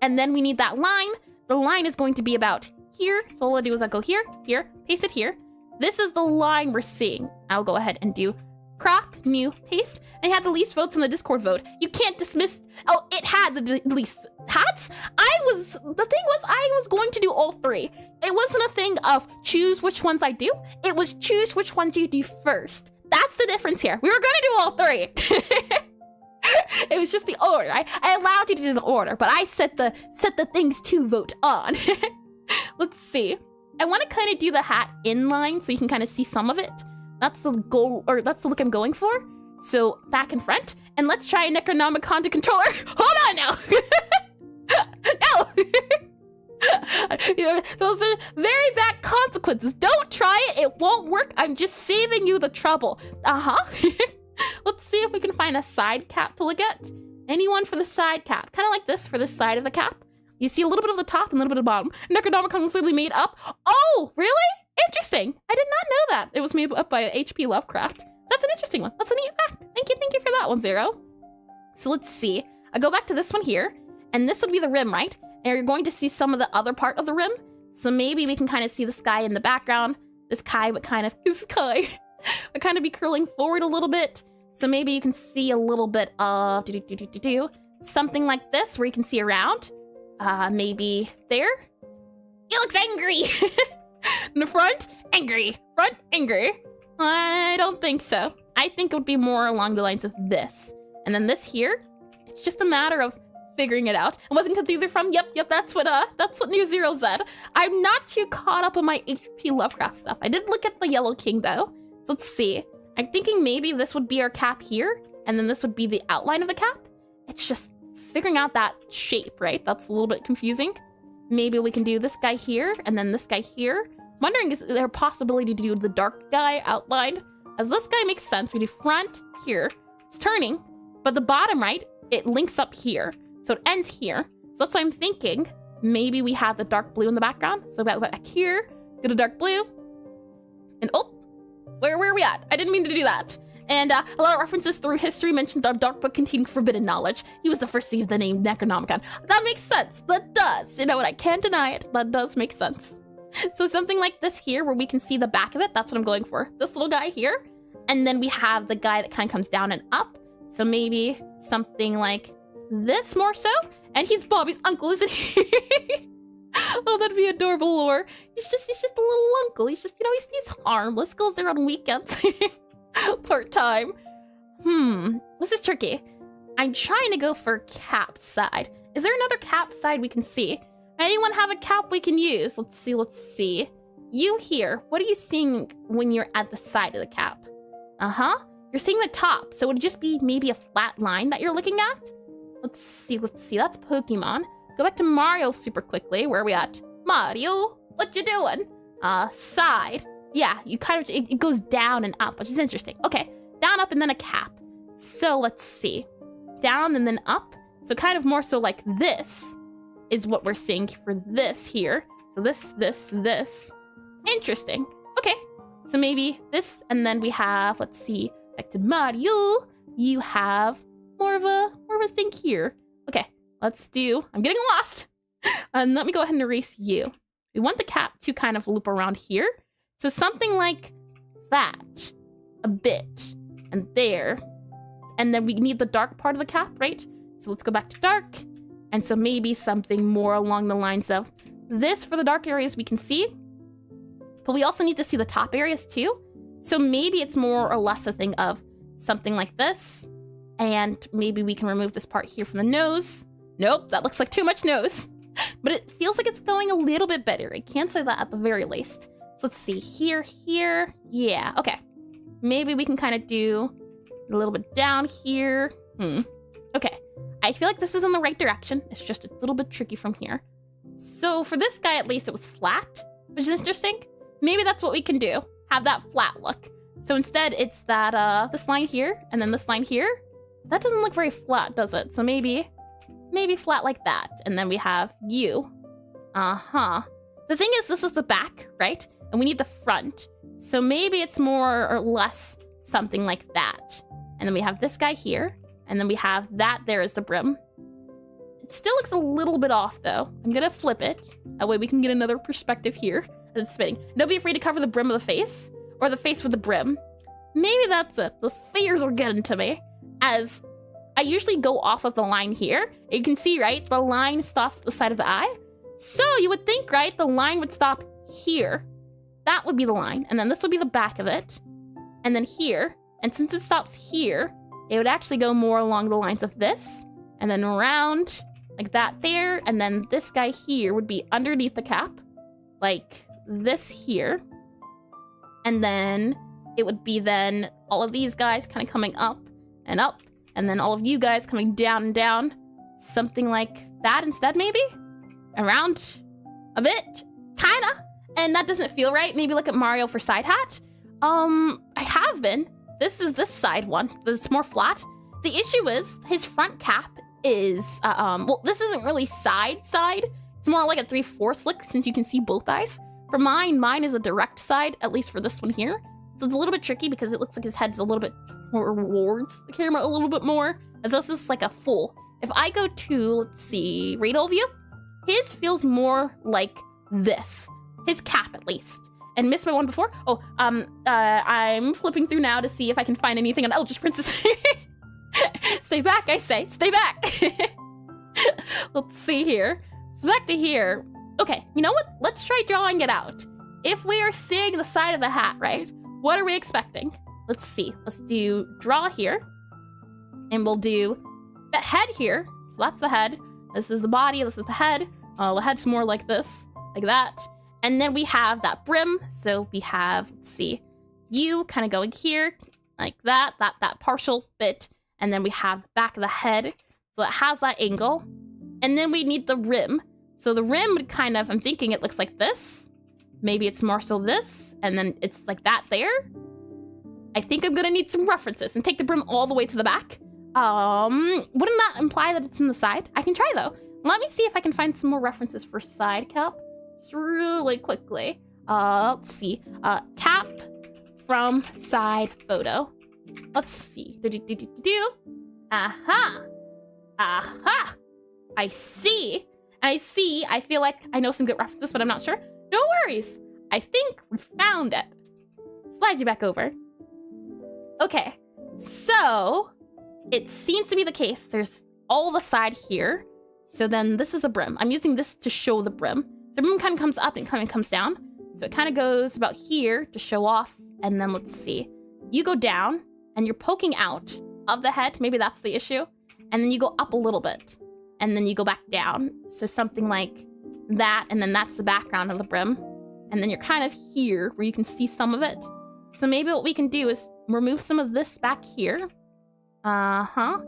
And then we need that line. The line is going to be about here. So all I do is I go here, here, paste it here. This is the line we're seeing. I'll go ahead and do crop, new, paste, and it had the least votes in the Discord vote. You can't dismiss. Oh, it had the least hats. The thing was, I was going to do all three. It wasn't a thing of choose which ones I do. It was choose which ones you do first. That's the difference here. We were gonna do all three. It was just the order. I allowed you to do the order, but I set the things to vote on. Let's see. I want to kind of do the hat inline so you can kind of see some of it. That's the goal, or that's the look I'm going for. So back and front, and let's try a Necronomicon to controller. Hold on now. No. Those are very bad consequences. Don't try it. It won't work. I'm just saving you the trouble. Let's see if we can find a side cap to look at. Anyone for the side cap? Kind of like this for the side of the cap. You see a little bit of the top and a little bit of the bottom. Necronomicon was literally made up. Oh, really? Interesting. I did not know that. It was made up by H.P. Lovecraft. That's an interesting one. That's a neat fact. Thank you for that one, Zero. So let's see. I go back to this one here, and this would be the rim, right? And you're going to see some of the other part of the rim. So maybe we can kind of see the sky in the background. The sky would kind of be curling forward a little bit. So maybe you can see a little bit of something like this where you can see around. Maybe there. It looks angry. In the front, angry. Front, angry. I don't think so. I think it would be more along the lines of this. And then this here, it's just a matter of figuring it out. I wasn't confused from, yep, that's what New Zero said. I'm not too caught up on my H.P. Lovecraft stuff. I did look at the Yellow King though. So let's see. I'm thinking maybe this would be our cap here, and then this would be the outline of the cap. It's just figuring out that shape, right? That's a little bit confusing. Maybe we can do this guy here, and then this guy here. I'm wondering, is there a possibility to do the dark guy outlined? As this guy makes sense, we do front here. It's turning, but the bottom right, it links up here. So it ends here. So that's why I'm thinking maybe we have the dark blue in the background. So back here, get a dark blue. And oh, where are we at? I didn't mean to do that. And a lot of references through history mentioned the dark book containing forbidden knowledge. He was the first to use the name Necronomicon. That makes sense. That does. You know what? I can't deny it. That does make sense. So something like this here where we can see the back of it. That's what I'm going for. This little guy here. And then we have the guy that kind of comes down and up. So maybe something like this more so. And he's Bobby's uncle, isn't he? Oh, that'd be adorable lore. He's just a little uncle. He's just, he's harmless. Goes there on weekends. Part-time. This is tricky. I'm trying to go for cap side. Is there another cap side we can see? Anyone have a cap we can use? Let's see. You here, what are you seeing when you're at the side of the cap? You're seeing the top, so it would just be maybe a flat line that you're looking at? Let's see. That's Pokemon. Go back to Mario super quickly. Where are we at? Mario, what you doing? Side. Yeah, you kind of, it goes down and up, which is interesting. Okay, down, up, and then a cap. So let's see. Down and then up. So kind of more so like this is what we're seeing for this here. So this. Interesting. Okay, so maybe this, and then we have, let's see, back to Mario. You have more of a thing here. Okay, let's do, I'm getting lost. And let me go ahead and erase you. We want the cap to kind of loop around here. So something like that, a bit, and there. And then we need the dark part of the cap, right? So let's go back to dark. And so maybe something more along the lines of this for the dark areas we can see. But we also need to see the top areas too. So maybe it's more or less a thing of something like this. And maybe we can remove this part here from the nose. Nope, that looks like too much nose. But it feels like it's going a little bit better. I can't say that at the very least. So let's see, here. Yeah, okay. Maybe we can kind of do a little bit down here. Okay, I feel like this is in the right direction. It's just a little bit tricky from here. So for this guy, at least it was flat, which is interesting. Maybe that's what we can do. Have that flat look. So instead, it's that, this line here, and then this line here. That doesn't look very flat, does it? So maybe flat like that. And then we have you. The thing is, this is the back, right? And we need the front. So maybe it's more or less something like that. And then we have this guy here. And then we have that there as the brim. It still looks a little bit off, though. I'm gonna flip it. That way we can get another perspective here as it's spinning. Don't be afraid to cover the brim of the face. Or the face with the brim. maybe that's it. The fears are getting to me, as I usually go off of the line here. You can see, right? The line stops at the side of the eye. So you would think, right? The line would stop here. That would be the line. And then this would be the back of it. And then here. And since it stops here, it would actually go more along the lines of this. And then around like that there. And then this guy here would be underneath the cap. Like this here. And then it would be then all of these guys kind of coming up and up. And then all of you guys coming down and down. Something like that instead, maybe? Around a bit, kinda. And that doesn't feel right. Maybe look at Mario for side hat. I have been. This is this side one. It's more flat. The issue is his front cap is, well, this isn't really side. It's more like a 3/4 look since you can see both eyes. For mine is a direct side, at least for this one here. So it's a little bit tricky because it looks like his head's a little bit more towards the camera a little bit more, as this is like a full. If I go to, let's see, radal view, his feels more like this. His cap, at least. And missed my one before. Oh, I'm flipping through now to see if I can find anything on Eldritch Princess. Stay back, I say. Stay back. Let's see here. So back to here. Okay, you know what? Let's try drawing it out. If we are seeing the side of the hat, right? What are we expecting? Let's see. Let's do draw here. And we'll do the head here. So that's the head. This is the body. This is the head. The head's more like this. Like that. And then we have that brim. So we have, let's see, you kind of going here. Like that partial bit. And then we have the back of the head. So it has that angle. And then we need the rim. So the rim would kind of, I'm thinking it looks like this. Maybe it's more so this. And then it's like that there. I think I'm gonna need some references and take the brim all the way to the back. Wouldn't that imply that it's in the side? I can try though. Let me see if I can find some more references for side cap. Just really quickly. Let's see. Cap from side photo. Let's see. Aha. Aha. I see. I feel like I know some good references, but I'm not sure. No worries. I think we found it. Slide you back over. Okay. So it seems to be the case. There's all the side here. So then this is the brim. I'm using this to show the brim. The brim kind of comes up and kind of comes down. So it kind of goes about here to show off. And then let's see. You go down and you're poking out of the head. Maybe that's the issue. And then you go up a little bit. And then you go back down. So something like that. And then that's the background of the brim. And then you're kind of here where you can see some of it. So maybe what we can do is remove some of this back here. Uh-huh.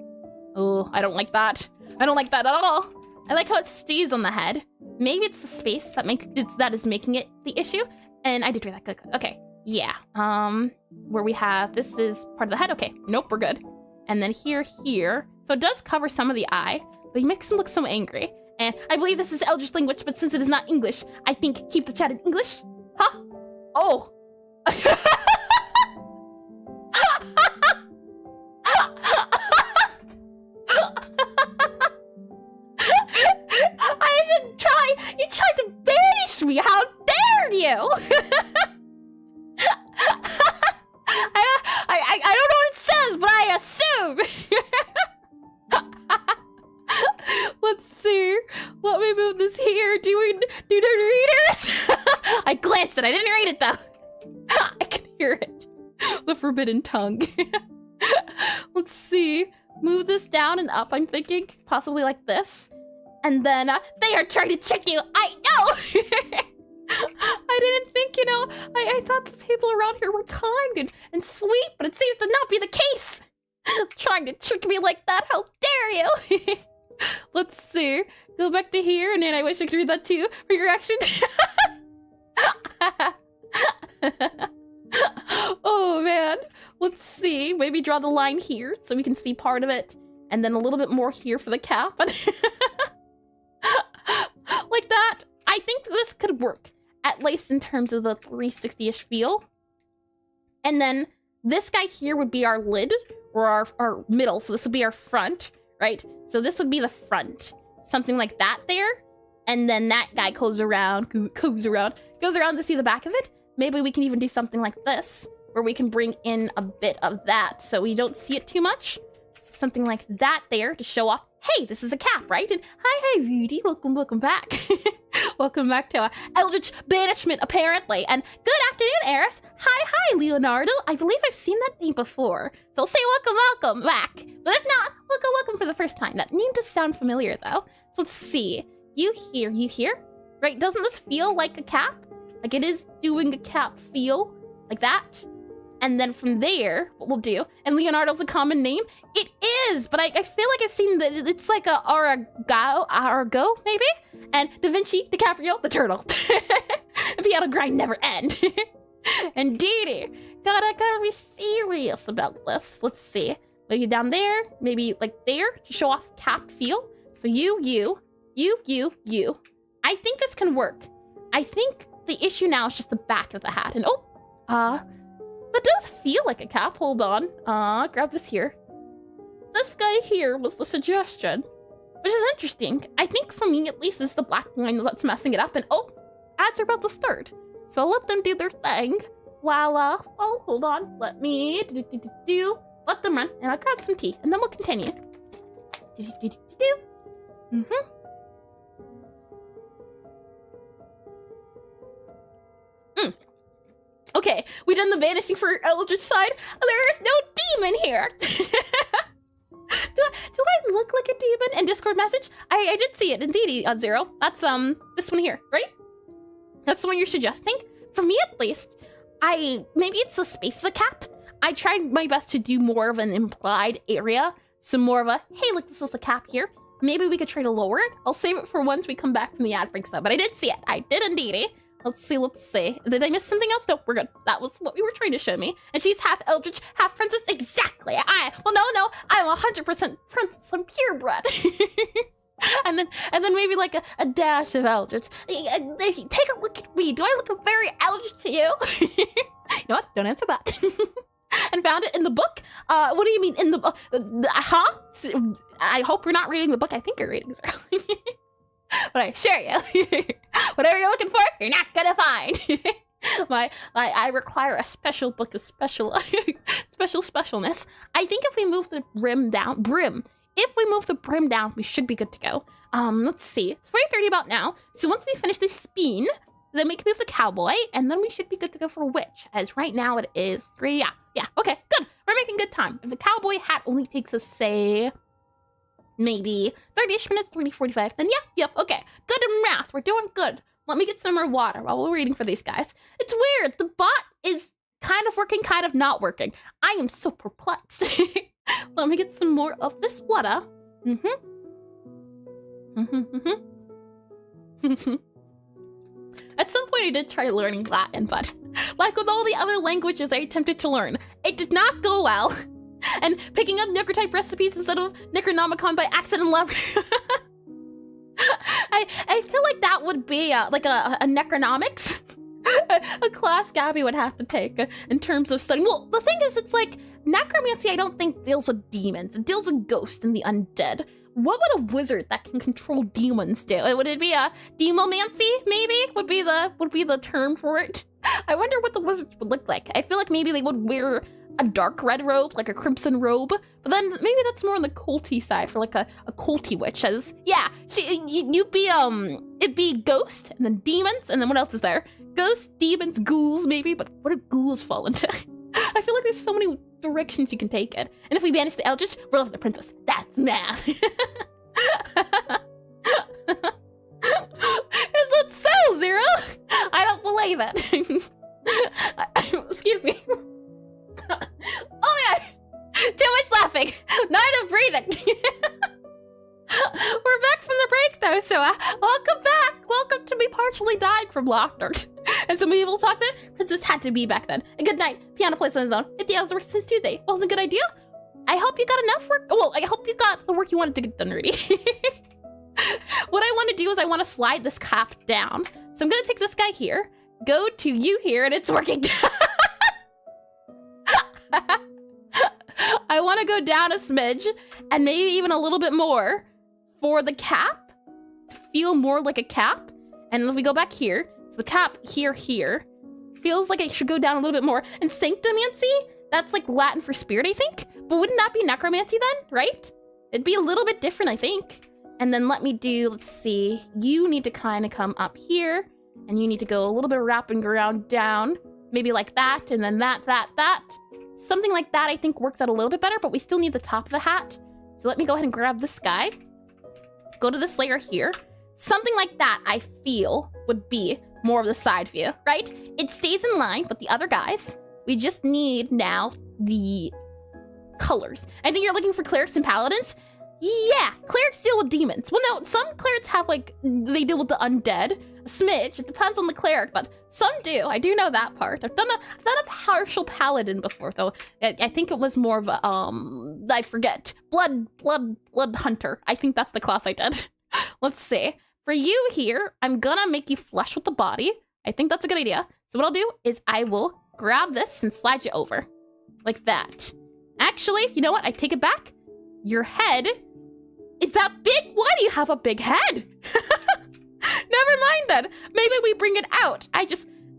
Oh, I don't like that. I don't like that at all. I like how it stays on the head. Maybe it's the space that is making it the issue. And I did read that. Good. Okay. Yeah. Where we have, this is part of the head. Okay. Nope, we're good. And then here. So it does cover some of the eye, but he makes him look so angry. And I believe this is Eldritch language, but since it is not English, I think keep the chat in English. Huh? Oh. You tried to banish me! How dare you! I don't know what it says, but I assume! Let's see. Let me move this here. Do the readers? I glanced at it. I didn't read it though. I can hear it. The forbidden tongue. Let's see. Move this down and up, I'm thinking. Possibly like this. And then, they are trying to trick you! I know! I didn't think, you know, I thought the people around here were kind and sweet, but it seems to not be the case! Trying to trick me like that, how dare you! Let's see. Go back to here, and then I wish I could read that too, for your reaction. Oh, man. Let's see. Maybe draw the line here, so we can see part of it, and then a little bit more here for the cap. Like that. I think this could work, at least in terms of the 360-ish feel. And then this guy here would be our lid, or our middle, so this would be our front, right? So this would be the front. Something like that there. And then that guy goes around to see the back of it. Maybe we can even do something like this. where we can bring in a bit of that so we don't see it too much. Something like that there to show off, hey, this is a cap, right? And hi, Rudy, welcome back. Welcome back to Eldritch Banishment, apparently. And good afternoon, Eris. Hi, Leonardo. I believe I've seen that name before. So I'll say welcome back. But if not, welcome for the first time. That name does sound familiar, though. So let's see. You here? Right, doesn't this feel like a cap? Like it is doing a cap feel, like that. And then from there, what we'll do, and Leonardo's a common name. It is, but I feel like I've seen that it's like a Arago, maybe? And Da Vinci, DiCaprio, the turtle. The piano grind never end. And Didi, gotta be serious about this. Let's see, maybe down there, maybe like there, to show off cap feel. So you. I think this can work. I think the issue now is just the back of the hat. And that does feel like a cap. Hold on. Grab this here. This guy here was the suggestion, which is interesting. I think for me, at least, it's the black line that's messing it up. And ads are about to start. So I'll let them do their thing. While, hold on. Let me let them run, and I'll grab some tea, and then we'll continue. Okay, we done the vanishing for Eldritch side. There is no demon here. Do I look like a demon in Discord message? I did see it, indeed, Zero. That's this one here, right? That's the one you're suggesting? For me, at least, maybe it's the space of the cap. I tried my best to do more of an implied area, some more of a, hey, look, this is the cap here. Maybe we could try to lower it. I'll save it for once we come back from the ad breaks, though. But I did see it. I did indeed. Let's see. Did I miss something else? No, we're good. That was what we were trying to show me. And she's half Eldritch, half princess. Exactly. Well, no. I'm 100% princess. I'm purebred. and then maybe like a dash of Eldritch. Take a look at me. Do I look very Eldritch to you? You know what? Don't answer that. And found it in the book? What do you mean in the book? I hope you're not reading the book. I think you're reading it. But I assure you, whatever you're looking for, you're not gonna find. I require a special book of specialness. I think if we move the brim, we should be good to go. Let's see. It's 3:30 about now. So once we finish this spin, then we can move the cowboy, and then we should be good to go for witch. As right now it is 3. Yeah. Okay, good. We're making good time. If the cowboy hat only takes us, say, maybe 30-ish minutes, 30-45, then yep, okay. Good in math, we're doing good. Let me get some more water while we're waiting for these guys. It's weird, the bot is kind of working, kind of not working. I am so perplexed. Let me get some more of this water. At some point I did try learning Latin, but like with all the other languages I attempted to learn, it did not go well. And picking up Necrotype recipes instead of Necronomicon by accident lever. I feel like that would be like a Necronomics, a class Gabby would have to take in terms of studying. Well, the thing is, it's like necromancy I don't think deals with demons. It deals with ghosts and the undead. What would a wizard that can control demons do? Would it be a demomancy, maybe? Would be the term for it? I wonder what the wizards would look like. I feel like maybe they would wear a dark red robe, like a crimson robe, but then maybe that's more on the culty side for like a culty witch. As you'd be it'd be ghost and then demons, and then what else is there? Ghosts, demons, ghouls, maybe. But what do ghouls fall into? I feel like there's so many directions you can take it. And if we banish the Eldritch, we're left with the princess. That's math. Is that so, Zero? I don't believe it. Excuse me. Oh my god! Too much laughing! Not enough breathing! We're back from the break though, so welcome back! Welcome to me partially dying from laughter. And some people talk that Princess had to be back then. And good night. Piano plays on his own. 50 hours work since Tuesday. Wasn't a good idea? I hope you got enough work. Well, I hope you got the work you wanted to get done already. What I want to do is I want to slide this cap down. So I'm going to take this guy here, go to you here, and it's working. I want to go down a smidge and maybe even a little bit more for the cap to feel more like a cap. And if we go back here, so the cap here, feels like it should go down a little bit more. And sanctomancy, that's like Latin for spirit, I think. But wouldn't that be necromancy then, right? It'd be a little bit different, I think. And then let me do, let's see. You need to kind of come up here. And you need to go a little bit wrapping around down. Maybe like that, and then that. Something like that I think works out a little bit better, but we still need the top of the hat. So let me go ahead and grab this guy. Go to this layer here. Something like that I feel would be more of the side view, right? It stays in line with the other guys. We just need now the colors. I think you're looking for clerics and paladins. Yeah, clerics deal with demons. Well, no, some clerics have like, they deal with the undead. A smidge, it depends on the cleric, but some do. I do know that part. I've done a partial paladin before, though. I think it was more of a, I forget. Blood hunter. I think that's the class I did. Let's see. For you here, I'm gonna make you flush with the body. I think that's a good idea. So what I'll do is I will grab this and slide you over. Like that. Actually, you know what? I take it back. Your head is that big? Why do you have a big head? Never mind then. Maybe we bring it out.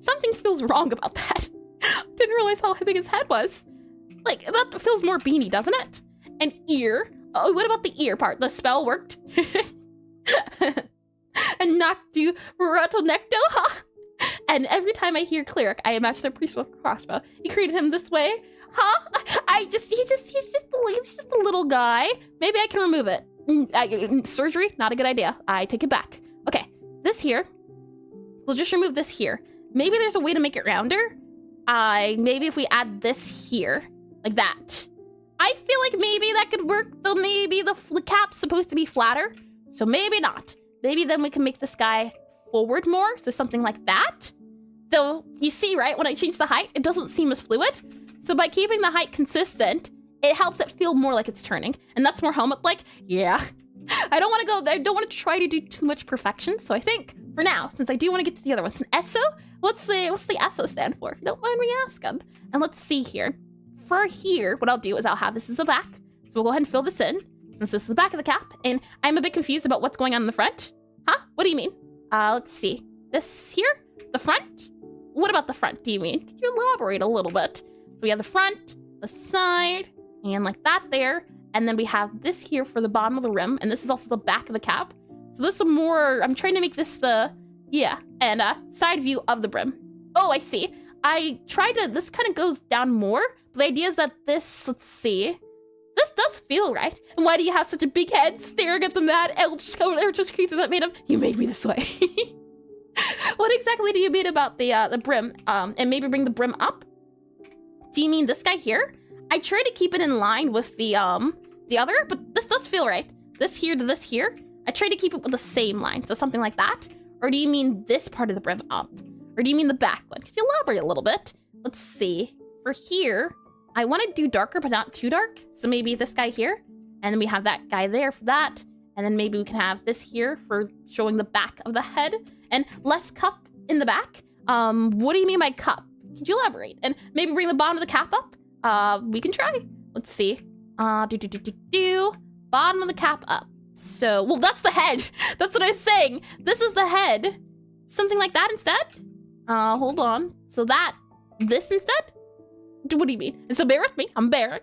Something feels wrong about that. Didn't realize how big his head was. Like, that feels more beanie, doesn't it? An ear. Oh, what about the ear part? The spell worked. And knocked you Ratonecto, huh? And every time I hear cleric, I imagine a priest with a crossbow. He created him this way. Huh? He's just a little guy. Maybe I can remove it. Surgery, not a good idea. I take it back. Okay, this here. We'll just remove this here. Maybe there's a way to make it rounder. Maybe if we add this here, like that. I feel like maybe that could work, though maybe the cap's supposed to be flatter. So maybe not. Maybe then we can make this guy forward more, so something like that. Though, you see, right, when I change the height, it doesn't seem as fluid. So by keeping the height consistent, it helps it feel more like it's turning. And that's more helmet-like. Yeah. I don't want to try to do too much perfection. So I think, for now, since I do want to get to the other ones, an ESO? What's the ESO stand for? Don't mind me asking. And let's see here. For here, what I'll do is I'll have this as the back. So we'll go ahead and fill this in, since this is the back of the cap. And I'm a bit confused about what's going on in the front. Huh? What do you mean? Let's see. This here? The front? What about the front, do you mean? Could you elaborate a little bit? So we have the front, the side, and like that there. And then we have this here for the bottom of the rim. And this is also the back of the cap. So this is more, I'm trying to make this side view of the brim. Oh, I see. This kind of goes down more. But the idea is that this, let's see. This does feel right. And why do you have such a big head staring at the mad eldritch creature that made him? You made me this way. What exactly do you mean about the brim? And maybe bring the brim up? Do you mean this guy here? I try to keep it in line with the other, but this does feel right. This here to this here. I try to keep it with the same line, so something like that. Or do you mean this part of the brim up? Or do you mean the back one? Could you elaborate a little bit? Let's see. For here, I want to do darker, but not too dark. So maybe this guy here. And then we have that guy there for that. And then maybe we can have this here for showing the back of the head. And less cup in the back. What do you mean by cup? Could you elaborate? And maybe bring the bottom of the cap up? We can try. Let's see. Bottom of the cap up. So, well, that's the head. That's what I was saying. This is the head. Something like that instead? Hold on. So this instead? What do you mean? So bear with me. I'm bearing.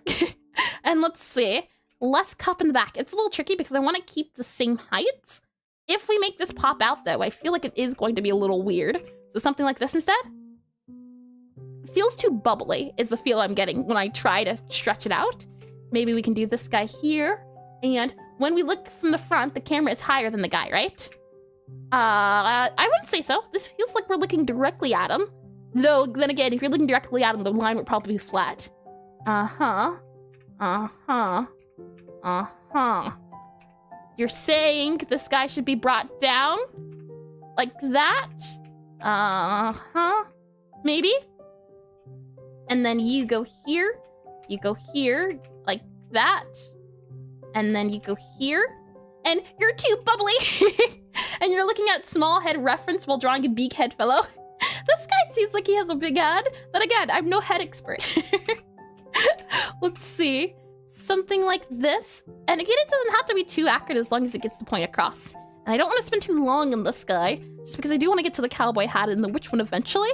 And let's see. Less cup in the back. It's a little tricky because I want to keep the same heights. If we make this pop out, though, I feel like it is going to be a little weird. So something like this instead? It feels too bubbly is the feel I'm getting when I try to stretch it out. Maybe we can do this guy here. And when we look from the front, the camera is higher than the guy, right? I wouldn't say so. This feels like we're looking directly at him. Though, then again, if you're looking directly at him, the line would probably be flat. You're saying this guy should be brought down? Like that? Maybe? And then you go here, like that. And then you go here, and you're too bubbly. And you're looking at small head reference while drawing a big head fellow. This guy seems like he has a big head. Then again, I'm no head expert. Let's see. Something like this. And again, it doesn't have to be too accurate as long as it gets the point across. And I don't want to spend too long on this guy, just because I do want to get to the cowboy hat and the witch one eventually.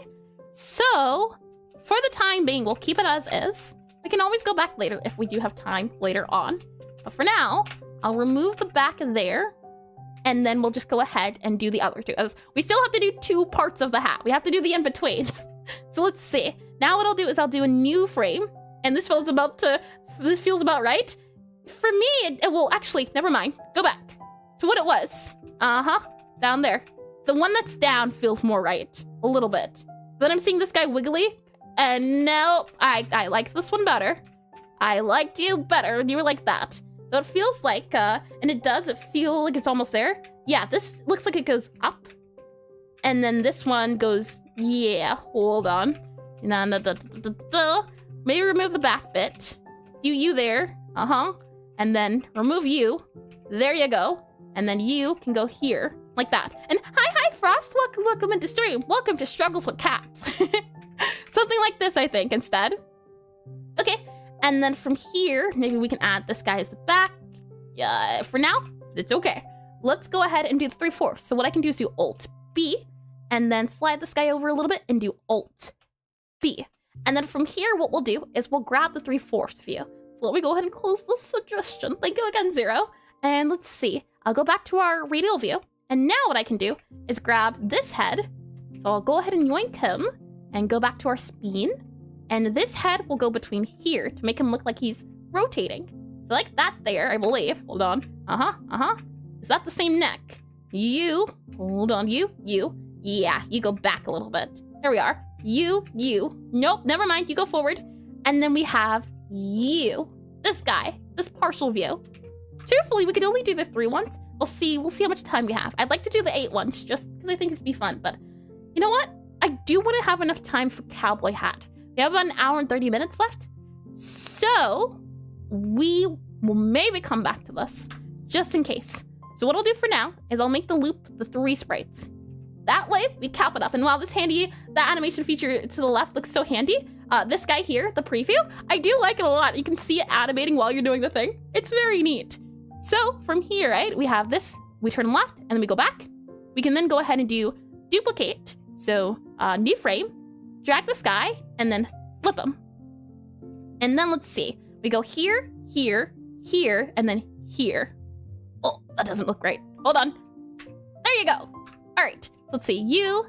So, for the time being, we'll keep it as is. We can always go back later if we do have time later on. But for now, I'll remove the back of there. And then we'll just go ahead and do the other two. As we still have to do 2 parts of the hat. We have to do the in-betweens. So let's see. Now what I'll do is I'll do a new frame. And this feels about right. For me, it will actually, never mind. Go back to what it was. Down there. The one that's down feels more right. A little bit. Then I'm seeing this guy wiggly. And no, I like this one better. I liked you better when you were like that. So it feels like, and it feel like it's almost there? Yeah, this looks like it goes up. And then this one goes, yeah, hold on. Maybe remove the back bit. Do you there, And then remove you. There you go. And then you can go here, like that. And hi, Frost, welcome into stream. Welcome to Struggles with Cats. Something like this, I think, instead. Okay. And then from here, maybe we can add this guy as the back. For now, it's okay. Let's go ahead and do the 3/4. So what I can do is do Alt-B, and then slide this guy over a little bit and do Alt-B. And then from here, what we'll do is we'll grab the 3/4 view. So let me go ahead and close this suggestion. Thank you again, Zero. And let's see. I'll go back to our radial view. And now what I can do is grab this head. So I'll go ahead and yoink him and go back to our spine. And this head will go between here to make him look like he's rotating. So like that there, I believe. Hold on. Is that the same neck? You. Hold on. You. Yeah, you go back a little bit. There we are. You. Nope, never mind. You go forward. And then we have you. This guy. This partial view. Truthfully, we could only do the 3 ones. We'll see how much time we have. I'd like to do the 8 ones just because I think it'd be fun. But you know what? I do want to have enough time for Cowboy Hat. We have about 1 hour and 30 minutes left. So we will maybe come back to this just in case. So what I'll do for now is I'll make the loop the 3 sprites. That way we cap it up. And while the animation feature to the left looks so handy, this guy here, the preview, I do like it a lot. You can see it animating while you're doing the thing. It's very neat. So from here, right, we have this, we turn left and then we go back. We can then go ahead and do duplicate. So new frame, drag this guy and then flip him. And then let's see, we go here, here, here, and then here. Oh, that doesn't look right. Hold on. There you go. All right, so let's see, you.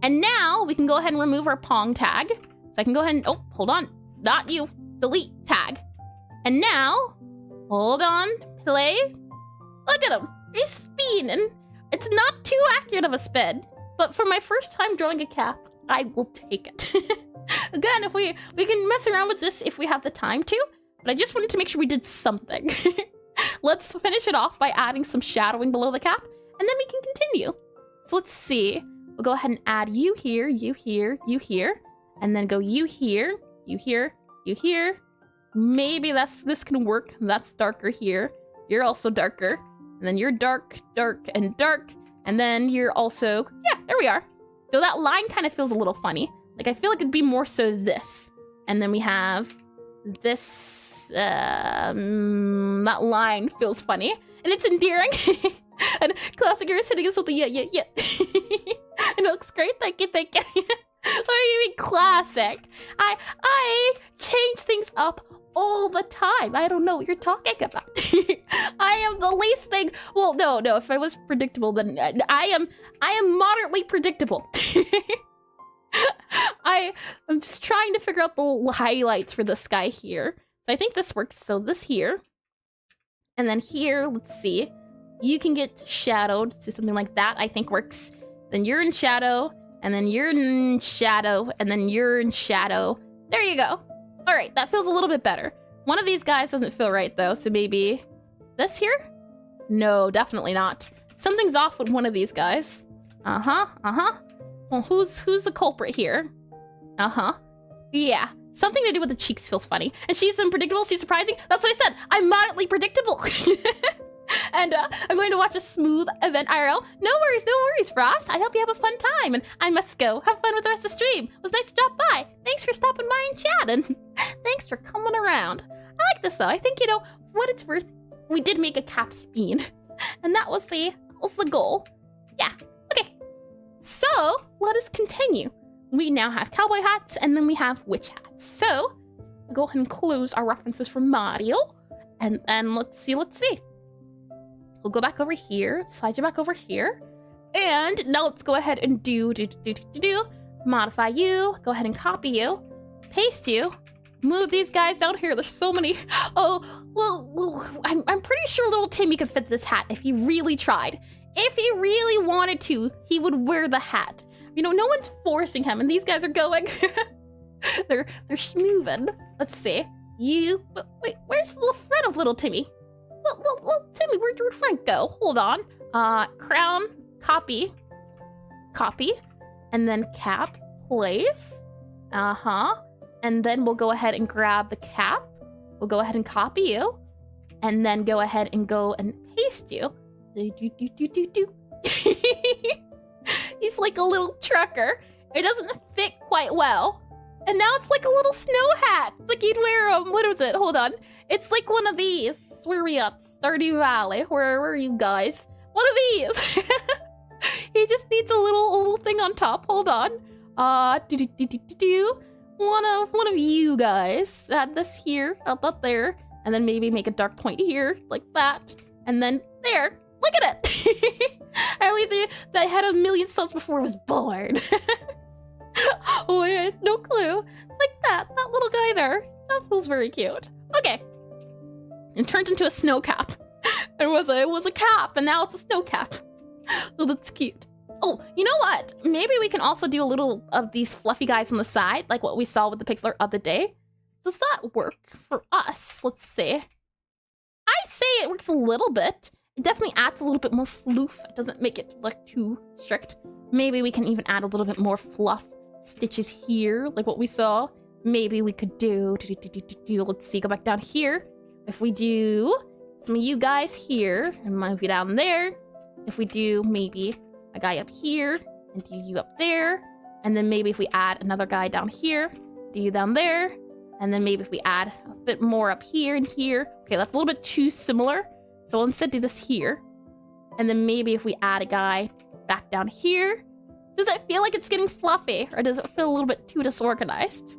And now we can go ahead and remove our Pong tag. So I can go ahead and, oh, hold on, not you, delete tag. And now, hold on, play. Look at him, he's spinning. It's not too accurate of a spin, but for my first time drawing a cap, I will take it. Again, if we can mess around with this if we have the time to, but I just wanted to make sure we did something. Let's finish it off by adding some shadowing below the cap, and then we can continue. So let's see. We'll go ahead and add you here, you here, you here, and then go you here, you here, you here. Maybe this can work. That's darker here. You're also darker. And then you're dark, and dark. And then you're also, yeah, there we are. So that line kind of feels a little funny. Like, I feel like it'd be more so this. And then we have this, that line feels funny. And it's endearing. And Classic is hitting us with the yeah. And it looks great, thank you. What do you mean classic? I change things up all the time. I don't know what you're talking about. I am the least thing. Well, no. If I was predictable, then I am moderately predictable. I'm just trying to figure out the highlights for this guy here. So I think this works. So this here, and then here. Let's see. You can get shadowed to something like that. I think works. Then you're in shadow, and then you're in shadow, and then you're in shadow. There you go. All right, that feels a little bit better. One of these guys doesn't feel right though, so maybe this here? No, definitely not. Something's off with one of these guys. Well, who's the culprit here? Yeah, something to do with the cheeks feels funny. And she's unpredictable, she's surprising. That's what I said, I'm moderately predictable. And I'm going to watch a smooth event IRL. No worries, Frost. I hope you have a fun time. And I must go. Have fun with the rest of the stream. It was nice to stop by. Thanks for stopping by and chatting. Thanks for coming around. I like this though. I think, for what it's worth, we did make a cap spin. And that was the goal. Yeah. Okay. So let us continue. We now have cowboy hats, and then we have witch hats. So I'll go ahead and close our references for Mario, and then let's see. We'll go back over here, slide you back over here, and now let's go ahead and modify you, go ahead and copy you, paste you, move these guys down here. There's so many. Oh, well, I'm pretty sure little Timmy could fit this hat if he really tried. If he really wanted to, he would wear the hat. You know, no one's forcing him, and these guys are going. they're schmoovin'. Let's see. You, wait, where's the little friend of little Timmy? Little Timmy, where'd your friend go? Hold on. Crown, copy, and then cap, place. And then we'll go ahead and grab the cap. We'll go ahead and copy you, and then go ahead and paste you. He's like a little trucker. It doesn't fit quite well. And now it's like a little snow hat. Like you'd wear what was it? Hold on. It's like one of these. Where are we at? Stardew Valley. Where are you guys? One of these. He just needs a little thing on top. Hold on. One of you guys. Add this here, up there, and then maybe make a dark point here, like that, and then there. Look at it. At least that had a million subs before it was born. Oh, I had no clue. Like that little guy there. That feels very cute. Okay. It turned into a snow cap. It was a cap, and now it's a snow cap. Oh, that's cute. Oh, you know what? Maybe we can also do a little of these fluffy guys on the side, like what we saw with the Pixelart of the day. Does that work for us? Let's see. I'd say it works a little bit. It definitely adds a little bit more floof. It doesn't make it like too strict. Maybe we can even add a little bit more fluff stitches here, like what we saw. Maybe we could do, let's see, go back down here. If we do some of you guys here and move you down there. If we do maybe a guy up here and do you up there. And then maybe if we add another guy down here, do you down there. And then maybe if we add a bit more up here and here. Okay, that's a little bit too similar. So we'll instead do this here. And then maybe if we add a guy back down here. Does it feel like it's getting fluffy? Or does it feel a little bit too disorganized?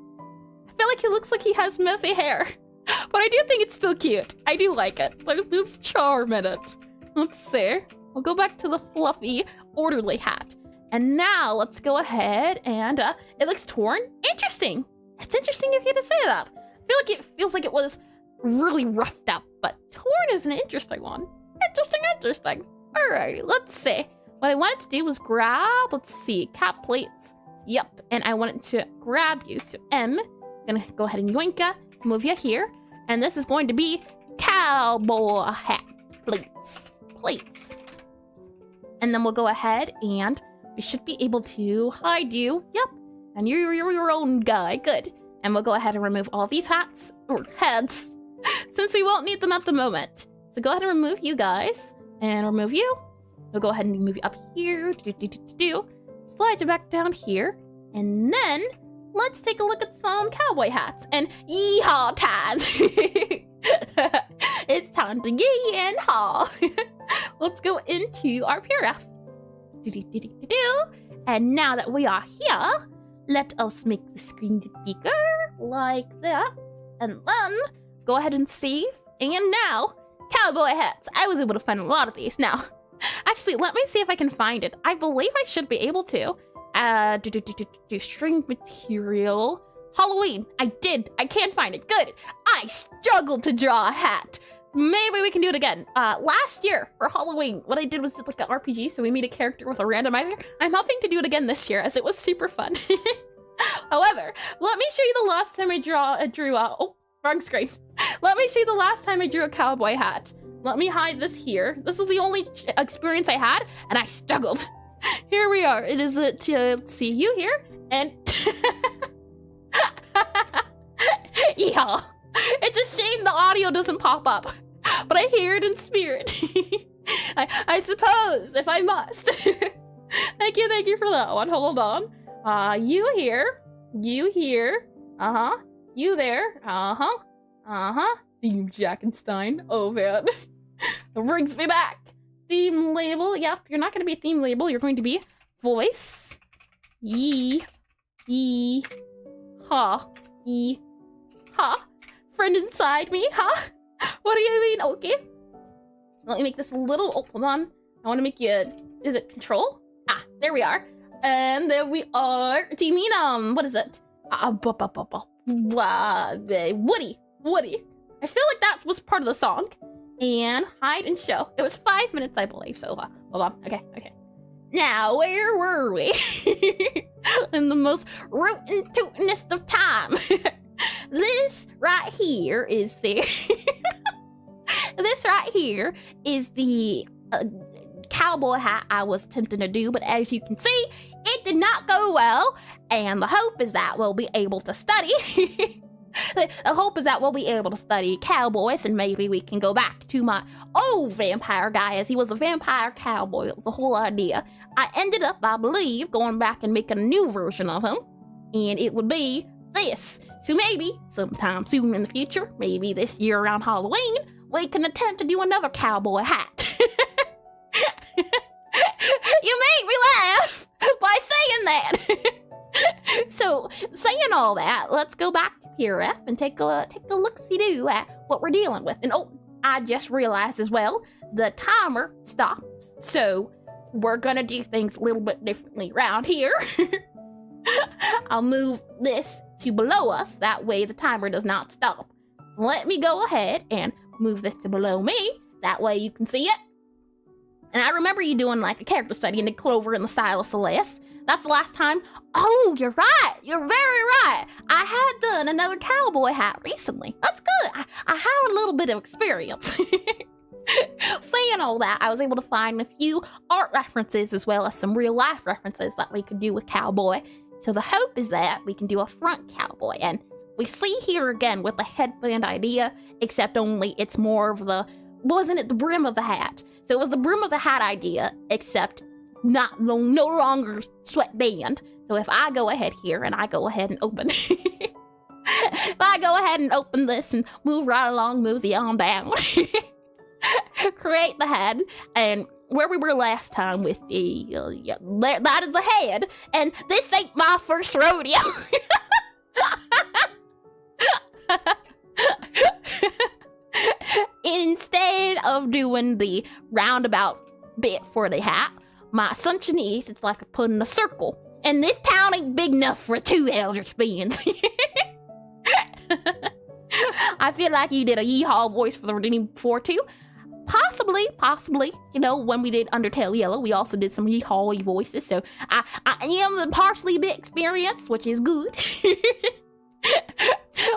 I feel like he looks like he has messy hair. But I do think it's still cute. I do like it. There's charm in it. Let's see. We'll go back to the fluffy, orderly hat. And now let's go ahead and it looks torn. Interesting. It's interesting of you to say that. I feel like it feels like it was really roughed up, but torn is an interesting one. Interesting. Alrighty, let's see. What I wanted to do was grab, let's see, cap plates. Yep, and I wanted to grab you. So M, I'm gonna go ahead and yoinka, move you here. And this is going to be cowboy hat plates. And then we'll go ahead and we should be able to hide you. Yep, and you're your own guy. Good. And we'll go ahead and remove all these hats, or heads, since we won't need them at the moment. So go ahead and remove you guys, and remove you. We'll go ahead and move you up here. Slide you back down here. And then let's take a look at some cowboy hats. And yeehaw time! It's time to yeehaw! Let's go into our paragraph. And now that we are here, let us make the screen bigger like that. And then go ahead and save. And now, cowboy hats. I was able to find a lot of these. Now, actually, let me see if I can find it. I believe I should be able to. String material. Halloween. I did. I can't find it. Good. I struggled to draw a hat. Maybe we can do it again. Last year for Halloween, what I did was like an RPG, so we made a character with a randomizer. I'm hoping to do it again this year, as it was super fun. However, let me show you the last time I drew. Oh, wrong screen. Let me show you the last time I drew a cowboy hat. Let me hide this here. This is the only experience I had, and I struggled. Here we are. It is to see you here, and yeah. It's a shame the audio doesn't pop up, but I hear it in spirit. I suppose, if I must. Thank you for that one. Hold on. You here, you there, Theme Jackenstein. Oh man, it brings me back. Theme label. Yep, you're not going to be theme label. You're going to be voice. Yee. Ha. Yee. Ha. Friend inside me, huh? What do you mean? Okay. Let me make this a little, oh, hold on. I want to make you, is it control? Ah, there we are. And there we are. Do you mean, what is it? Woody. I feel like that was part of the song. And hide and show. It was 5 minutes, I believe, so hold on. Okay. Now, where were we? In the most rootin' tootin'est of time. This right here is the... This right here is the cowboy hat I was attempting to do, but as you can see, it did not go well, and the hope is that we'll be able to study. The hope is that we'll be able to study cowboys, and maybe we can go back to my old vampire guy, as he was a vampire cowboy. It was the whole idea. I ended up, I believe, going back and making a new version of him, and it would be this. So maybe, sometime soon in the future, maybe this year around Halloween, we can attempt to do another cowboy hat. You made me laugh by saying that. So, saying all that, let's go back to PRF and take a look-see-do at what we're dealing with. And oh, I just realized as well, the timer stops. So, we're gonna do things a little bit differently around here. I'll move this to below us, that way the timer does not stop. Let me go ahead and move this to below me, that way you can see it. And I remember you doing like a character study in the Clover and the Style of Celeste. That's the last time. Oh, you're right. You're very right. I had done another cowboy hat recently. That's good. I have a little bit of experience. Saying all that, I was able to find a few art references as well as some real life references that we could do with cowboy. So the hope is that we can do a front cowboy. And we see here again with the headband idea, except only it's more of the, wasn't it the brim of the hat? So it was the brim of the hat idea, except no longer sweatband. So if I go ahead here and I go ahead and open, if I go ahead and open this and move right along, move the arm down, create the head, and where we were last time with the, that is the head, and this ain't my first rodeo. Instead of doing the roundabout bit for the hat, my assumption is it's like putting a circle. And this town ain't big enough for two Eldritch beings. I feel like you did a yeehaw voice for the Redeeming before too. Possibly. You know, when we did Undertale Yellow, we also did some yeehaw voices. So I am partially a bit experienced, which is good.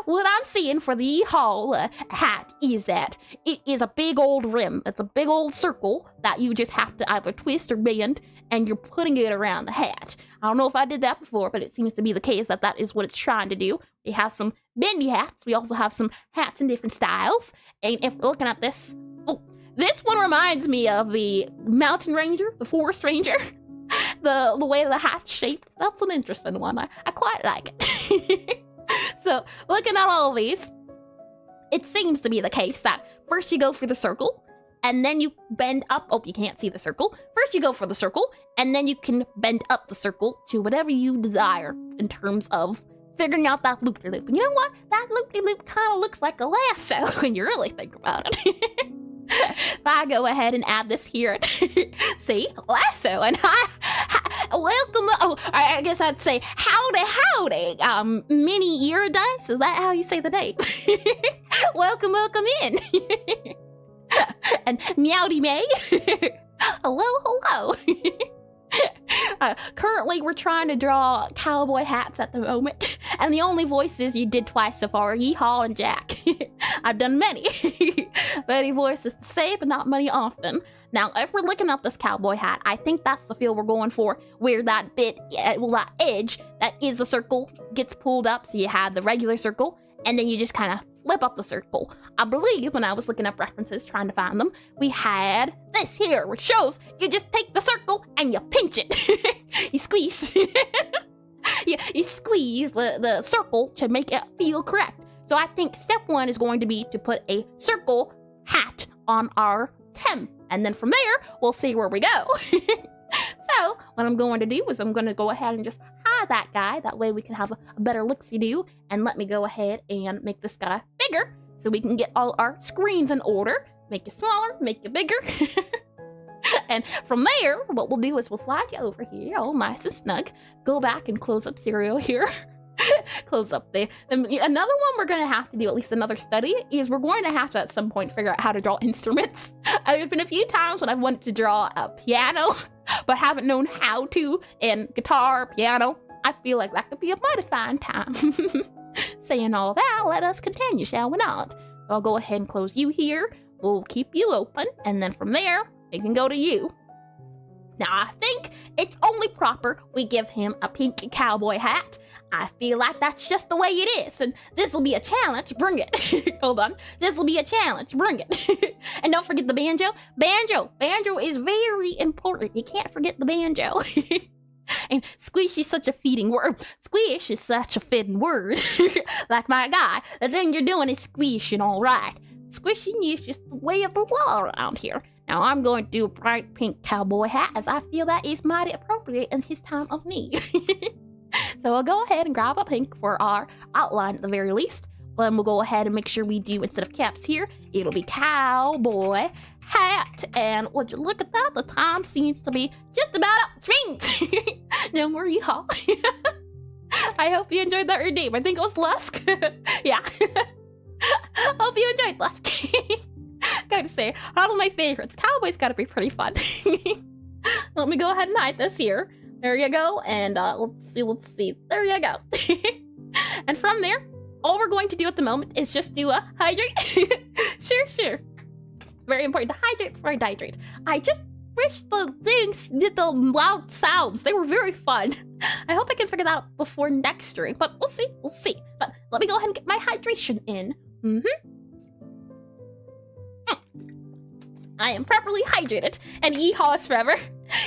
What I'm seeing for the yeehaw hat is that it is a big old rim. It's a big old circle that you just have to either twist or bend, and you're putting it around the hat. I don't know if I did that before, but it seems to be the case that that is what it's trying to do. We have some bendy hats. We also have some hats in different styles. And if we're looking at this, oh, this one reminds me of the Mountain Ranger, the Forest Ranger. The way the hat's shaped. That's an interesting one. I quite like it. So, looking at all of these, it seems to be the case that first you go for the circle, and then you bend up. Oh, you can't see the circle. First you go for the circle, and then you can bend up the circle to whatever you desire in terms of figuring out that loop-de-loop. And you know what? That loop-de-loop kind of looks like a lasso when you really think about it. If I go ahead and add this here, see, lasso, and welcome, oh, I guess I'd say howdy, Mini Iridice, is that how you say the name? welcome in. And Meowdy May, hello. Currently, we're trying to draw cowboy hats at the moment, and the only voices you did twice so far are Yeehaw and Jack. I've done many voices to say, but not many often. Now, if we're looking at this cowboy hat, I think that's the feel we're going for, where that bit, that edge, that is the circle, gets pulled up, so you have the regular circle, and then you just kind of flip up the circle. I believe when I was looking up references trying to find them, we had this here, which shows you just take the circle and you pinch it. You squeeze. you squeeze the circle to make it feel correct. So I think step one is going to be to put a circle hat on our Tem. And then from there, we'll see where we go. So So what I'm going to do is I'm going to go ahead and just hide that guy. That way we can have a better look-see-do. And let me go ahead and make this guy bigger so we can get all our screens in order. Make it smaller, make it bigger. And from there, what we'll do is we'll slide you over here, all nice and snug. Go back and close up Serial here. Close up the another one we're gonna have to do, at least another study, is we're going to have to at some point figure out how to draw instruments. There's been a few times when I've wanted to draw a piano, but haven't known how to, and guitar, piano. I feel like that could be a mighty fine time. Saying all that, let us continue, shall we not? I'll go ahead and close you here. We'll keep you open, and then from there, it can go to you. Now, I think it's only proper we give him a pink cowboy hat. I feel like that's just the way it is, and this will be a challenge. Bring it. Hold on. This will be a challenge. Bring it. And don't forget the banjo. Banjo is very important. You can't forget the banjo. And squish is such a feeding word. Squish is such a fitting word. Like my guy. The thing you're doing is squishing, all right. Squishing is just the way of the law around here. Now I'm going to do a bright pink cowboy hat, as I feel that is mighty appropriate in his time of need. So I'll go ahead and grab a pink for our outline at the very least. Then we'll go ahead and make sure we do, instead of caps here, it'll be cowboy hat. And would you look at that? The time seems to be just about up. Swing! No more y'all. I hope you enjoyed that redeem. I think it was Lusk. Yeah. Hope you enjoyed Lusk. Gotta say, one of my favorites. Cowboy's gotta be pretty fun. Let me go ahead and hide this here. There you go, and let's see. There you go. And from there, all we're going to do at the moment is just do a hydrate. Sure. Very important to hydrate before I dehydrate. I just wish the things did the loud sounds. They were very fun. I hope I can figure that out before next stream, but we'll see. But let me go ahead and get my hydration in. I am properly hydrated, and yeehaw is forever.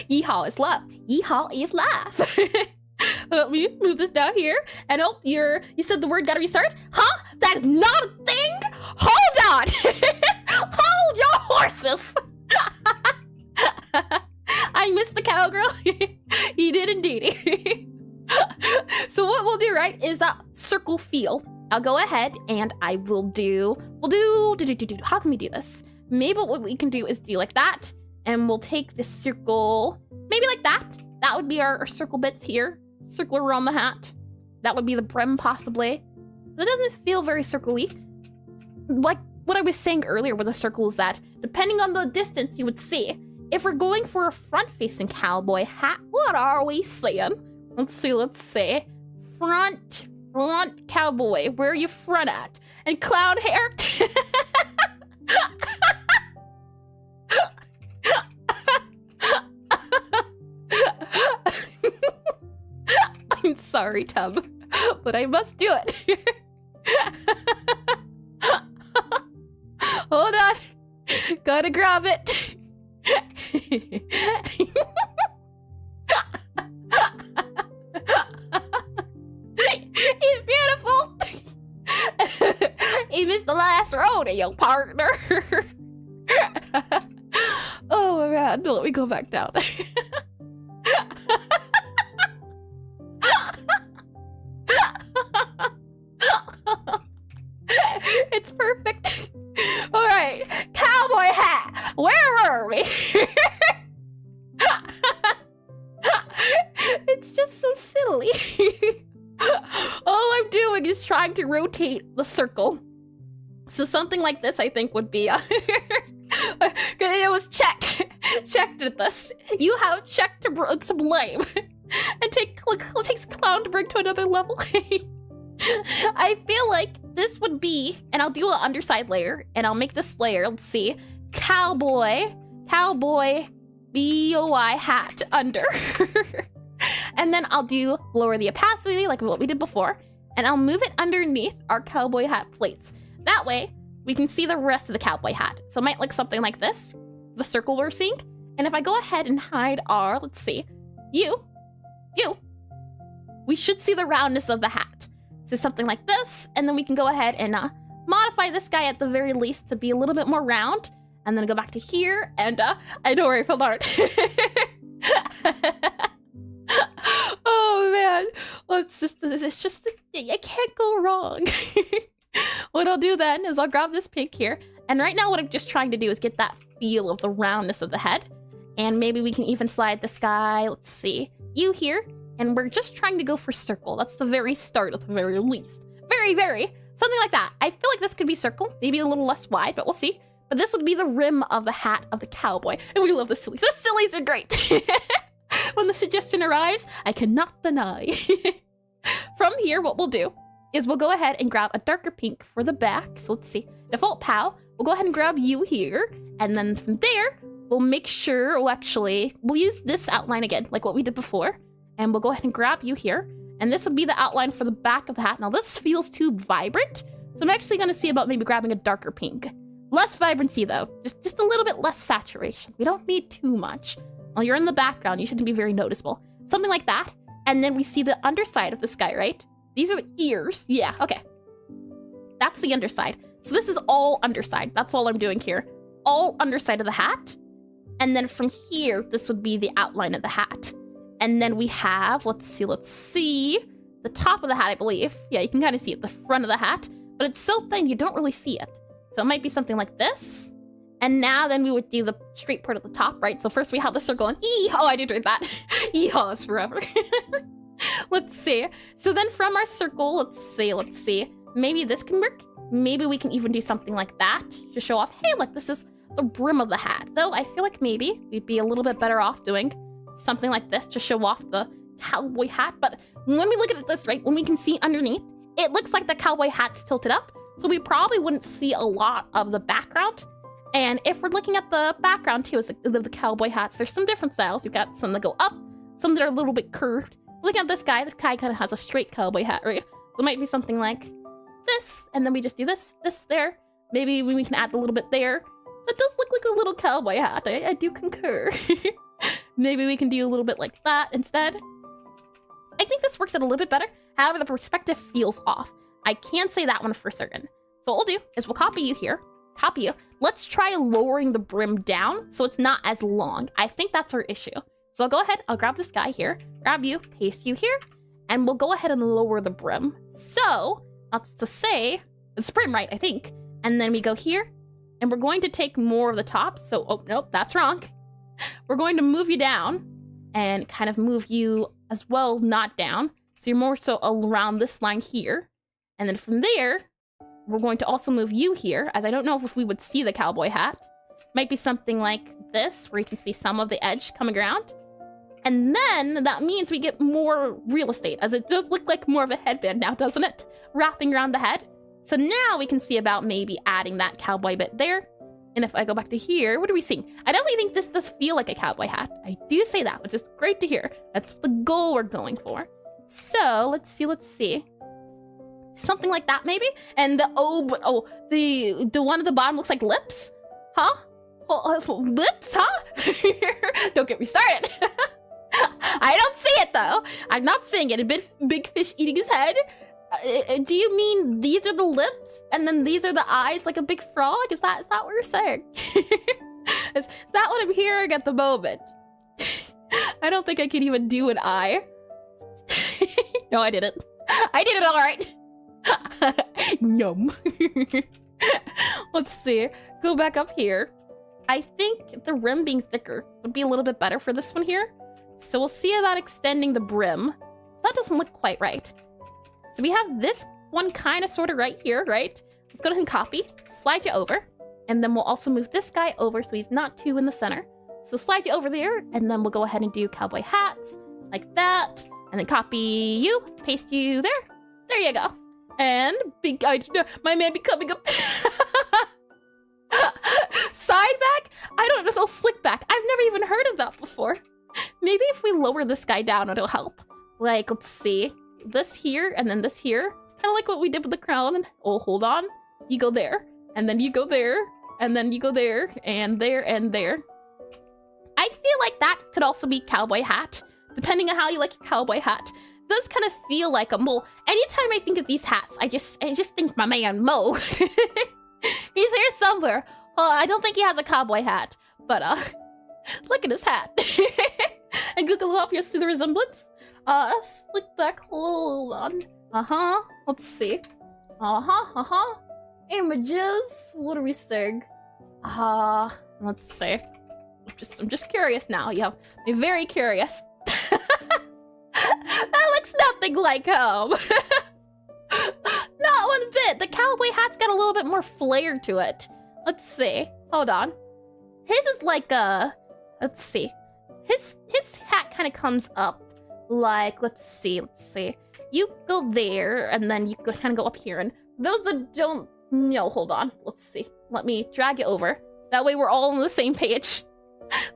Yeehaw is love. Yeehaw is life. Let me move this down here. And oh, you said the word gotta restart? Huh? That is not a thing? Hold on. Hold your horses. I missed the cowgirl. You did indeed. So what we'll do, right, is that circle feel. I'll go ahead and I will do, how can we do this? Maybe what we can do is do like that. And we'll take this circle, maybe like that. That would be our circle bits here. Circle around the hat. That would be the brim, possibly. But it doesn't feel very circle-y. Like what I was saying earlier with the circle is that, depending on the distance you would see, if we're going for a front-facing cowboy hat, what are we saying? Let's see. Front cowboy. Where are you front at? And cloud hair. I'm sorry, Tub, but I must do it. Hold on. Gotta grab it. He's beautiful. He missed the last rodeo, partner. Oh my god, let me go back down. It's perfect. All right, cowboy hat. Where were we? It's just so silly. All I'm doing is trying to rotate the circle. So something like this, I think, would be it was checked at this. You have checked to blame. And takes clown to bring to another level. I feel like this would be, and I'll do an underside layer, and I'll make this layer, let's see, cowboy, BOI hat under. And then I'll do lower the opacity, like what we did before, and I'll move it underneath our cowboy hat plates. That way, we can see the rest of the cowboy hat. So it might look something like this, the circle we're seeing. And if I go ahead and hide our, let's see, you, we should see the roundness of the hat. So something like this, and then we can go ahead and modify this guy at the very least to be a little bit more round. And then go back to here, and I don't worry, Pixelart. it's just, I can't go wrong. What I'll do then is I'll grab this pink here. And right now what I'm just trying to do is get that feel of the roundness of the head. And maybe we can even slide the sky. Let's see. You here. And we're just trying to go for circle. That's the very start at the very least. Very. Something like that. I feel like this could be circle. Maybe a little less wide, but we'll see. But this would be the rim of the hat of the cowboy. And we love the sillies. The sillies are great. When the suggestion arrives, I cannot deny. From here, what we'll do is we'll go ahead and grab a darker pink for the back. So let's see. Default POW. We'll go ahead and grab you here. And then from there, we'll make sure, we'll use this outline again, like what we did before. And we'll go ahead and grab you here. And this would be the outline for the back of the hat. Now this feels too vibrant. So I'm actually going to see about maybe grabbing a darker pink. Less vibrancy though. Just a little bit less saturation. We don't need too much. While you're in the background, you shouldn't be very noticeable. Something like that. And then we see the underside of the sky, right? These are the ears. Yeah, okay. That's the underside. So this is all underside. That's all I'm doing here. All underside of the hat. And then from here, this would be the outline of the hat. And then we have, let's see, the top of the hat, I believe. Yeah, you can kind of see it, the front of the hat. But it's so thin, you don't really see it. So it might be something like this. And now then we would do the straight part at the top, right? So first we have the circle and oh, I did read that. Yeehaw is forever. Let's see. So then from our circle, let's see. Maybe this can work. Maybe we can even do something like that to show off, hey, look, this is the brim of the hat. Though I feel like maybe we'd be a little bit better off doing something like this to show off the cowboy hat. But when we look at this, right, when we can see underneath, it looks like the cowboy hat's tilted up. So we probably wouldn't see a lot of the background. And if we're looking at the background too, is the cowboy hats, there's some different styles. You've got some that go up, some that are a little bit curved. Looking at this guy kind of has a straight cowboy hat, right? So it might be something like this, and then we just do this there. Maybe we can add a little bit there. That does look like a little cowboy hat. I do concur. Maybe we can do a little bit like that instead. I think this works out a little bit better. However, the perspective feels off. I can't say that one for certain. So what we'll do is we'll copy you here. Copy you. Let's try lowering the brim down so it's not as long. I think that's our issue. So I'll go ahead. I'll grab this guy here. Grab you. Paste you here. And we'll go ahead and lower the brim. So that's to say, it's brim right, I think. And then we go here. And we're going to take more of the top. So, oh, nope, that's wrong. We're going to move you down and kind of move you as well, not down. So you're more so around this line here. And then from there, we're going to also move you here, as I don't know if we would see the cowboy hat. Might be something like this, where you can see some of the edge coming around. And then that means we get more real estate, as it does look like more of a headband now, doesn't it? Wrapping around the head. So now we can see about maybe adding that cowboy bit there. And if I go back to here, what are we seeing? I definitely think this does feel like a cowboy hat. I do say that, which is great to hear. That's the goal we're going for. So let's see. Something like that maybe? And the the one at the bottom looks like lips? Huh? Lips, huh? Don't get me started. I don't see it though. I'm not seeing it. A big fish eating his head. Do you mean these are the lips and then these are the eyes like a big frog? Is that what you're saying? Is that what I'm hearing at the moment? I don't think I can even do an eye. No, I didn't. I did it all right. Yum. Let's see. Go back up here. I think the rim being thicker would be a little bit better for this one here. So we'll see about extending the brim. That doesn't look quite right. So we have this one kind of sort of right here, right? Let's go ahead and copy, slide you over, and then we'll also move this guy over so he's not too in the center. So slide you over there, and then we'll go ahead and do cowboy hats like that, and then copy you, paste you there. There you go. And my man becoming a side back? I don't know, slick back. I've never even heard of that before. Maybe if we lower this guy down, it'll help. Like, let's see. This here, and then this here. Kind of like what we did with the crown. Oh, hold on. You go there, and then you go there, and then you go there, and there, and there. I feel like that could also be cowboy hat, depending on how you like your cowboy hat. It does kind of feel like a mole. Anytime I think of these hats, I just think my man Mo. He's here somewhere. Oh, I don't think he has a cowboy hat, but look at his hat. And Google up, you'll see the resemblance. Slick back, hold on. Let's see. Images, what are we saying? Let's see. I'm just curious now. Yeah, I'm very curious. That looks nothing like home. Not one bit. The cowboy hat's got a little bit more flair to it. Let's see. Hold on. His is like a... Let's see. His hat kind of comes up like... Let's see. You go there, and then you kind of go up here. And those that don't know, hold on. Let's see. Let me drag it over. That way we're all on the same page.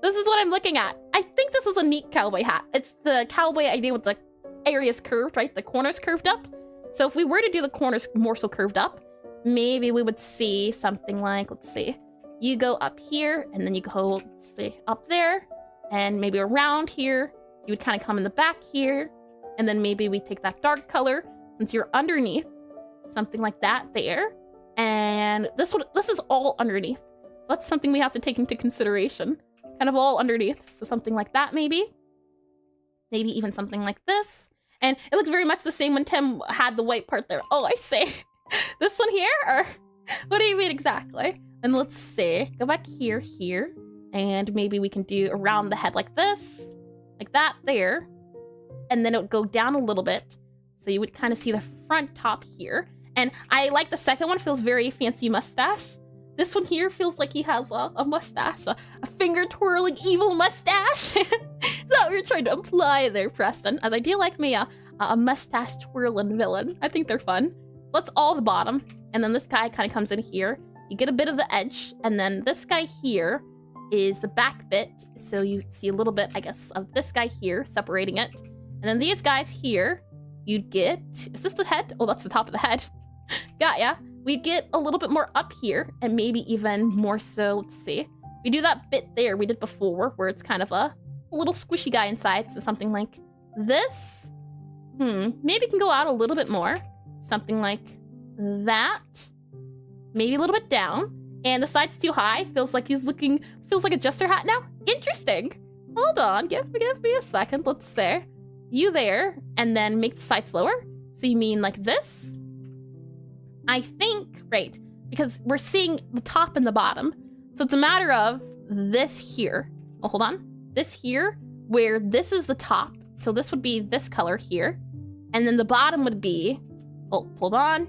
This is what I'm looking at. I think this is a neat cowboy hat. It's the cowboy idea with the areas curved, right? The corners curved up. So if we were to do the corners more so curved up, maybe we would see something like, let's see. You go up here, and then you go, let's see, up there, and maybe around here. You would kind of come in the back here, and then maybe we take that dark color since you're underneath, something like that there. And this is all underneath. That's something we have to take into consideration. Kind of all underneath, so something like that maybe. Maybe even something like this. And it looks very much the same when Tim had the white part there. Oh, I see. This one here? Or what do you mean exactly? And let's see. Go back here. And maybe we can do around the head like this. Like that there. And then it would go down a little bit. So you would kind of see the front top here. And I like the second one. Feels very fancy mustache. This one here feels like he has a mustache. A finger-twirling evil mustache. Is that what you're trying to imply there, Preston? As I do like me a mustache-twirling villain. I think they're fun. That's all the bottom. And then this guy kind of comes in here. You get a bit of the edge. And then this guy here is the back bit. So you see a little bit, I guess, of this guy here separating it. And then these guys here, you'd get... Is this the head? Oh, that's the top of the head. Got ya. We get a little bit more up here, and maybe even more so, let's see. We do that bit there we did before, where it's kind of a little squishy guy inside, so something like this. Maybe can go out a little bit more. Something like that. Maybe a little bit down. And the side's too high. Feels like he's looking, feels like a jester hat now. Interesting. Hold on, give me a second, let's say. You there, and then make the sides lower. So you mean like this? I think, right, because we're seeing the top and the bottom. So it's a matter of this here. Oh, hold on. This here, where this is the top. So this would be this color here. And then the bottom would be, oh, hold on,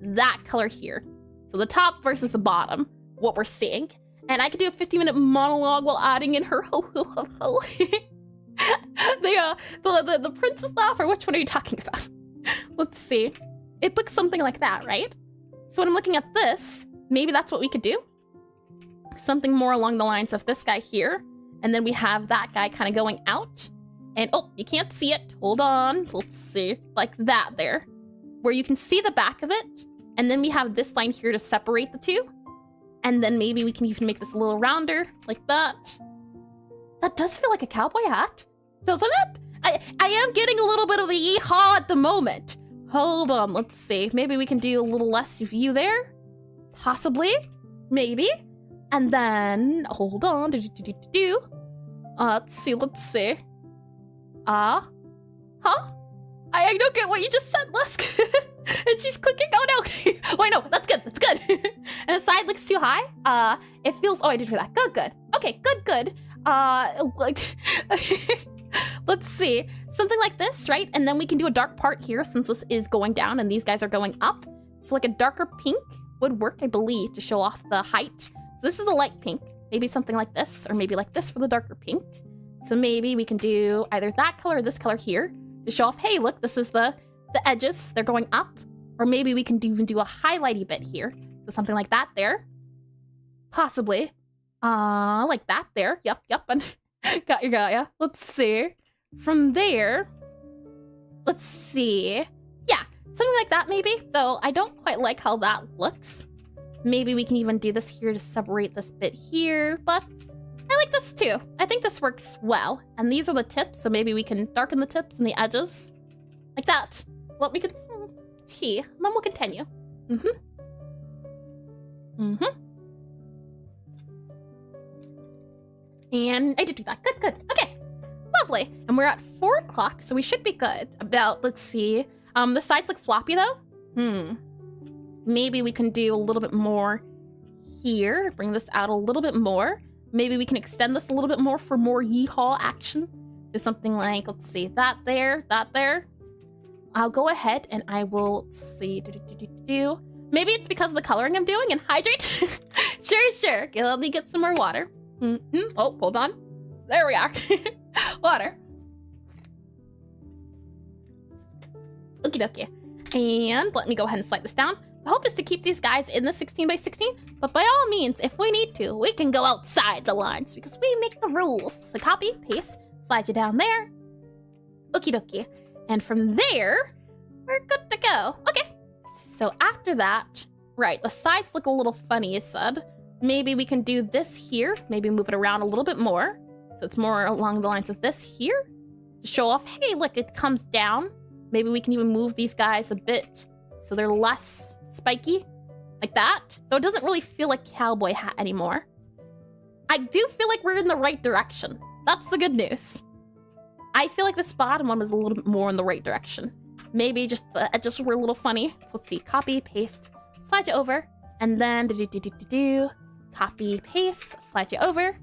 that color here. So the top versus the bottom, what we're seeing. And I could do a 50-minute monologue while adding in her ho ho ho ho. The princess laugh, or which one are you talking about? Let's see. It looks something like that, right? So when I'm looking at this, maybe that's what we could do. Something more along the lines of this guy here. And then we have that guy kind of going out. And, oh, you can't see it. Hold on. Let's see. Like that there. Where you can see the back of it. And then we have this line here to separate the two. And then maybe we can even make this a little rounder. Like that. That does feel like a cowboy hat. Doesn't it? I am getting a little bit of the yeehaw at the moment. Hold on, let's see. Maybe we can do a little less view there? Possibly. Maybe. And then, hold on. Let's see. Huh? I don't get what you just said, Lusk. And she's clicking. Oh no. Wait, no, that's good. And the side looks too high. It feels, oh, I did for that. Good. Okay, good. Like, let's see. Something like this, right? And then we can do a dark part here since this is going down and these guys are going up. So like a darker pink would work, I believe, to show off the height. So this is a light pink. Maybe something like this, or maybe like this for the darker pink. So maybe we can do either that color or this color here to show off, hey, look, this is the edges. They're going up. Or maybe we can even do a highlighty bit here. So something like that there. Possibly. Like that there. Yep. Got ya. Let's see. From there, let's see. Yeah, something like that maybe. Though I don't quite like how that looks. Maybe we can even do this here to separate this bit here. But I like this too. I think this works well. And these are the tips, so maybe we can darken the tips and the edges. Like that. Well, we could see. And then we'll continue. And I did do that. Good. Okay. Lovely. And we're at 4 o'clock, so we should be good. About, let's see. The sides look floppy though. Maybe we can do a little bit more here. Bring this out a little bit more. Maybe we can extend this a little bit more for more yeehaw action. Do something like, let's see, that there, that there. I'll go ahead and I will see. Maybe it's because of the coloring I'm doing and hydrate. Sure. Okay, let me get some more water. Oh, hold on. There we are. Water. Okie dokie. And let me go ahead and slide this down. The hope is to keep these guys in the 16 by 16, but by all means, if we need to, we can go outside the lines because we make the rules. So copy, paste, slide you down there. Okie dokie. And from there, we're good to go. Okay. So after that, right, the sides look a little funny, you said. Maybe we can do this here. Maybe move it around a little bit more. So it's more along the lines of this here. To show off, hey, look, it comes down. Maybe we can even move these guys a bit so they're less spiky. Like that. Though it doesn't really feel like cowboy hat anymore. I do feel like we're in the right direction. That's the good news. I feel like this bottom one was a little bit more in the right direction. Maybe just the edges were a little funny. So let's see. Copy, paste, slide you over. And then copy, paste, slide you over.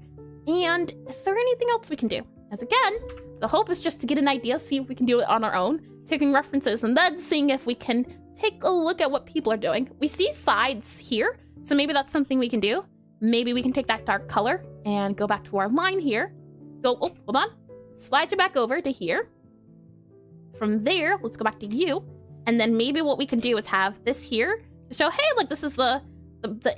And is there anything else we can do? As again, the hope is just to get an idea, see if we can do it on our own, taking references, and then seeing if we can take a look at what people are doing. We see sides here, so maybe that's something we can do. Maybe we can take that dark color and go back to our line here. Go, oh, hold on. Slide you back over to here. From there, let's go back to you. And then maybe what we can do is have this here to show, hey, look, this is the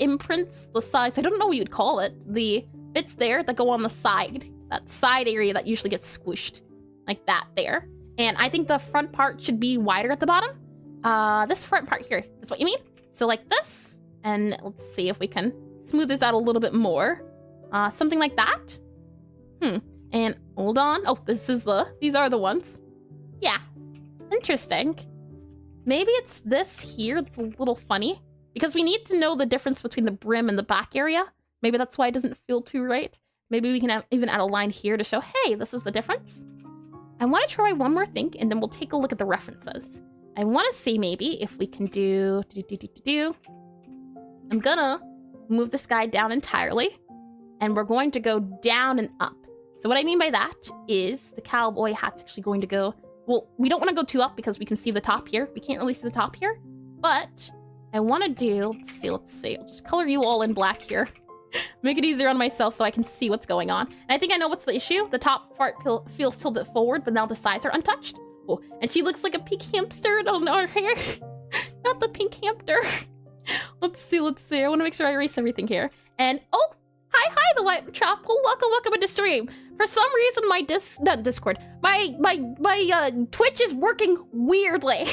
imprints, the sides. I don't know what you'd call it. The bits there that go on the side. That side area that usually gets squished. Like that there. And I think the front part should be wider at the bottom. This front part here is what you mean? So like this. And let's see if we can smooth this out a little bit more. Something like that. And hold on. Oh, these are the ones. Yeah. Interesting. Maybe it's this here that's a little funny. Because we need to know the difference between the brim and the back area. Maybe that's why it doesn't feel too right. Maybe we can even add a line here to show, hey, this is the difference. I want to try one more thing, and then we'll take a look at the references. I want to see maybe if we can do... I'm gonna move this guy down entirely. And we're going to go down and up. So what I mean by that is the cowboy hat's actually going to go... Well, we don't want to go too up because we can see the top here. We can't really see the top here. But I want to do... Let's see. I'll just color you all in black here. Make it easier on myself so I can see what's going on. And I think I know what's the issue. The top part feels tilted forward, but now the sides are untouched. Oh, and she looks like a pink hamster on our hair. Not the pink hamster. Let's see. I want to make sure I erase everything here. And, oh, hi, the white chap. Oh, welcome into stream. For some reason, my Twitch is working weirdly.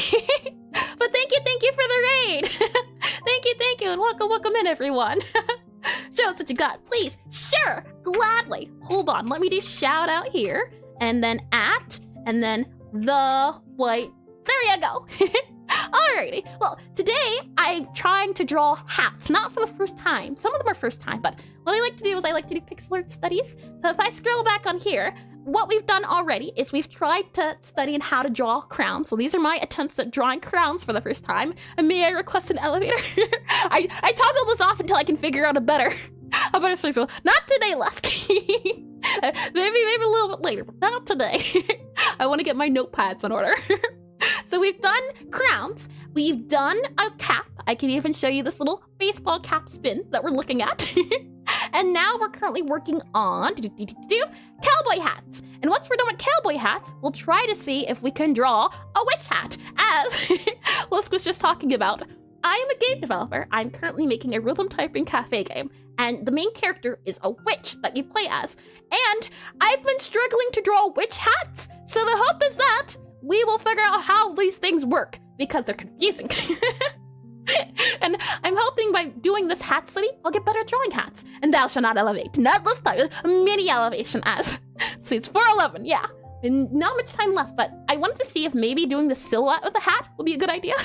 But thank you for the raid. Thank you, and welcome in, everyone. Show us what you got, please. Sure, gladly. Hold on, let me do shout out here, and then at, and then the white. There you go. Alrighty. Well, today I'm trying to draw hats, not for the first time. Some of them are first time, but what I like to do is I like to do Pixelart studies. So if I scroll back on here, what we've done already is we've tried to study on how to draw crowns. So these are my attempts at drawing crowns for the first time. And may I request an elevator? I toggle this off until I can figure out a better system. Not today, Lusky. maybe a little bit later, but not today. I want to get my notepads in order. So we've done crowns. We've done a cap. I can even show you this little baseball cap spin that we're looking at. And now we're currently working on cowboy hats. And once we're done with cowboy hats, we'll try to see if we can draw a witch hat. As Lusk was just talking about, I am a game developer. I'm currently making a rhythm typing cafe game. And the main character is a witch that you play as. And I've been struggling to draw witch hats. So the hope is that we will figure out how these things work, because they're confusing. And I'm hoping by doing this hat study, I'll get better at drawing hats. And thou shalt not elevate. Not this time, a mini elevation as. See, it's 4:11, yeah. And not much time left, but I wanted to see if maybe doing the silhouette of the hat would be a good idea.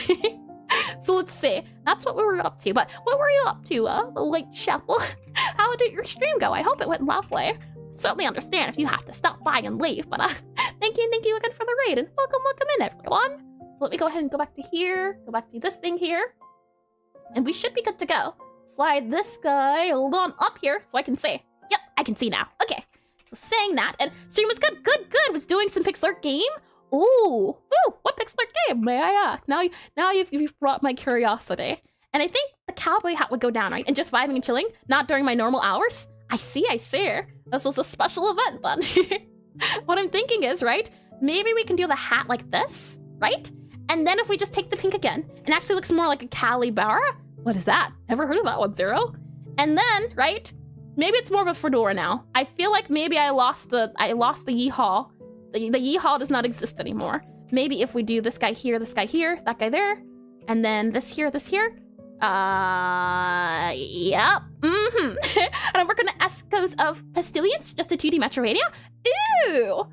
So let's see. That's what we were up to. But what were you up to, the Light Chapel? How did your stream go? I hope it went lovely. certainly understand if you have to stop by and leave, but thank you again for the raid, and welcome in, everyone. So let me go ahead and go back to here, go back to this thing here, and we should be good to go. Slide this guy, hold on, up here so I can see. Yep, I can see now. Okay, so saying that, and stream was good, was doing some Pixelart game. Ooh, what Pixelart game, may I ask? Now you've brought my curiosity. And I think the cowboy hat would go down, right? And just vibing and chilling, not during my normal hours. I see. This is a special event then. What I'm thinking is, right, maybe we can do the hat like this, right? And then if we just take the pink again, it actually looks more like a capybara. What is that? Never heard of that one, Zero. And then, right, maybe it's more of a fedora now. I feel like maybe I lost the yeehaw. The yeehaw does not exist anymore. Maybe if we do this guy here, that guy there, and then this here. Yep. And I'm working on Echoes of Pestilence, just a 2D Metrovania. Ooh.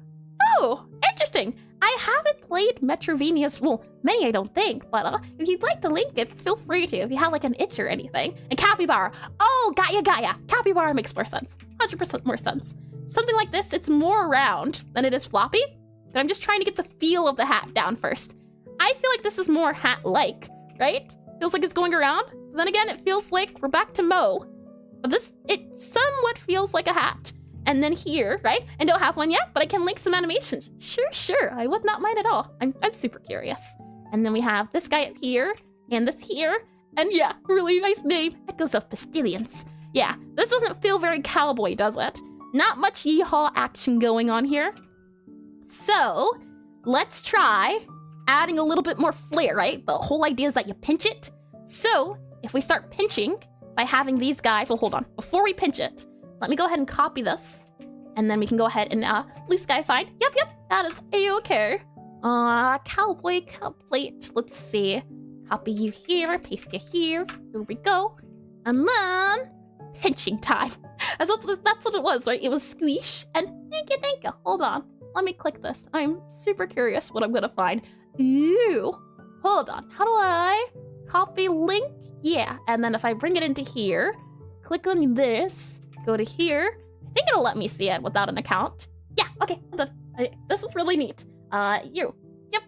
Oh, interesting. I haven't played Metrovanias, well, many I don't think, but if you'd like to link it, feel free to, if you have like an itch or anything. And capybara. Oh, Gaia. Capybara makes more sense. 100% more sense. Something like this, it's more round than it is floppy, but I'm just trying to get the feel of the hat down first. I feel like this is more hat-like, right? Feels like it's going around. Then again, it feels like we're back to Mo. But it somewhat feels like a hat. And then here, right? And don't have one yet, but I can link some animations. Sure. I would not mind at all. I'm super curious. And then we have this guy up here, and this here. And yeah, really nice name. Echoes of Pestilence. Yeah, this doesn't feel very cowboy, does it? Not much yeehaw action going on here. So, let's try adding a little bit more flair, right? The whole idea is that you pinch it. So, if we start pinching by having these guys, well, hold on. Before we pinch it, let me go ahead and copy this. And then we can go ahead and, blue sky fine. Yep, that is a-okay. Cowboy plate. Let's see. Copy you here, paste you here. Here we go. And then, pinching time. That's what it was, right? It was squish. And thank you. Hold on. Let me click this. I'm super curious what I'm gonna find. Ooh. Hold on. How do I copy link? Yeah. And then if I bring it into here, click on this, go to here. I think it'll let me see it without an account. Yeah. Okay. I'm done. This is really neat. You. Yep.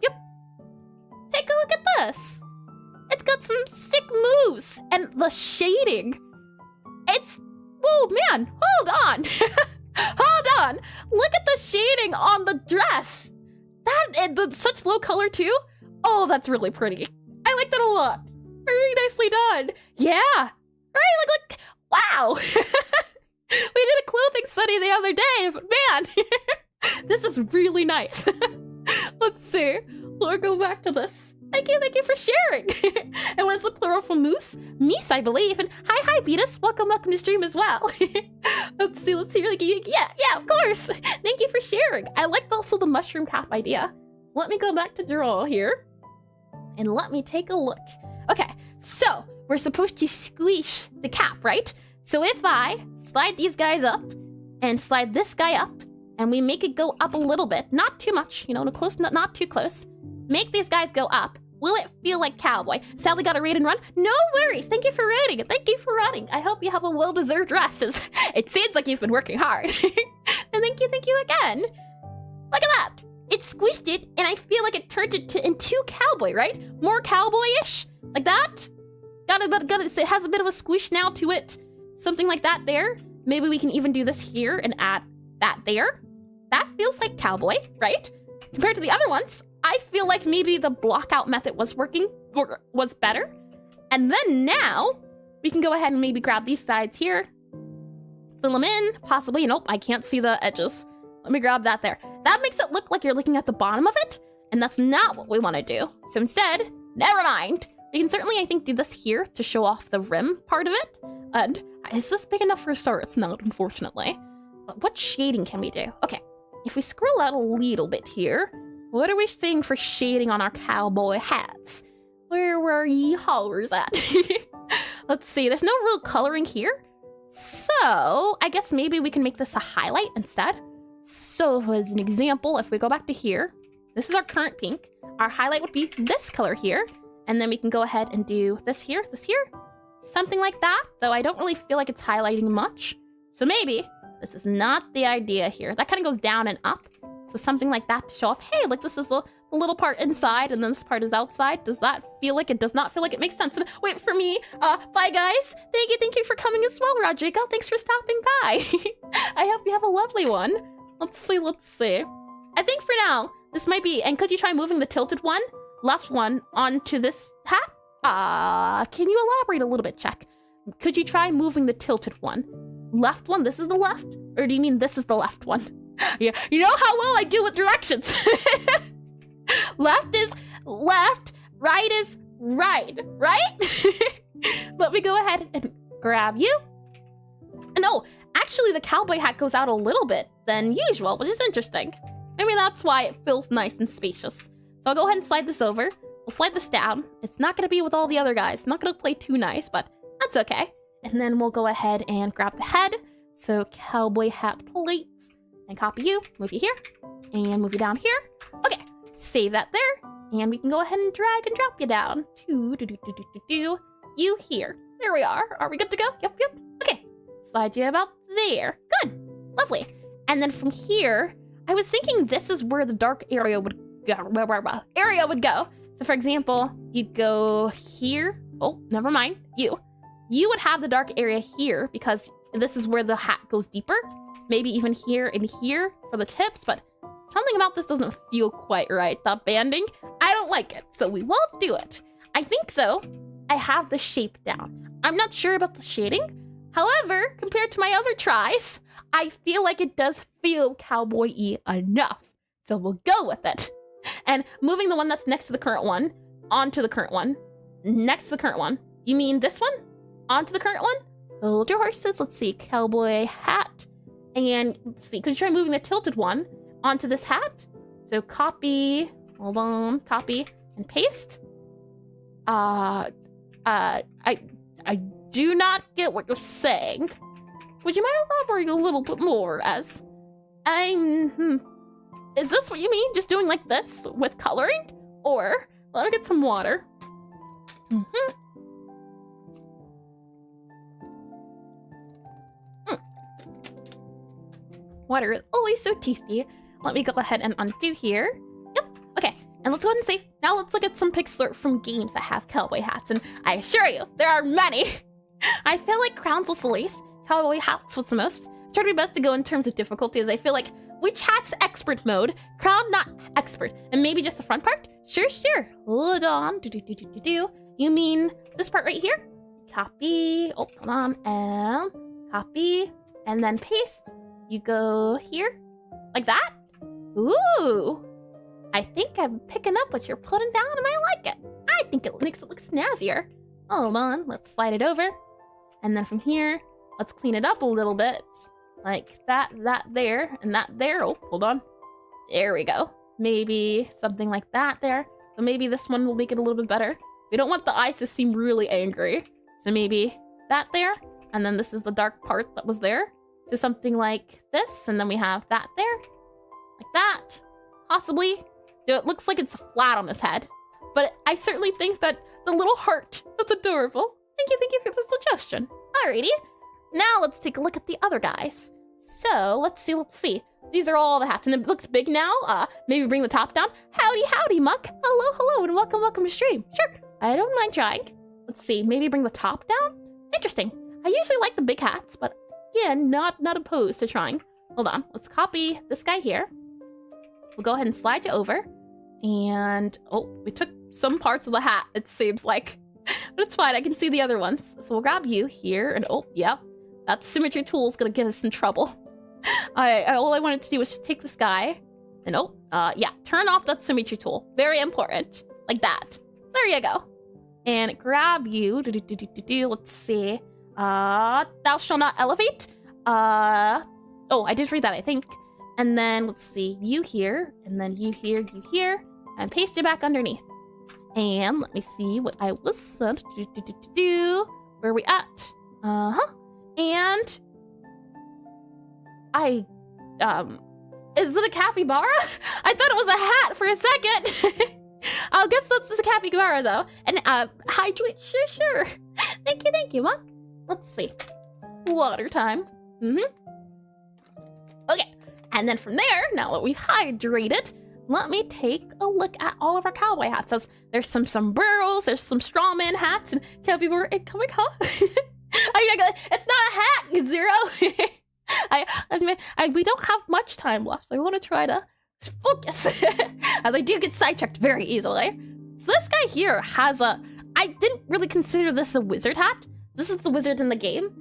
Take a look at this. It's got some sick moves. And the shading. Whoa, man. Hold on. Hold on. Look at the shading on the dress. Such low color too. Oh, that's really pretty. I like that a lot. Very nicely done. Yeah. Right, look. Wow. We did a clothing study the other day, but man, this is really nice. Let's see. We'll go back to this. Thank you for sharing. And what is the plural for moose? Meese, I believe. And hi, Beatus. Welcome to stream as well. Let's see. Yeah, of course. Thank you for sharing. I liked also the mushroom cap idea. Let me go back to draw here. And let me take a look. Okay, so we're supposed to squish the cap, right? So if I slide these guys up and slide this guy up, and we make it go up a little bit, not too much, not too close. Make these guys go up. Will it feel like cowboy? Sadly got a raid and run. No worries. Thank you for raiding. Thank you for running. I hope you have a well-deserved rest. It seems like you've been working hard. And thank you again. Look at that. It squished it, and I feel like it turned it into cowboy, right? More cowboyish, like that. It has a bit of a squish now to it. Something like that there. Maybe we can even do this here and add that there. That feels like cowboy, right? Compared to the other ones, I feel like maybe the blockout method was working, or was better. And then now, we can go ahead and maybe grab these sides here. Fill them in, possibly. Nope, I can't see the edges. Let me grab that there. That makes it look like you're looking at the bottom of it, and that's not what we want to do. So instead, never mind. We can certainly, I think, do this here to show off the rim part of it. And is this big enough for a start? It's not, unfortunately. But what shading can we do? Okay, if we scroll out a little bit here, what are we seeing for shading on our cowboy hats? Where were ye hollers at? Let's see, there's no real coloring here. So, I guess maybe we can make this a highlight instead. So, as an example, if we go back to here, this is our current pink. Our highlight would be this color here. And then we can go ahead and do this here, something like that. Though I don't really feel like it's highlighting much. So maybe This is not the idea here. That kind of goes down and up. So something like that to show off, hey, like this is the little part inside and then this part is outside. Does that feel like it does not feel like it makes sense? And wait for me. Bye guys. Thank you for coming as well, Rodrigo. Thanks for stopping by. I hope you have a lovely one. Let's see. I think for now, this might be, and could you try moving the tilted one, left one, onto this hat? Can you elaborate a little bit, Check? Could you try moving the tilted one? Left one, this is the left? Or do you mean this is the left one? Yeah, you know how well I do with directions. Left is left, right is right? Let me go ahead and grab you. No, actually the cowboy hat goes out a little bit than usual, which is interesting. Maybe that's why it feels nice and spacious. So I'll go ahead and slide this over. We'll slide this down. It's not going to be with all the other guys. It's not going to play too nice, but that's okay. And then we'll go ahead and grab the head. So cowboy hat plates. And copy you. Move you here. And move you down here. Okay. Save that there. And we can go ahead and drag and drop you down. You here. There we are. Are we good to go? Yep. Okay. Slide you about there. Good. Lovely. And then from here, I was thinking this is where the dark area would go. So for example, you go here. Oh, never mind. You would have the dark area here because this is where the hat goes deeper. Maybe even here and here for the tips, but something about this doesn't feel quite right. That banding, I don't like it, so we won't do it. I think though, I have the shape down. I'm not sure about the shading. However, compared to my other tries, I feel like it does feel cowboy-y enough. So we'll go with it. And moving the one that's next to the current one, onto the current one, next to the current one. You mean this one? Onto the current one? Hold your horses. Let's see, cowboy hat. And let's see, could you try moving the tilted one onto this hat? So copy, hold on, copy and paste. I do not get what you're saying. Would you mind elaborating a little bit more as is this what you mean? Just doing like this with coloring? Or let me get some water. Water is always so tasty. Let me go ahead and undo here. Yep. Okay. And let's go ahead and save. Now let's look at some Pixelart from games that have cowboy hats. And I assure you, there are many. I feel like Crowns was the least. Cowboy hats was the most. I tried my best to go in terms of difficulty as I feel like which hat's expert mode? Crown not expert. And maybe just the front part? Sure. Hold on. You mean this part right here? Copy. Oh, hold on. And copy. And then paste. You go here. Like that? Ooh. I think I'm picking up what you're putting down and I like it. I think it makes it look snazzier. Hold on. Let's slide it over. And then from here, let's clean it up a little bit. Like that there, and that there. Oh, hold on. There we go. Maybe something like that there. So maybe this one will make it a little bit better. We don't want the eyes to seem really angry. So maybe that there. And then this is the dark part that was there. So something like this. And then we have that there. Like that. Possibly. So it looks like it's flat on his head. But I certainly think that the little heart, that's adorable. Thank you for the suggestion. Alrighty. Now let's take a look at the other guys. So let's see. These are all the hats, and it looks big now. Maybe bring the top down. Howdy, Muck. Hello, and welcome to stream. Sure, I don't mind trying. Let's see, maybe bring the top down? Interesting. I usually like the big hats, but yeah, not opposed to trying. Hold on, let's copy this guy here. We'll go ahead and slide you over. And, oh, we took some parts of the hat, it seems like. But it's fine, I can see the other ones. So we'll grab you here, and oh, yeah. That symmetry tool is gonna give us some trouble. All I wanted to do was just take this guy, and yeah, turn off that symmetry tool. Very important. Like that. There you go. And grab you. Let's see. Thou shalt not elevate. Oh, I did read that, I think. And then let's see, you here, and then you here, and paste it back underneath. And let me see what I was sent. Where are we at? And is it a capybara? I thought it was a hat for a second. I guess that's a capybara though. And hydrate, sure. Thank you, Mom. Let's see. Water time. And then from there, now that we've hydrated, let me take a look at all of our cowboy hats. There's some sombreros, there's some strawman hats, and can be more incoming, huh? It's not a hat, Zero. We don't have much time left, so I want to try to focus, as I do get sidetracked very easily. So this guy here has I didn't really consider this a wizard hat. This is the wizard in the game,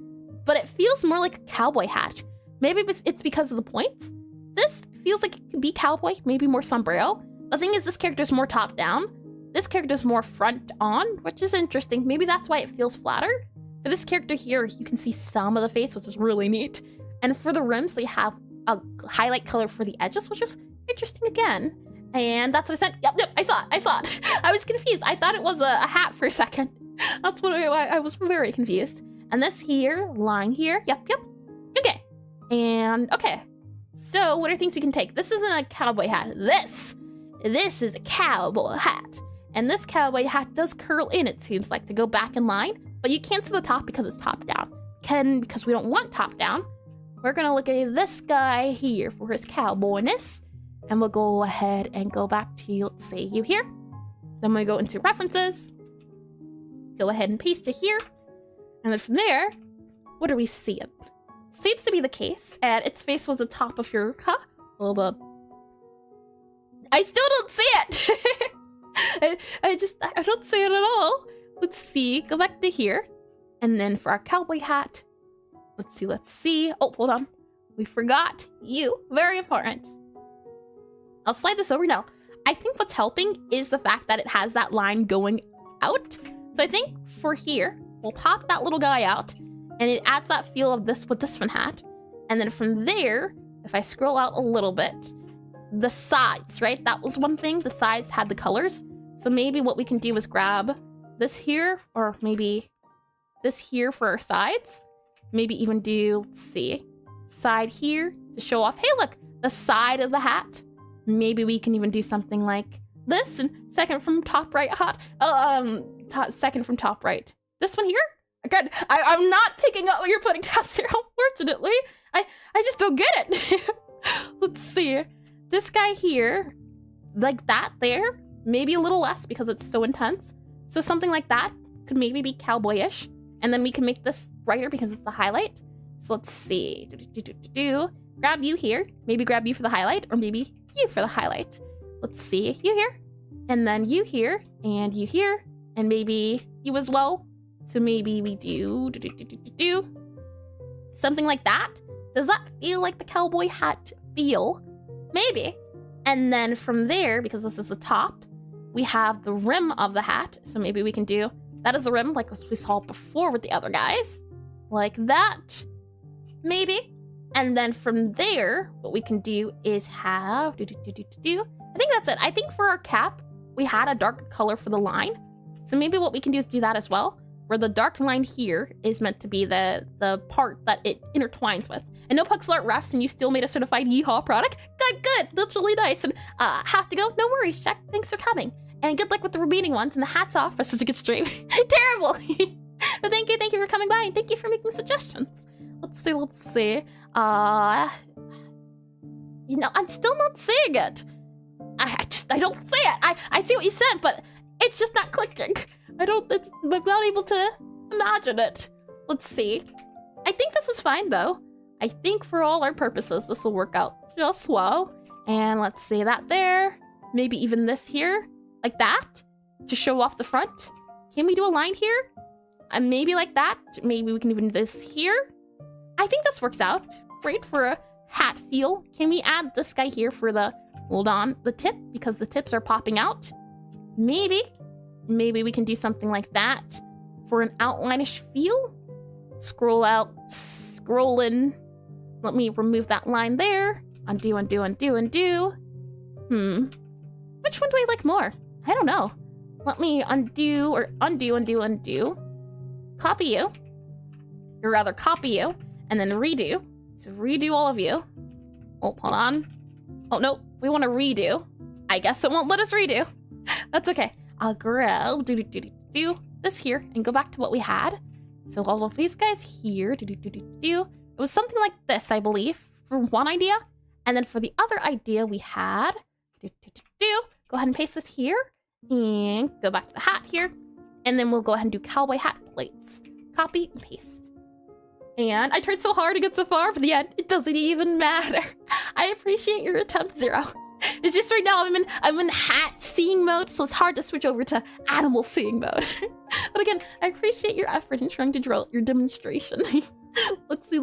but it feels more like a cowboy hat. Maybe it's because of the points. This feels like it could be cowboy, maybe more sombrero. The thing is, this character's more top down. This character's more front on, which is interesting. Maybe that's why it feels flatter. For this character here, you can see some of the face, which is really neat. And for the rims, they have a highlight color for the edges, which is interesting again. And that's what I said. Yep, I saw it. I was confused. I thought it was a hat for a second. That's what I was very confused. And this here, line here, yep. Okay, and okay. So what are things we can take? This isn't a cowboy hat. This is a cowboy hat. And this cowboy hat does curl in, it seems like, to go back in line. But you can't see the top because it's top down. Because we don't want top down, we're gonna look at this guy here for his cowboyness. And we'll go ahead and go back to, let's see, you here. Then we go into references. Go ahead and paste it here. And then from there, what are we seeing? Seems to be the case. And its face was the top of your, hold up. I still don't see it. I don't see it at all. Let's see, go back to here. And then for our cowboy hat, let's see. Oh, hold on. We forgot you. Very important. I'll slide this over now. I think what's helping is the fact that it has that line going out. So I think for here, we'll pop that little guy out, and it adds that feel of this with this one hat. And then from there, if I scroll out a little bit, the sides, right? That was one thing. The sides had the colors. So maybe what we can do is grab this here, or maybe this here for our sides. Maybe even do, let's see, side here to show off, hey, look, the side of the hat. Maybe we can even do something like this, and second from top right hat. Second from top right. This one here? Again, I'm not picking up what you're putting down there, unfortunately. I just don't get it. Let's see. This guy here, like that there, maybe a little less because it's so intense. So something like that could maybe be cowboyish. And then we can make this brighter because it's the highlight. So let's see. Grab you here. Maybe grab you for the highlight, or maybe you for the highlight. Let's see. You here. And then you here. And you here. And maybe you as well. So maybe we do something like that. Does that feel like the cowboy hat feel? Maybe. And then from there, because this is the top, we have the rim of the hat. So maybe we can do that as a rim, like we saw before with the other guys. Like that. Maybe. And then from there, what we can do is have I think that's it. I think for our cap, we had a dark color for the line. So maybe what we can do is do that as well, where the dark line here is meant to be the part that it intertwines with. And no Pixelart refs, and you still made a certified yeehaw product? Good. That's really nice. And have to go? No worries, Jack. Thanks for coming. And good luck with the remaining ones, and the hats off for such a good stream. Terrible. But thank you for coming by, and thank you for making suggestions. Let's see. You know, I'm still not seeing it. I don't see it. I see what you said, but it's just not clicking. I'm not able to imagine it. Let's see. I think this is fine, though. I think for all our purposes, this will work out just well. And let's see that there. Maybe even this here. Like that. To show off the front. Can we do a line here? Maybe like that. Maybe we can even do this here. I think this works out. Great for a hat feel. Can we add this guy here for the, hold on, the tip? Because the tips are popping out. Maybe we can do something like that for an outline-ish feel. Scroll out, scroll in. Let me remove that line there. Undo. Which one do I like more? I don't know. Let me undo. Copy you. Or rather, copy you. And then redo. So redo all of you. Oh, hold on. Oh, no. We want to redo. I guess it won't let us redo. That's okay. I'll grab this here and go back to what we had. So all of these guys here. It was something like this, I believe, for one idea. And then for the other idea we had, go ahead and paste this here, and go back to the hat here, and then we'll go ahead and do cowboy hat plates. Copy and paste. And I tried so hard to get so far, but the end, it doesn't even matter. I appreciate your attempt, Zero. It's just right now I'm in hat seeing mode, so it's hard to switch over to animal seeing mode. But again, I appreciate your effort in trying to draw your demonstration. Let's see.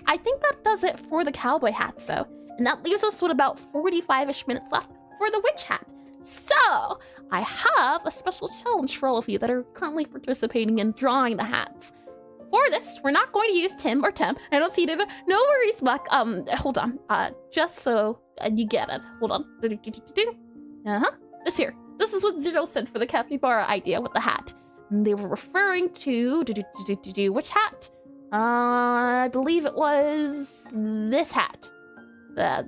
I think that does it for the cowboy hats though. And that leaves us with about 45-ish minutes left for the witch hat. So I have a special challenge for all of you that are currently participating in drawing the hats. For this, we're not going to use Tim or Tem. I don't see it either. No worries, Buck. Hold on. Just so you get it. Hold on. This here. This is what Zero said for the capybara idea with the hat. And they were referring to which hat? I believe it was this hat. The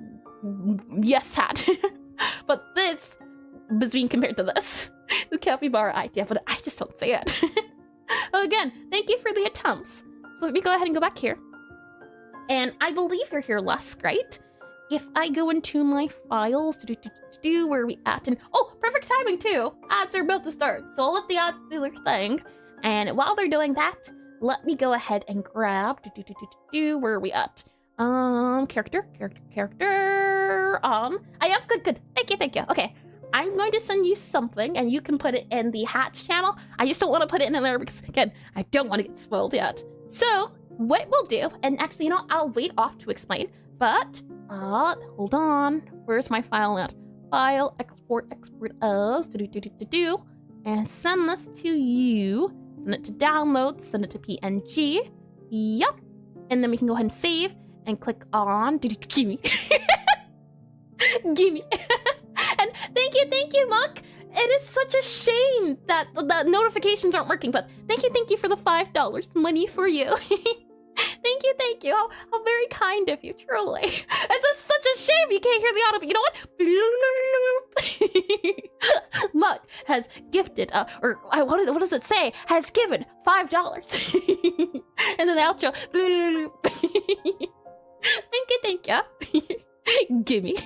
yes hat. But this was being compared to this. The capybara idea, but I just don't say it. Again, thank you for the attempts. So let me go ahead and go back here. And I believe you're here, Lusk, right? If I go into my files, where are we at? And oh, perfect timing too. Ads are about to start. So I'll let the ads do their thing. And while they're doing that, let me go ahead and grab, where are we at? Character. I am good. Thank you. Okay. I'm going to send you something, and you can put it in the hats channel. I just don't want to put it in there because, again, I don't want to get spoiled yet. So, what we'll do, and actually, I'll wait off to explain, but, hold on. Where's my file at? File, export as, and send this to you. Send it to download, send it to PNG. Yep. And then we can go ahead and save, and click on, gimme. Gimme. And thank you, Muck. It is such a shame that the notifications aren't working, but thank you for the $5. Money for you. Thank you. How very kind of you, truly. It's just such a shame you can't hear the audio, but you know what? Muck has gifted, what does it say? Has given $5. And then the outro. Thank you. Gimme.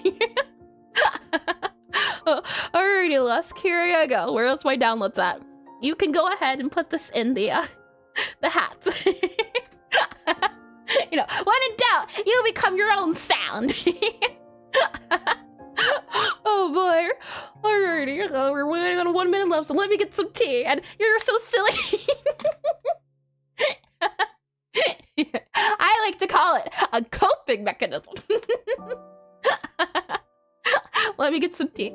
Alrighty, Lusk, here you go. Where's my downloads at? You can go ahead and put this in the hats. When in doubt, you become your own sound. Oh boy. Alrighty, we're waiting on 1 minute left, so let me get some tea. And you're so silly. I like to call it a coping mechanism. Let me get some tea.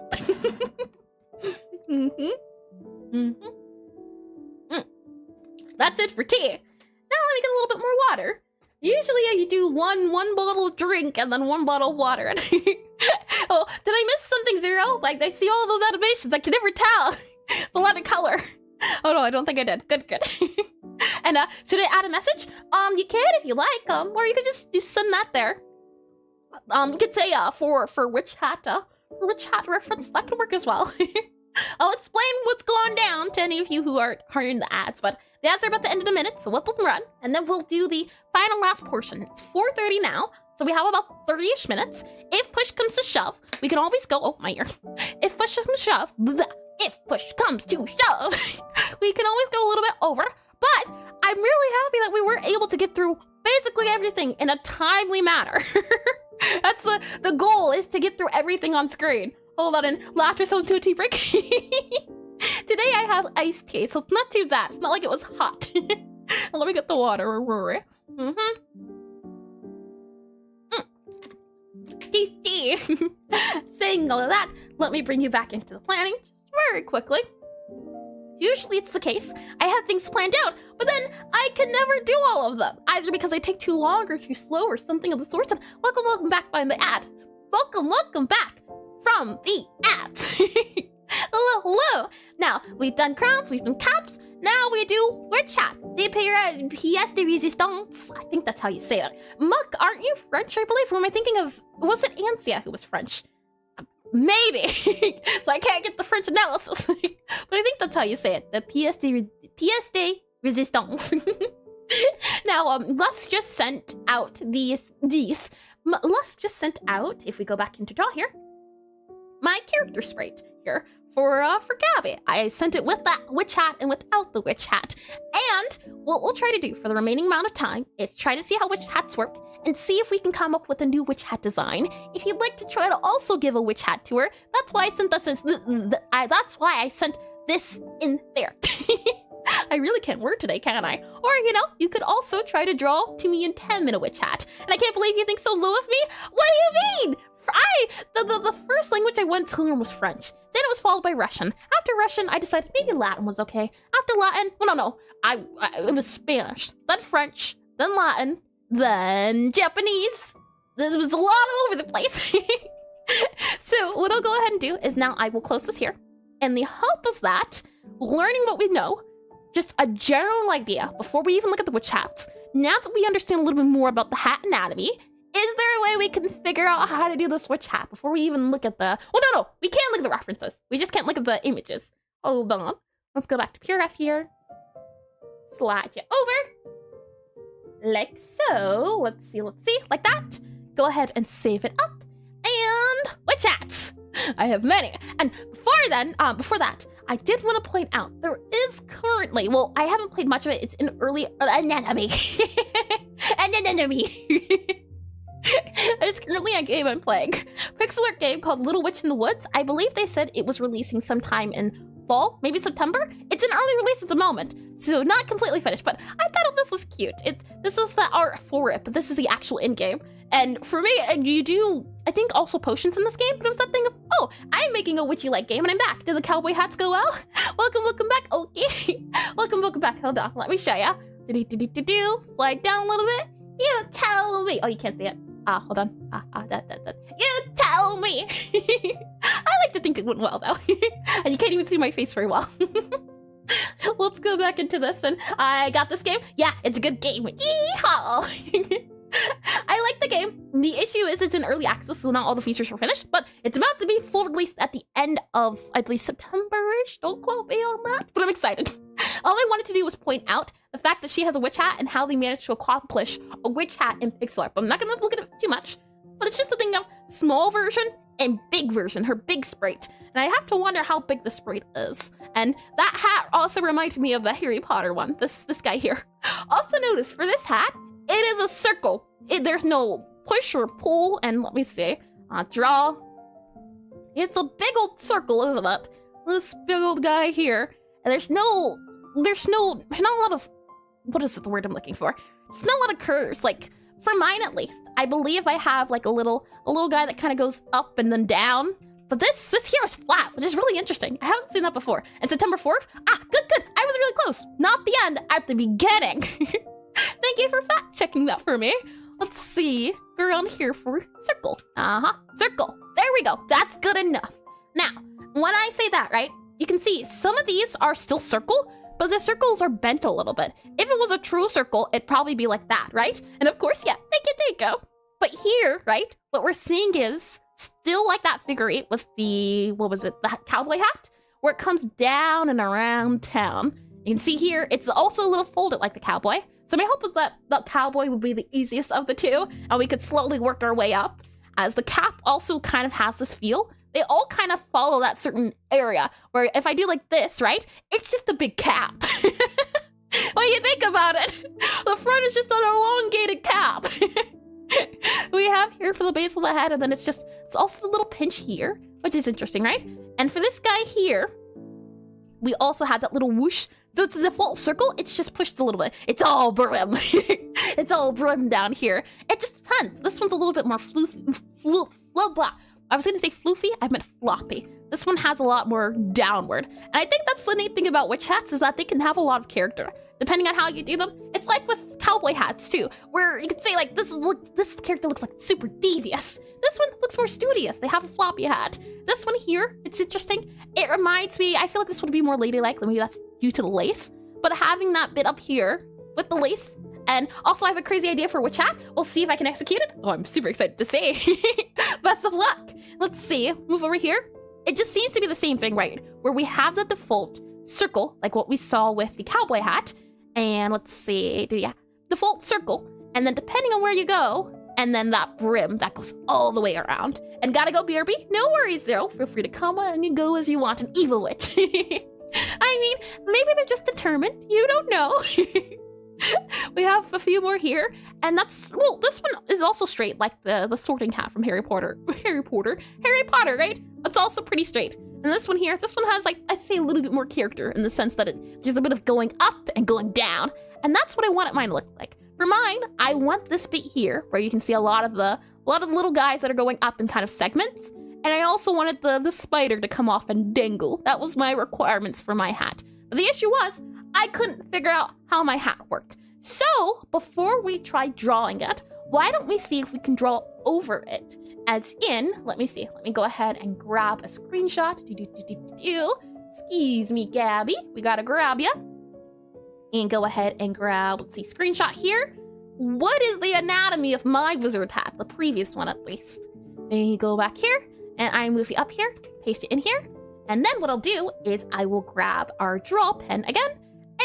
That's it for tea. Now let me get a little bit more water. Usually you do one bottle of drink and then 1 bottle of water. Oh, did I miss something, Zero? Like, I see all those animations. I can never tell. It's a lot of color. Oh no, I don't think I did. Good. And should I add a message? You can if you like. Or you could just send that there. You could say for which hat reference, that could work as well. I'll explain what's going down to any of you who aren't in the ads, but the ads are about to end in a minute, so let's let them run, and then we'll do the final last portion. It's 4:30 now, so we have about 30-ish minutes. If push comes to shove, we can always go, oh, my ear. If push comes to shove, if push comes to shove, we can always go a little bit over, but I'm really happy that we were able to get through basically everything in a timely manner. That's the goal, is to get through everything on screen. Hold on, and laughter sounds to a tea break. Today I have iced tea, so it's not too bad. It's not like it was hot. Let me get the water. Tea. Saying all of that, let me bring you back into the planning just very quickly. Usually it's the case. I have things planned out, but then I can never do all of them. Either because I take too long or too slow or something of the sorts. And welcome back by the ad. Welcome back from the ads. Hello. Now, we've done crowns, we've done caps. Now we do witch hat. The pièce de résistance. I think that's how you say it. Muck, aren't you French, I believe? Who am I thinking of? Was it Ansia who was French? Maybe. So I can't get the French analysis. But I think that's how you say it. The pièce de résistance. Now, let's just send out these Lust just sent out, if we go back into draw here, my character sprite here for Gabby. I sent it with that witch hat and without the witch hat. And what we'll try to do for the remaining amount of time is try to see how witch hats work and see if we can come up with a new witch hat design. If you'd like to try to also give a witch hat to her, that's why I sent that's why I sent this in there. I really can't word today, can I? Or, you know, you could also try to draw to me in 10-minute witch hat. And I can't believe you think so low of me. What do you mean? The first language I went to learn was French. Then it was followed by Russian. After Russian, I decided maybe Latin was okay. After Latin, well, no, it was Spanish, then French, then Latin, then Japanese. It was a lot all over the place. So what I'll go ahead and do is now I will close this here. And the hope is that, learning what we know, just a general idea before we even look at the witch hats. Now that we understand a little bit more about the hat anatomy, is there a way we can figure out how to do this witch hat before we even look at the... Well, no, we can't look at the references. We just can't look at the images. Hold on. Let's go back to Pure F here. Slide you over. Like so. Let's see. Like that. Go ahead and save it up. And witch hats. I have many. And before that, I did want to point out there is currently, well, I haven't played much of it. It's in early anatomy. There's currently a game I'm playing. Pixelart game called Little Witch in the Woods. I believe they said it was releasing sometime in fall, maybe September. It's an early release at the moment, so not completely finished, but I thought this was cute. This is the art for it, but this is the actual in-game. And for me, you do, I think, also potions in this game, but it was that thing of, oh, I'm making a witchy-like game and I'm back. Did the cowboy hats go well? Welcome back. Okay. welcome back. Hold on, let me show ya. Slide down a little bit. You tell me. Oh, you can't see it. Hold on. That. You tell me. I like to think it went well, though. And you can't even see my face very well. Let's go back into this, and I got this game. Yeah, it's a good game. Yeehaw! I like the game. The issue is it's in early access, so not all the features are finished, but it's about to be full release at the end of, I believe, September-ish. Don't quote me on that, but I'm excited. All I wanted to do was point out the fact that she has a witch hat and how they managed to accomplish a witch hat in Pixelart. But I'm not going to look at it too much, but it's just a thing of small version and big version, her big sprite. And I have to wonder how big the sprite is. And that hat also reminds me of the Harry Potter one, this guy here. Also notice, for this hat, it is a circle. There's no push or pull, and let me see. Draw. It's a big old circle, isn't it? This big old guy here. And there's not a lot of, what is the word I'm looking for? There's not a lot of curves, like, for mine at least. I believe I have like a little guy that kind of goes up and then down. But this here is flat, which is really interesting. I haven't seen that before. And September 4th? Good. I was really close. Not the end, at the beginning. Thank you for fact checking that for me. Let's see. Go around here for circle. Circle. There we go. That's good enough. Now, when I say that, right, you can see some of these are still circle, but the circles are bent a little bit. If it was a true circle, it'd probably be like that, right? And of course, yeah, thank you. But here, right, what we're seeing is still like that figure 8 with the, the cowboy hat, where it comes down and around town. You can see here, it's also a little folded like the cowboy. So my hope is that the cowboy would be the easiest of the two, and we could slowly work our way up, as the cap also kind of has this feel. They all kind of follow that certain area, where if I do like this, right, it's just a big cap. When you think about it, the front is just an elongated cap. We have here for the base of the head, and then it's also the little pinch here, which is interesting, right? And for this guy here, we also have that little whoosh. So it's a default circle, it's just pushed a little bit. It's all brim. It's all brim down here. It just depends. This one's a little bit more blah. I was gonna say floofy, I meant floppy. This one has a lot more downward. And I think that's the neat thing about witch hats, is that they can have a lot of character. Depending on how you do them. It's like with cowboy hats too, where you can say like, this character looks like super devious. This one looks more studious. They have a floppy hat. This one here, it's interesting. It reminds me, I feel like this would be more ladylike, maybe that's due to the lace. But having that bit up here with the lace, and also I have a crazy idea for witch hat. We'll see if I can execute it. Oh, I'm super excited to see. Best of luck. Let's see, move over here. It just seems to be the same thing, right? Where we have the default circle, like what we saw with the cowboy hat. And let's see, default circle. And then depending on where you go, and then that brim that goes all the way around. And gotta go, BRB? No worries, Zero. Feel free to come on and go as you want, an evil witch. I mean, maybe they're just determined. You don't know. We have a few more here, and that's, well, this one is also straight, like the sorting hat from Harry Potter, right? It's also pretty straight. And this one here, this one has, like, I'd say a little bit more character in the sense that there's a bit of going up and going down, and that's what I want mine to look like. For mine, I want this bit here where you can see a lot of the little guys that are going up in kind of segments, and I also wanted the spider to come off and dangle. That was my requirements for my hat. But the issue was, I couldn't figure out how my hat worked. So, before we try drawing it, why don't we see if we can draw over it? As in, let me see. Let me go ahead and grab a screenshot. Excuse me, Gabby. We gotta grab ya. And go ahead and grab, let's see, screenshot here. What is the anatomy of my wizard hat? The previous one, at least. And you go back here, and I move you up here, paste it in here. And then what I'll do is I will grab our draw pen again,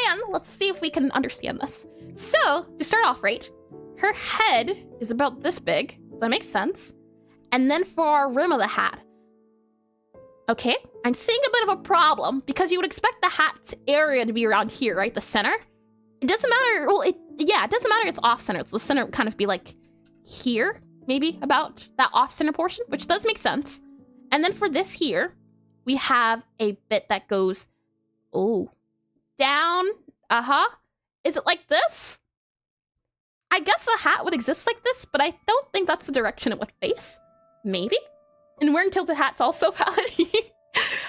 and let's see if we can understand this. So, to start off, right, her head is about this big, so that makes sense. And then for our rim of the hat, okay, I'm seeing a bit of a problem because you would expect the hat's area to be around here, right, the center. It doesn't matter, well, it doesn't matter it's off-center. It's the center would kind of be like here, maybe, about that off-center portion, which does make sense. And then for this here, we have a bit that goes, down, Is it like this? I guess a hat would exist like this, but I don't think that's the direction it would face. Maybe? And wearing tilted hats also valid.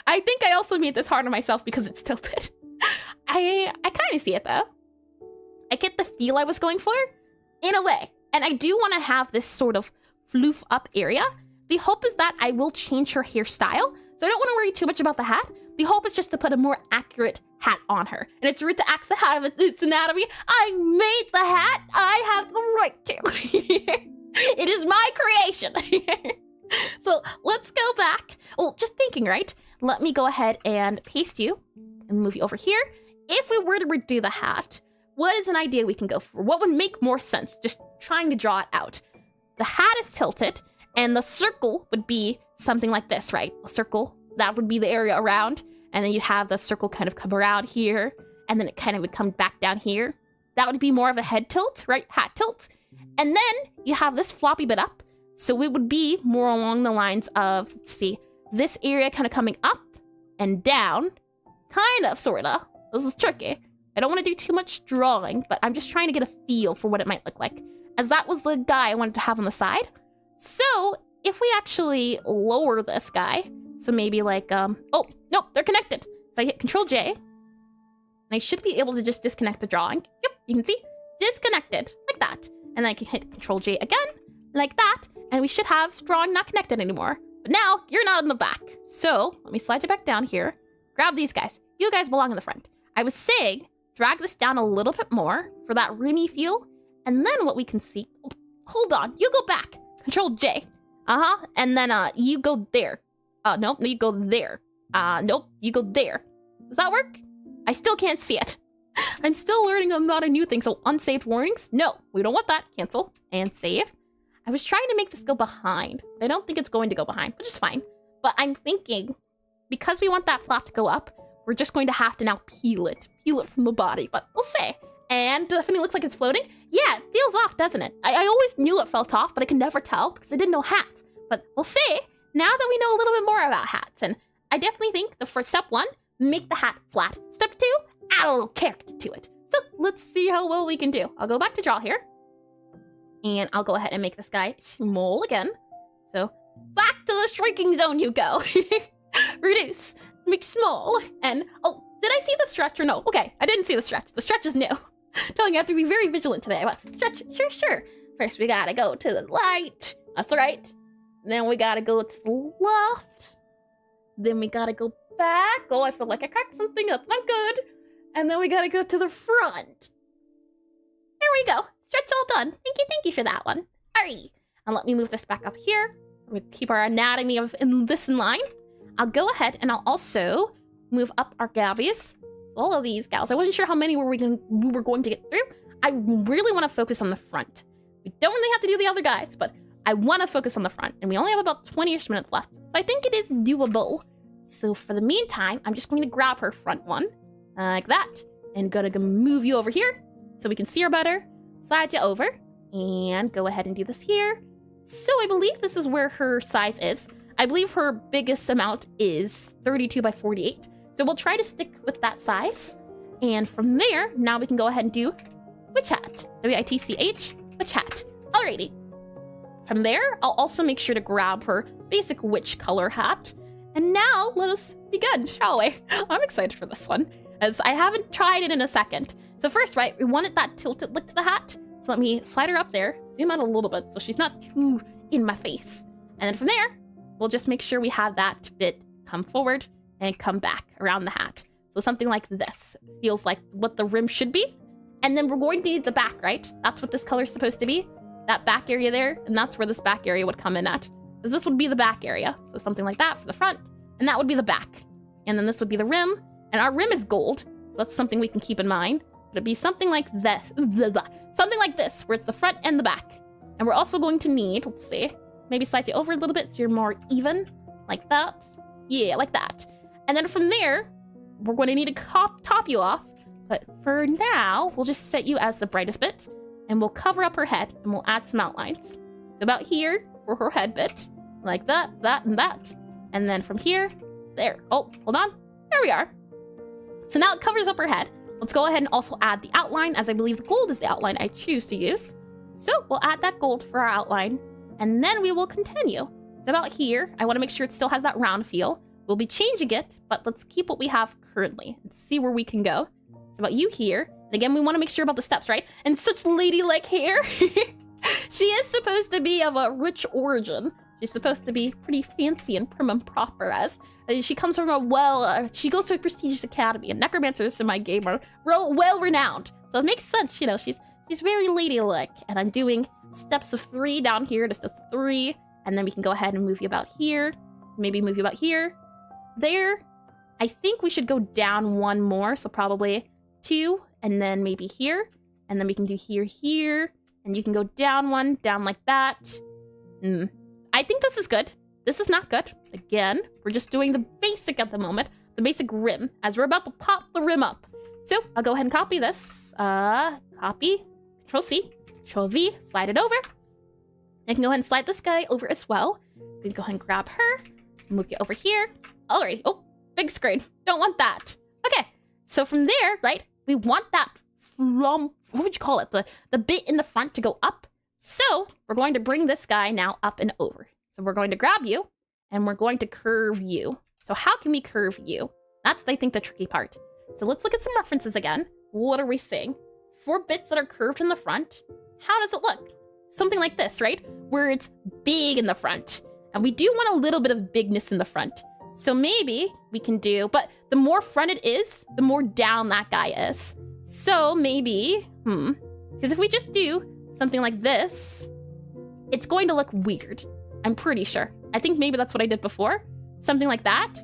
I think I also made this hard on myself because it's tilted. I kind of see it though. I get the feel I was going for, in a way. And I do want to have this sort of floof up area. The hope is that I will change her hairstyle, so I don't want to worry too much about the hat. The hope is just to put a more accurate hat on her. And it's rude to ask the hat of its anatomy. I made the hat. I have the right to. It is my creation. So let's go back. Well, just thinking, right? Let me go ahead and paste you and move you over here. If we were to redo the hat, what is an idea we can go for? What would make more sense? Just trying to draw it out. The hat is tilted, and the circle would be something like this, right? A circle, that would be the area around, and then you'd have the circle kind of come around here, and then it kind of would come back down here. That would be more of a head tilt, right? Hat tilt. And then you have this floppy bit up, so it would be more along the lines of, let's see, this area kind of coming up and down, kind of, sorta. This is tricky. I don't want to do too much drawing, but I'm just trying to get a feel for what it might look like, as that was the guy I wanted to have on the side. So if we actually lower this guy, so maybe like, oh, nope, they're connected. So I hit Control J, and I should be able to just disconnect the drawing. Yep, you can see, disconnected, like that. And then I can hit Control J again, like that, and we should have drawing not connected anymore. But now, you're not in the back. So, let me slide you back down here, grab these guys. You guys belong in the front. I was saying, drag this down a little bit more for that roomy feel, and then what we can see, hold on, you go back, Control J, and then you go there. Nope, you go there. Nope, you go there. Does that work? I still can't see it. I'm still learning about a new thing, so unsaved warnings? No, we don't want that. Cancel and save. I was trying to make this go behind. I don't think it's going to go behind, which is fine. But I'm thinking, because we want that flap to go up, we're just going to have to now peel it from the body, but we'll see. And definitely looks like it's floating. Yeah, it feels off, doesn't it? I always knew it felt off, but I could never tell because I didn't know hats. But we'll see now that we know a little bit more about hats. And I definitely think for step 1, make the hat flat. Step 2, add a little character to it. So let's see how well we can do. I'll go back to draw here. And I'll go ahead and make this guy small again. So back to the striking zone you go. Reduce, make small, and oh, did I see the stretch or no? Okay, I didn't see the stretch. The stretch is new. Telling you I have to be very vigilant today. But stretch, sure. First we gotta go to the light. That's right. Then we gotta go to the left. Then we gotta go back. Oh, I feel like I cracked something. That's not good. And then we gotta go to the front. There we go. Stretch all done. Thank you for that one. Hurry. And let me move this back up here. We keep our anatomy in line. I'll go ahead and I'll also move up our Gabbies. All of these gals. I wasn't sure how many we were going to get through. I really want to focus on the front. We don't really have to do the other guys, but I want to focus on the front, and we only have about 20-ish minutes left. So I think it is doable. So for the meantime, I'm just going to grab her front one, like that, and gonna move you over here so we can see her better. Slide you over, and go ahead and do this here. So I believe this is where her size is. I believe her biggest amount is 32 by 48. So we'll try to stick with that size. And from there, now we can go ahead and do witch hat. W-I-T-C-H, witch hat. Alrighty. From there, I'll also make sure to grab her basic witch color hat. And now, let us begin, shall we? I'm excited for this one, as I haven't tried it in a second. So first, right, we wanted that tilted look to the hat. So let me slide her up there, zoom out a little bit so she's not too in my face. And then from there, we'll just make sure we have that bit come forward and come back around the hat. So something like this feels like what the rim should be. And then we're going to need the back, right? That's what this color is supposed to be. That back area there, and that's where this back area would come in at. Because this would be the back area. So something like that for the front, and that would be the back. And then this would be the rim, and our rim is gold. So that's something we can keep in mind. But it'd be something like this. Something like this, where it's the front and the back. And we're also going to need, let's see, maybe slide it over a little bit so you're more even. Like that. Yeah, like that. And then from there, we're going to need to top you off. But for now, we'll just set you as the brightest bit. And we'll cover up her head, and we'll add some outlines. So about here, for her head bit. Like that, that, and that. And then from here, there. Oh, hold on. There we are. So now it covers up her head. Let's go ahead and also add the outline, as I believe the gold is the outline I choose to use. So we'll add that gold for our outline, and then we will continue. So about here, I want to make sure it still has that round feel. We'll be changing it, but let's keep what we have currently and see where we can go. So about you here, and again, we want to make sure about the steps, right? And such ladylike hair. She is supposed to be of a rich origin. She's supposed to be pretty fancy and prim and proper, as she comes from a she goes to a prestigious academy, and necromancers in my game are well-renowned. So it makes sense, you know, she's very ladylike. And I'm doing steps of 3 down here to steps 3, and then we can go ahead and move you about here, maybe move you about here, there. I think we should go down 1 more, so probably 2, and then maybe here, and then we can do here, and you can go down 1, down like that. I think this is good. This is not good. Again, we're just doing the basic at the moment, the basic rim, as we're about to pop the rim up. So I'll go ahead and copy this. Copy, Control C, Control V, slide it over. I can go ahead and slide this guy over as well. We can go ahead and grab her, move you over here. Alrighty. Oh, big screen. Don't want that. Okay. So from there, right, we want that from, what would you call it? The bit in the front to go up. So we're going to bring this guy now up and over. So we're going to grab you, and we're going to curve you. So how can we curve you? That's, I think, the tricky part. So let's look at some references again. What are we seeing? 4 bits that are curved in the front. How does it look? Something like this, right? Where it's big in the front. And we do want a little bit of bigness in the front. So maybe we can do, but the more front it is, the more down that guy is. So maybe, because if we just do something like this, it's going to look weird. I'm pretty sure. I think maybe that's what I did before. Something like that.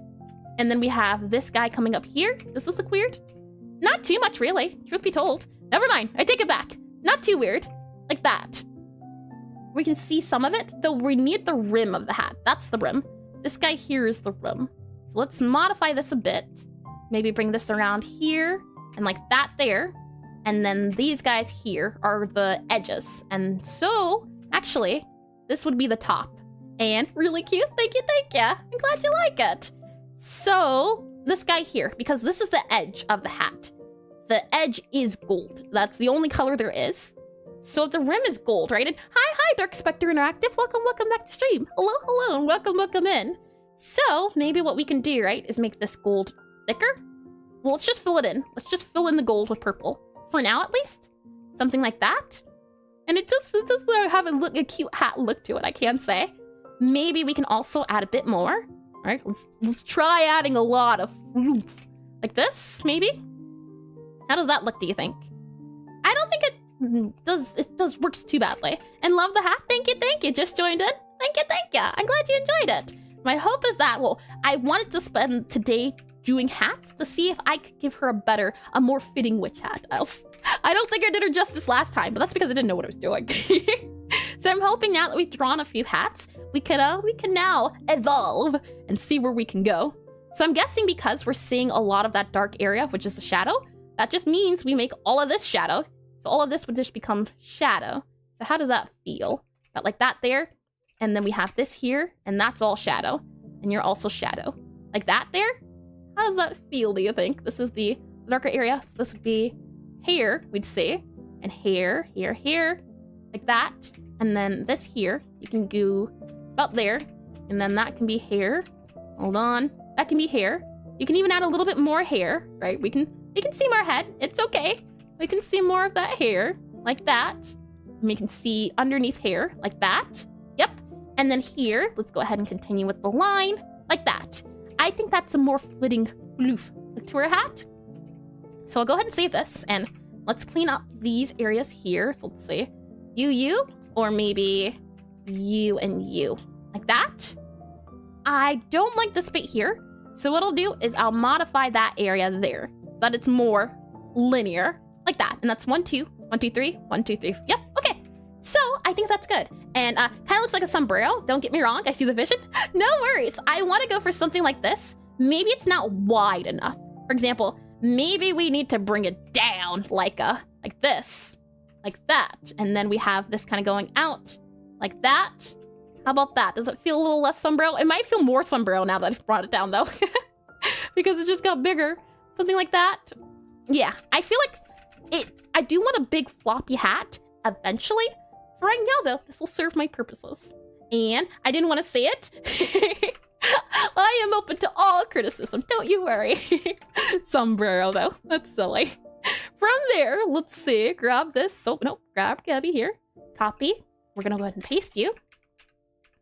And then we have this guy coming up here. Does this look weird? Not too much, really. Truth be told. Never mind. I take it back. Not too weird. Like that. We can see some of it, though we need the rim of the hat. That's the rim. This guy here is the rim. So let's modify this a bit. Maybe bring this around here and like that there. And then these guys here are the edges. And so, actually, this would be the top. And really cute. Thank you, thank you. I'm glad you like it. So, this guy here, because this is the edge of the hat. The edge is gold. That's the only color there is. So the rim is gold, right? And hi, Dark Spectre Interactive. Welcome back to stream. Hello, and welcome in. So maybe what we can do, right, is make this gold thicker. Well, let's just fill it in. Let's just fill in the gold with purple. For now, at least. Something like that. And it does have a cute hat look to it, I can say. Maybe we can also add a bit more. All right, let's try adding a lot of oomph. Like this, maybe? How does that look, do you think? I don't think it does works too badly. And love the hat. Thank you. Just joined in. Thank you. I'm glad you enjoyed it. My hope is that, well, I wanted to spend today doing hats to see if I could give her a more fitting witch hat. I don't think I did her justice last time, but that's because I didn't know what I was doing. So I'm hoping now that we've drawn a few hats, we can now evolve and see where we can go. So I'm guessing because we're seeing a lot of that dark area, which is the shadow, that just means we make all of this shadow. So all of this would just become shadow. So how does that feel? Got like that there, and then we have this here, and that's all shadow. And you're also shadow. Like that there? How does that feel, do you think? This is the darker area. So this would be hair, we'd say. And hair, here, here. Like that. And then this here, you can go about there. And then that can be hair. Hold on. That can be hair. You can even add a little bit more hair, right? We can see more head. It's okay. We can see more of that hair. Like that. And we can see underneath hair. Like that. Yep. And then here, let's go ahead and continue with the line. Like that. I think that's a more fitting look to her hat. So I'll go ahead and save this. And let's clean up these areas here. So let's see. You, or maybe you and you. Like that. I don't like this bit here. So what I'll do is I'll modify that area there so that it's more linear. Like that. And that's 1, 2, 1, 2, 3, 1, 2, 3. Yep. Okay. So I think that's good. And kind of looks like a sombrero. Don't get me wrong. I see the vision. No worries. I want to go for something like this. Maybe it's not wide enough. For example, maybe we need to bring it down like this. Like that. And then we have this kind of going out like that. How about that? Does it feel a little less sombrero? It might feel more sombrero now that I've brought it down, though. Because it just got bigger. Something like that. Yeah, I feel like I do want a big floppy hat eventually. For right now, though, this will serve my purposes. And I didn't want to say it. I am open to all criticism. Don't you worry. Sombrero, though. That's silly. From there, let's see. Grab this. Oh, no. Grab Gabby here. Copy. We're going to go ahead and paste you.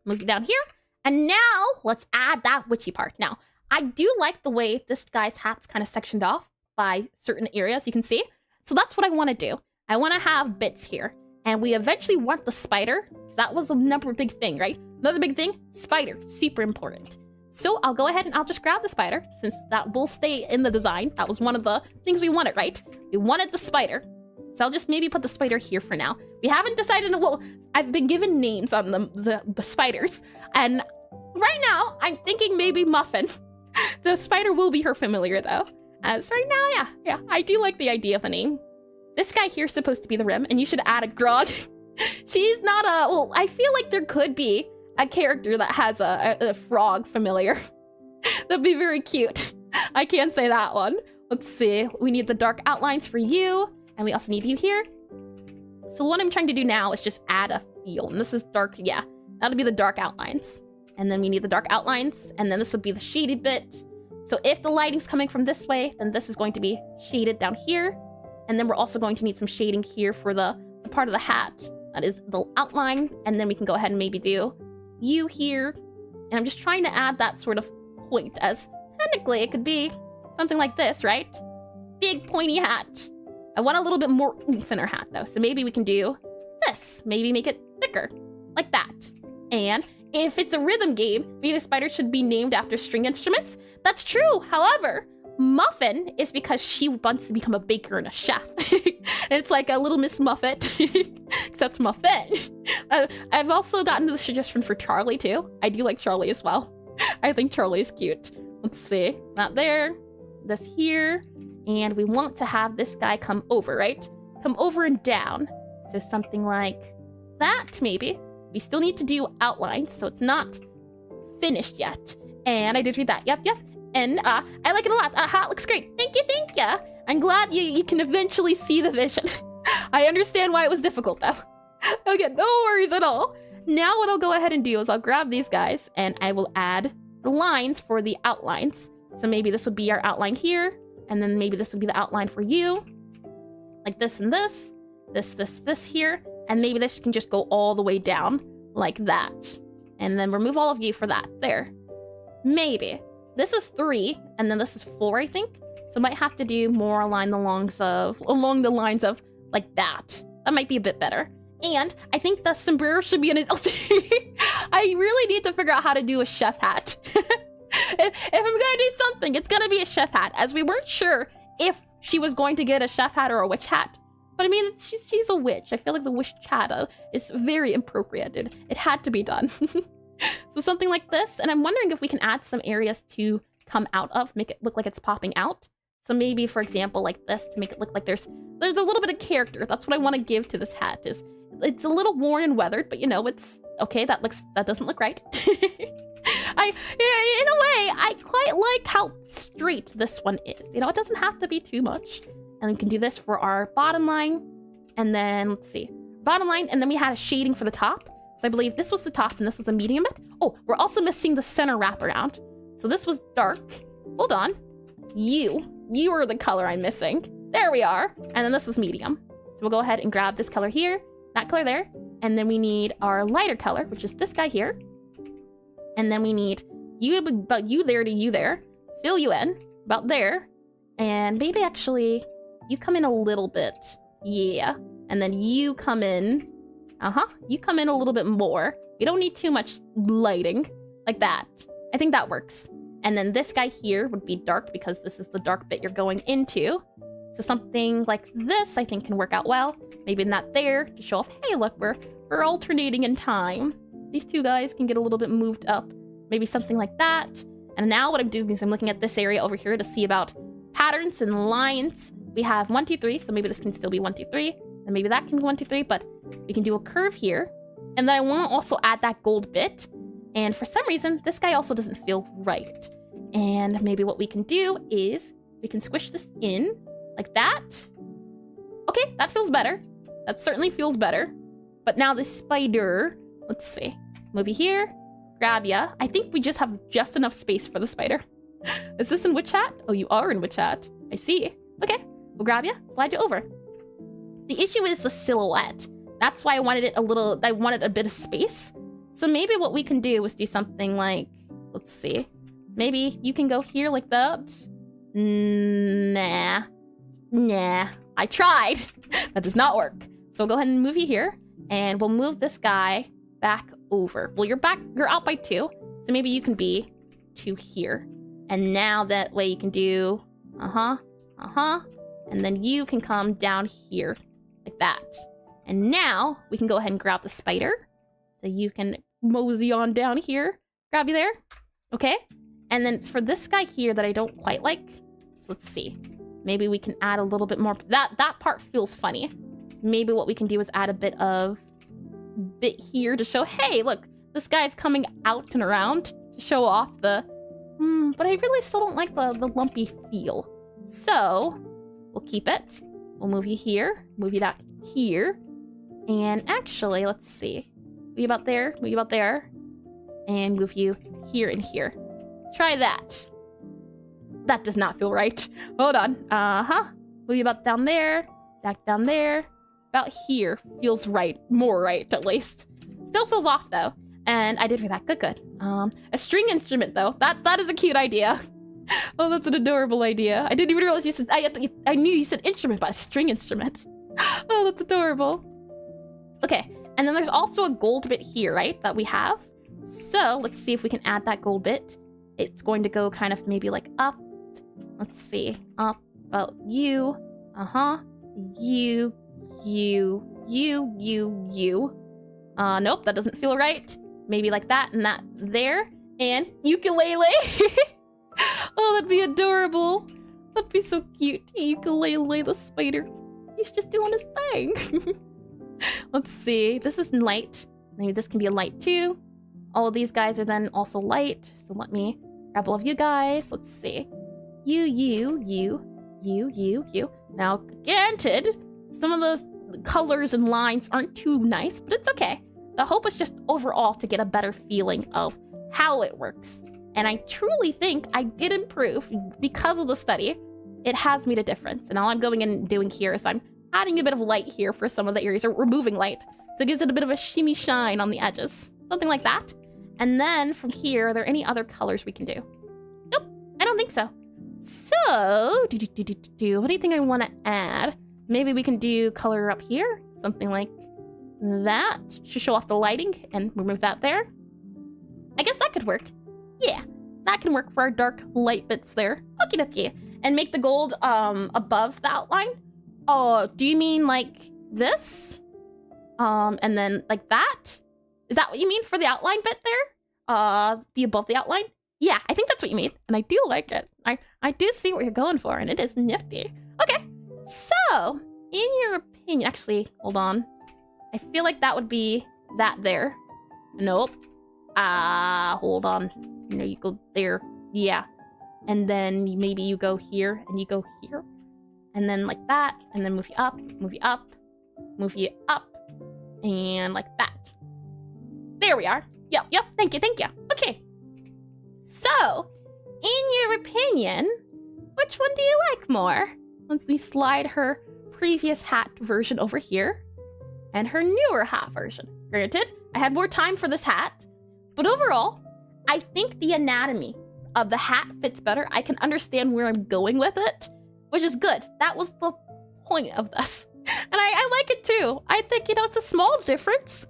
Move you down here. And now, let's add that witchy part. Now, I do like the way this guy's hat's kind of sectioned off by certain areas, you can see. So that's what I want to do. I want to have bits here. And we eventually want the spider. That was another big thing, right? Another big thing, spider. Super important. So I'll go ahead and I'll just grab the spider, since that will stay in the design. That was one of the things we wanted, right? We wanted the spider. So I'll just maybe put the spider here for now. We haven't decided, well, I've been given names on the spiders. And right now, I'm thinking maybe Muffin. The spider will be her familiar, though. As right now, yeah, I do like the idea of a name. This guy here's supposed to be the rim, and you should add a grog. She's not a, well, I feel like there could be a character that has a frog familiar. That'd be very cute. I can't say that one. Let's see. We need the dark outlines for you, and we also need you here. So what I'm trying to do now is just add a feel, and this is dark, yeah. That'll be the dark outlines. And then we need the dark outlines, and then this would be the shaded bit. So if the lighting's coming from this way, then this is going to be shaded down here. And then we're also going to need some shading here for the part of the hat. That is the outline. And then we can go ahead and maybe do you here. And I'm just trying to add that sort of point, as technically it could be something like this, right? Big pointy hat. I want a little bit more oomph in our hat, though. So maybe we can do this. Maybe make it thicker, like that. And if it's a rhythm game, maybe the spider should be named after string instruments. That's true. However, Muffin is because she wants to become a baker and a chef. And it's like a little Miss Muffet, except Muffin. I've also gotten the suggestion for Charlie, too. I do like Charlie as well. I think Charlie is cute. Let's see. Not there. This here. And we want to have this guy come over, right? Come over and down. So something like that, maybe. We still need to do outlines, so it's not finished yet. And I did read that. Yep. And I like it a lot. Hat looks great. Thank you. I'm glad you can eventually see the vision. I understand why it was difficult, though. Okay, no worries at all. Now what I'll go ahead and do is I'll grab these guys, and I will add the lines for the outlines. So maybe this would be our outline here, and then maybe this would be the outline for you. Like this and this. This here. And maybe this can just go all the way down like that. And then remove all of you for that. There. Maybe. This is 3, and then this is 4, I think. So I might have to do more along the lines of like that. That might be a bit better. And I think the sombrero should be an LT. I really need to figure out how to do a chef hat. If I'm gonna do something, it's gonna be a chef hat, as we weren't sure if she was going to get a chef hat or a witch hat. But I mean, she's a witch. I feel like the wish chatter is very appropriate. It had to be done. So something like this. And I'm wondering if we can add some areas to come out of, make it look like it's popping out. So maybe, for example, like this, to make it look like there's a little bit of character. That's what I want to give to this hat. It's a little worn and weathered, but you know, it's okay. That doesn't look right. In a way, I quite like how straight this one is. You know, it doesn't have to be too much. And we can do this for our bottom line. And then, let's see, bottom line. And then we had a shading for the top. So I believe this was the top and this was the medium bit. Oh, we're also missing the center wraparound. So this was dark. Hold on. You are the color I'm missing. There we are. And then this is medium. So we'll go ahead and grab this color here, that color there. And then we need our lighter color, which is this guy here. And then we need about you there to you there. Fill you in, about there. And maybe actually, you come in a little bit. Yeah. And then you come in. You come in a little bit more. You don't need too much lighting. Like that. I think that works. And then this guy here would be dark because this is the dark bit you're going into. So something like this, I think, can work out well. Maybe not there to show off, hey, look, we're alternating in time. These two guys can get a little bit moved up. Maybe something like that. And now what I'm doing is I'm looking at this area over here to see about patterns and lines. We have 1, 2, 3, so maybe this can still be 1, 2, 3. And maybe that can be 1, 2, 3, but we can do a curve here. And then I want to also add that gold bit. And for some reason, this guy also doesn't feel right. And maybe what we can do is we can squish this in like that. Okay, that feels better. That certainly feels better. But now the spider, let's see. Move you here, grab ya. I think we just have just enough space for the spider. Is this in Witch Hat? Oh, you are in Witch Hat. I see. Okay, we'll grab you, slide you over. The issue is the silhouette. That's why I wanted it I wanted a bit of space. So maybe what we can do is do something like, let's see. Maybe you can go here like that. Nah. I tried. That does not work. So we'll go ahead and move you here. And we'll move this guy back over. Well, you're out by 2. So maybe you can be 2 here. And now that way you can do, and then you can come down here like that. And now we can go ahead and grab the spider. So you can mosey on down here. Grab you there. Okay. And then it's for this guy here that I don't quite like. So let's see. Maybe we can add a little bit more. That part feels funny. Maybe what we can do is add a bit here to show, hey, look, this guy's coming out and around to show off the, but I really still don't like the lumpy feel. So we'll keep it. We'll move you here, move you back here. And actually, let's see. Move you about there, and move you here and here. Try that. That does not feel right. Hold on. Move you about down there, back down there. About here feels right. More right, at least. Still feels off, though. And I did for that. Good. A string instrument, though. That is a cute idea. Oh, that's an adorable idea. I didn't even realize you said... I knew you said instrument, but a string instrument. Oh, that's adorable. Okay. And then there's also a gold bit here, right? That we have. So let's see if we can add that gold bit. It's going to go kind of maybe like up. Let's see. Up. About you. You. Nope, that doesn't feel right. Maybe like that and that there. And ukulele. Oh, that'd be adorable. That'd be so cute. Ukulele the spider. He's just doing his thing. Let's see. This is light. Maybe this can be a light too. All of these guys are then also light. So let me grab all of you guys. Let's see. You. Now, granted, some of those colors and lines aren't too nice, but it's okay. The hope is just overall to get a better feeling of how it works. And I truly think I did improve because of the study. It has made a difference. And all I'm going in and doing here is I'm adding a bit of light here for some of the areas, or removing light. So it gives it a bit of a shimmy shine on the edges. Something like that. And then from here, are there any other colors we can do? Nope, I don't think so. So, what do you think I want to add? Maybe we can do color up here. Something like that. To show off the lighting and remove that there. I guess that could work. Yeah, that can work for our dark light bits there. Okie dokie. And make the gold above the outline. Oh, do you mean like this? And then like that? Is that what you mean for the outline bit there? Be above the outline? Yeah, I think that's what you mean. And I do like it. I do see what you're going for, and it is nifty. Okay, so, in your opinion, actually, hold on. I feel like that would be that there. Nope. Hold on. No, you go there. Yeah. And then maybe you go here, and you go here. And then like that, and then move you up, move you up, move you up, and like that. There we are. Yep, thank you. Okay. So, in your opinion, which one do you like more? Let me slide her previous hat version over here, and her newer hat version. Granted, I had more time for this hat, but overall, I think the anatomy of the hat fits better. I can understand where I'm going with it, which is good. That was the point of this. And I like it too. I think, it's a small difference,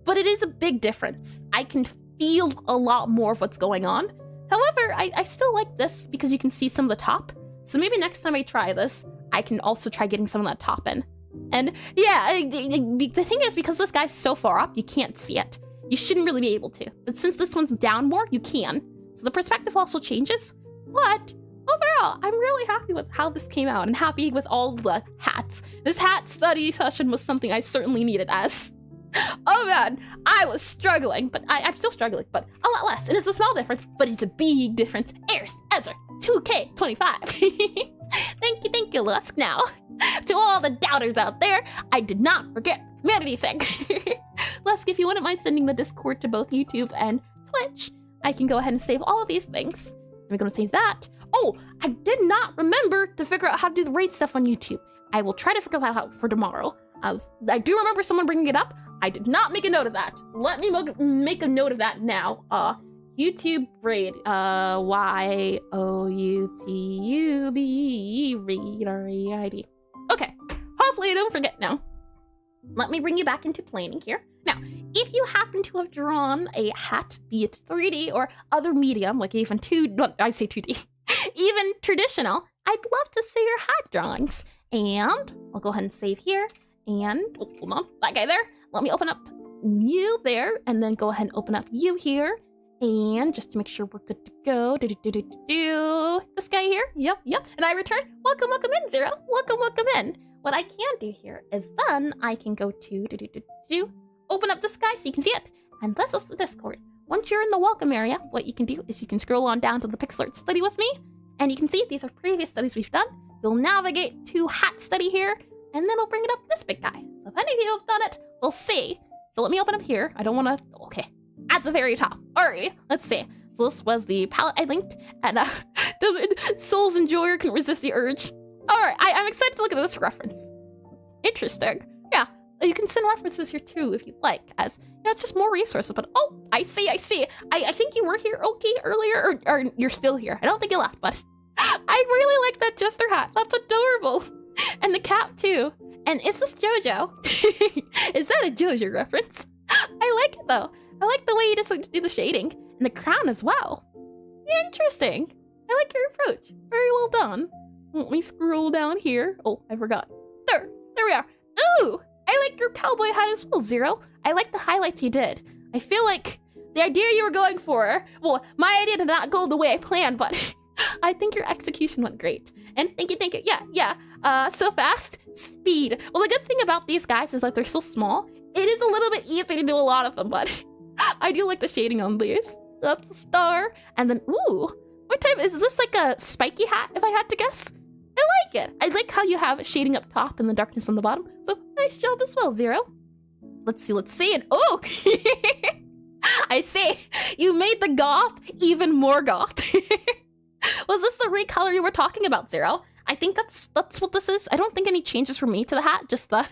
but it is a big difference. I can feel a lot more of what's going on. However, I still like this because you can see some of the top. So maybe next time I try this, I can also try getting some of that top in. And yeah, the thing is, because this guy's so far up, you can't see it. You shouldn't really be able to. But since this one's down more, you can. So the perspective also changes. But overall, I'm really happy with how this came out and happy with all the hats. This hat study session was something I certainly needed as. Oh man, I was struggling, but I'm still struggling, but a lot less. And it's a small difference, but it's a big difference. Eris, Ezra, 2K25. Thank you, Lusk. Now, to all the doubters out there, I did not forget the community thing. Lusk, if you wouldn't mind sending the Discord to both YouTube and Twitch, I can go ahead and save all of these things. I'm gonna save that. Oh, I did not remember to figure out how to do the raid stuff on YouTube. I will try to figure that out for tomorrow. As I do remember someone bringing it up. I did not make a note of that. Let me make a note of that now. YouTube raid, Y-O-U-T-U-B, read R-E-I-D. Okay, hopefully I don't forget now. Let me bring you back into planning here. Now, if you happen to have drawn a hat, be it 3D or other medium, like even 2D, even traditional, I'd love to see your hat drawings. And I'll go ahead and save here. And, oh, hold on, that guy there. Let me open up you there, and then go ahead and open up you here. And just to make sure we're good to go, this guy here, yep, and I return, welcome in, Zero, welcome in. What I can do here is then I can go to, open up this guy so you can see it, and this is the Discord. Once you're in the welcome area, what you can do is you can scroll on down to the Pixelart study with me, and you can see these are previous studies we've done. You'll navigate to hat study here, and then I'll bring it up this big guy. So if any of you have done it, we'll see. So let me open up here. I don't want to, okay, at the very top. Alrighty, let's see. So this was the palette I linked, and the Soul's Enjoyer can resist the urge. Alright, I'm excited to look at this reference. Interesting. Yeah, you can send references here too if you'd like, as, it's just more resources, but oh, I see. I think you were here okay earlier, or you're still here. I don't think you left, but I really like that jester hat. That's adorable. And the cap too. And is this JoJo? Is that a JoJo reference? I like it though. I like the way you just like to do the shading. And the crown as well. Interesting. I like your approach. Very well done. Let me scroll down here. Oh, I forgot. There we are. Ooh, I like your cowboy hat as well, Zero. I like the highlights you did. I feel like the idea you were going for, well, my idea did not go the way I planned, but I think your execution went great. And thank you. Yeah. So fast, speed. Well, the good thing about these guys is that they're so small. It is a little bit easy to do a lot of them, but I do like the shading on these. That's a star. And then, ooh, what type, is this like a spiky hat, if I had to guess? I like it. I like how you have shading up top and the darkness on the bottom. So nice job as well, Zero. Let's see, and oh, I see. You made the goth even more goth. Was this the recolor you were talking about, Zero? I think that's what this is. I don't think any changes from me to the hat, just the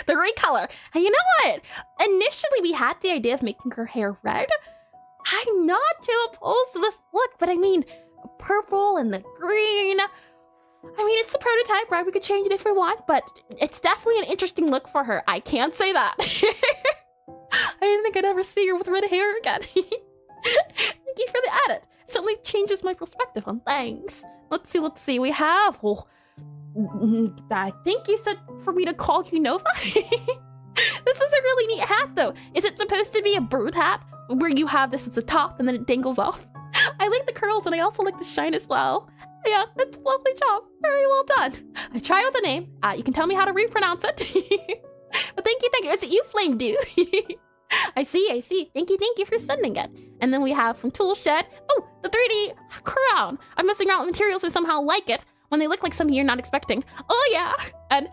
the recolor. And you know what? Initially, we had the idea of making her hair red. I'm not too opposed to this look, but I mean, purple and the green. I mean, it's the prototype, right? We could change it if we want, but it's definitely an interesting look for her. I can't say that. I didn't think I'd ever see her with red hair again. Thank you for the edit. Certainly changes my perspective on things. Let's see. We have, oh, I think you said for me to call you Nova? This is a really neat hat, though. Is it supposed to be a bird hat where you have this at the top and then it dangles off? I like the curls and I also like the shine as well. Yeah, it's a lovely job. Very well done. I try with the name. You can tell me how to repronounce it. But thank you. Is it you, Flame Dew? I see. Thank you for sending it. And then we have from Toolshed. Oh, the 3D crown. I'm messing around with materials and somehow like it when they look like something you're not expecting. Oh yeah. And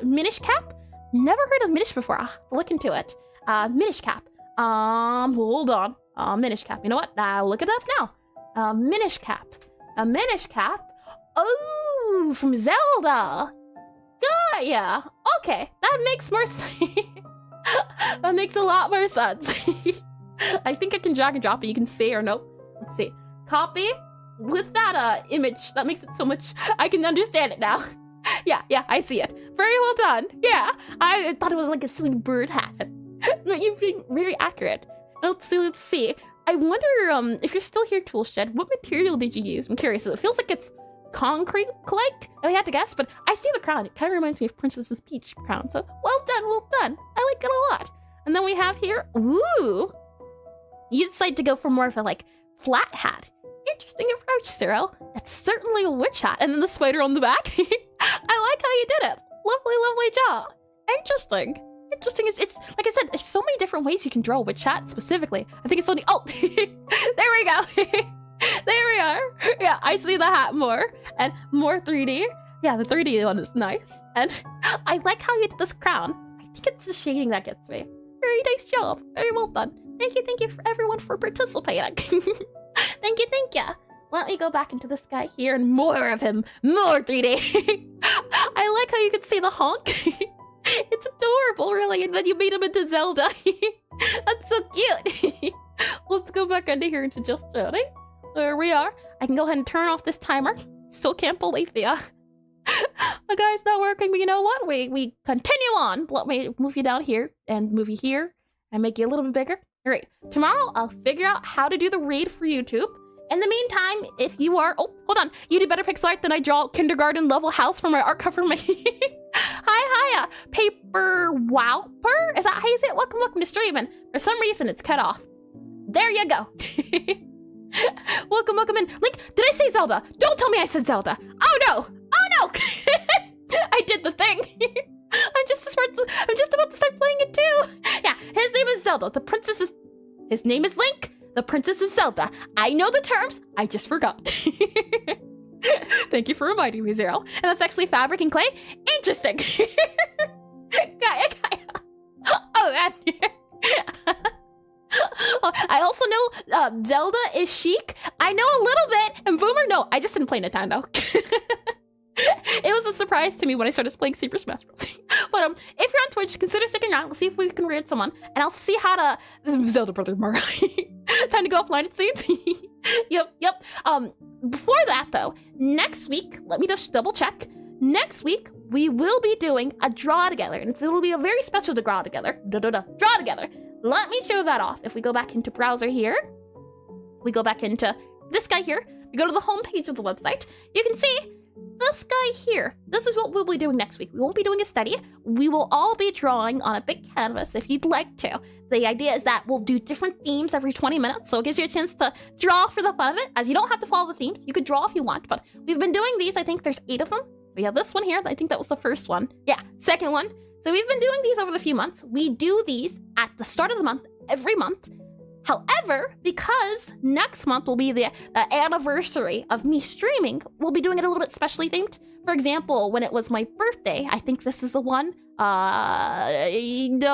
Minish cap. Never heard of Minish before. I'll look into it. Minish cap. Hold on. Minish cap. You know what? I'll look it up now. Minish cap. A Minish cap. Oh, from Zelda. Got ya. Okay, that makes more sense. That makes a lot more sense. I think I can drag and drop it. You can see or nope. Let's see. Copy with that image. That makes it so much. I can understand it now. Yeah, I see it. Very well done. Yeah, I thought it was like a silly bird hat. No, you've been very accurate. Let's see. I wonder if you're still here, Toolshed, what material did you use? I'm curious. It feels like it's concrete-like. I had to guess, but I see the crown. It kind of reminds me of Princess Peach crown. So well done. I like it a lot. And then we have here, ooh, you decide to go for more of a like flat hat. Interesting approach, Cyril. That's certainly a witch hat. And then the spider on the back. I like how you did it. Lovely job. Interesting. It's like I said, there's so many different ways you can draw a witch hat specifically. I think it's only, oh, there we go. There we are. Yeah, I see the hat more and more 3D. Yeah, the 3D one is nice. And I like how you did this crown. I think it's the shading that gets me. Very nice job. Very well done. Thank you for everyone for participating. Thank you. Let me go back into this guy here and more of him. More 3D. I like how you can see the honk. It's adorable, really. And then you made him into Zelda. That's so cute. Let's go back under here into just showing. There we are. I can go ahead and turn off this timer. Still can't believe the guy's not working, but you know what? We continue on. Let me move you down here and move you here and make you a little bit bigger. All right. Tomorrow, I'll figure out how to do the raid for YouTube. In the meantime, if you are... Oh, hold on. You do better pixel art than I draw kindergarten level house for my art cover. Hi, Paper Wowper? Is that how you say it? Welcome to streaming. For some reason, it's cut off. There you go. Welcome in. Link, did I say Zelda? Don't tell me I said Zelda. Oh no! I did the thing. I'm just about to start playing it too. Yeah, his name is Zelda. His name is Link. The princess is Zelda. I know the terms. I just forgot. Thank you for reminding me, Zero. And that's actually fabric and clay. Interesting. Gaia. Oh, man. I also know Zelda is chic. I know a little bit. And Boomer, no, I just didn't play Nintendo. It was a surprise to me when I started playing Super Smash Bros. But if you're on Twitch, consider sticking around. We'll see if we can raid someone. And I'll see how to... Zelda Brother Mario. Time to go offline, it seems. Yep. Before that, though, next week, let me just double check. Next week, we will be doing a draw together. And it will be a very special draw together. Draw together. Let me show that off. If we go back into browser here, we go back into this guy here. We go to the home page of the website. You can see this guy here. This is what we'll be doing next week. We won't be doing a study. We will all be drawing on a big canvas if you'd like to. The idea is that we'll do different themes every 20 minutes, so it gives you a chance to draw for the fun of it, as you don't have to follow the themes. You could draw if you want, but we've been doing these. I think there's 8 of them. We have this one here. I think that was the first one. Yeah, second one. So we've been doing these over the few months. We do these at the start of the month, every month. However, because next month will be the anniversary of me streaming, we'll be doing it a little bit specially themed. For example, when it was my birthday, I think this is the one. No,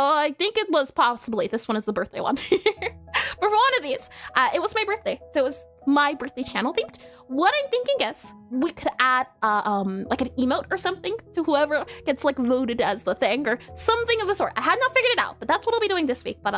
I think it was possibly this one is the birthday one. But for one of these, it was my birthday, so it was my birthday channel themed. What I'm thinking is we could add like an emote or something to whoever gets like voted as the thing or something of the sort. I had not figured it out, but that's what I'll be doing this week. But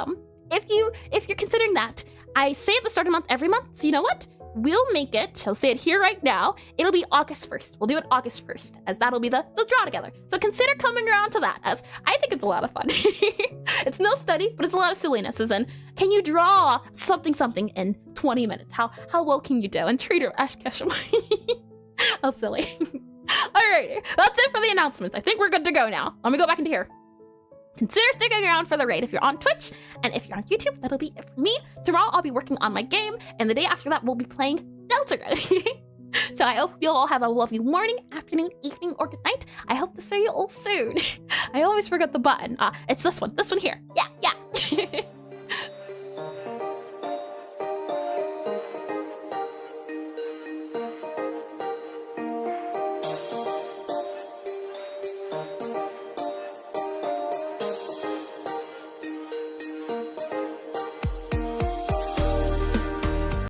if you're considering that, I say at the start of the month every month. So you know what? We'll make it, I'll say it here right now, it'll be August 1st. We'll do it August 1st, as that'll be the draw together. So consider coming around to that, as I think it's a lot of fun. It's no study, but it's a lot of silliness, as in, can you draw something in 20 minutes? How well can you do? And Trader Ash Ketchum. How silly. All Alrighty, that's it for the announcements. I think we're good to go now. Let me go back into here. Consider sticking around for the raid if you're on Twitch, and if you're on YouTube, that'll be it for me. Tomorrow I'll be working on my game, and the day after that we'll be playing Delta Grade. So I hope you all have a lovely morning, afternoon, evening, or good night. I hope to see you all soon. I always forget the button. It's this one here. Yeah.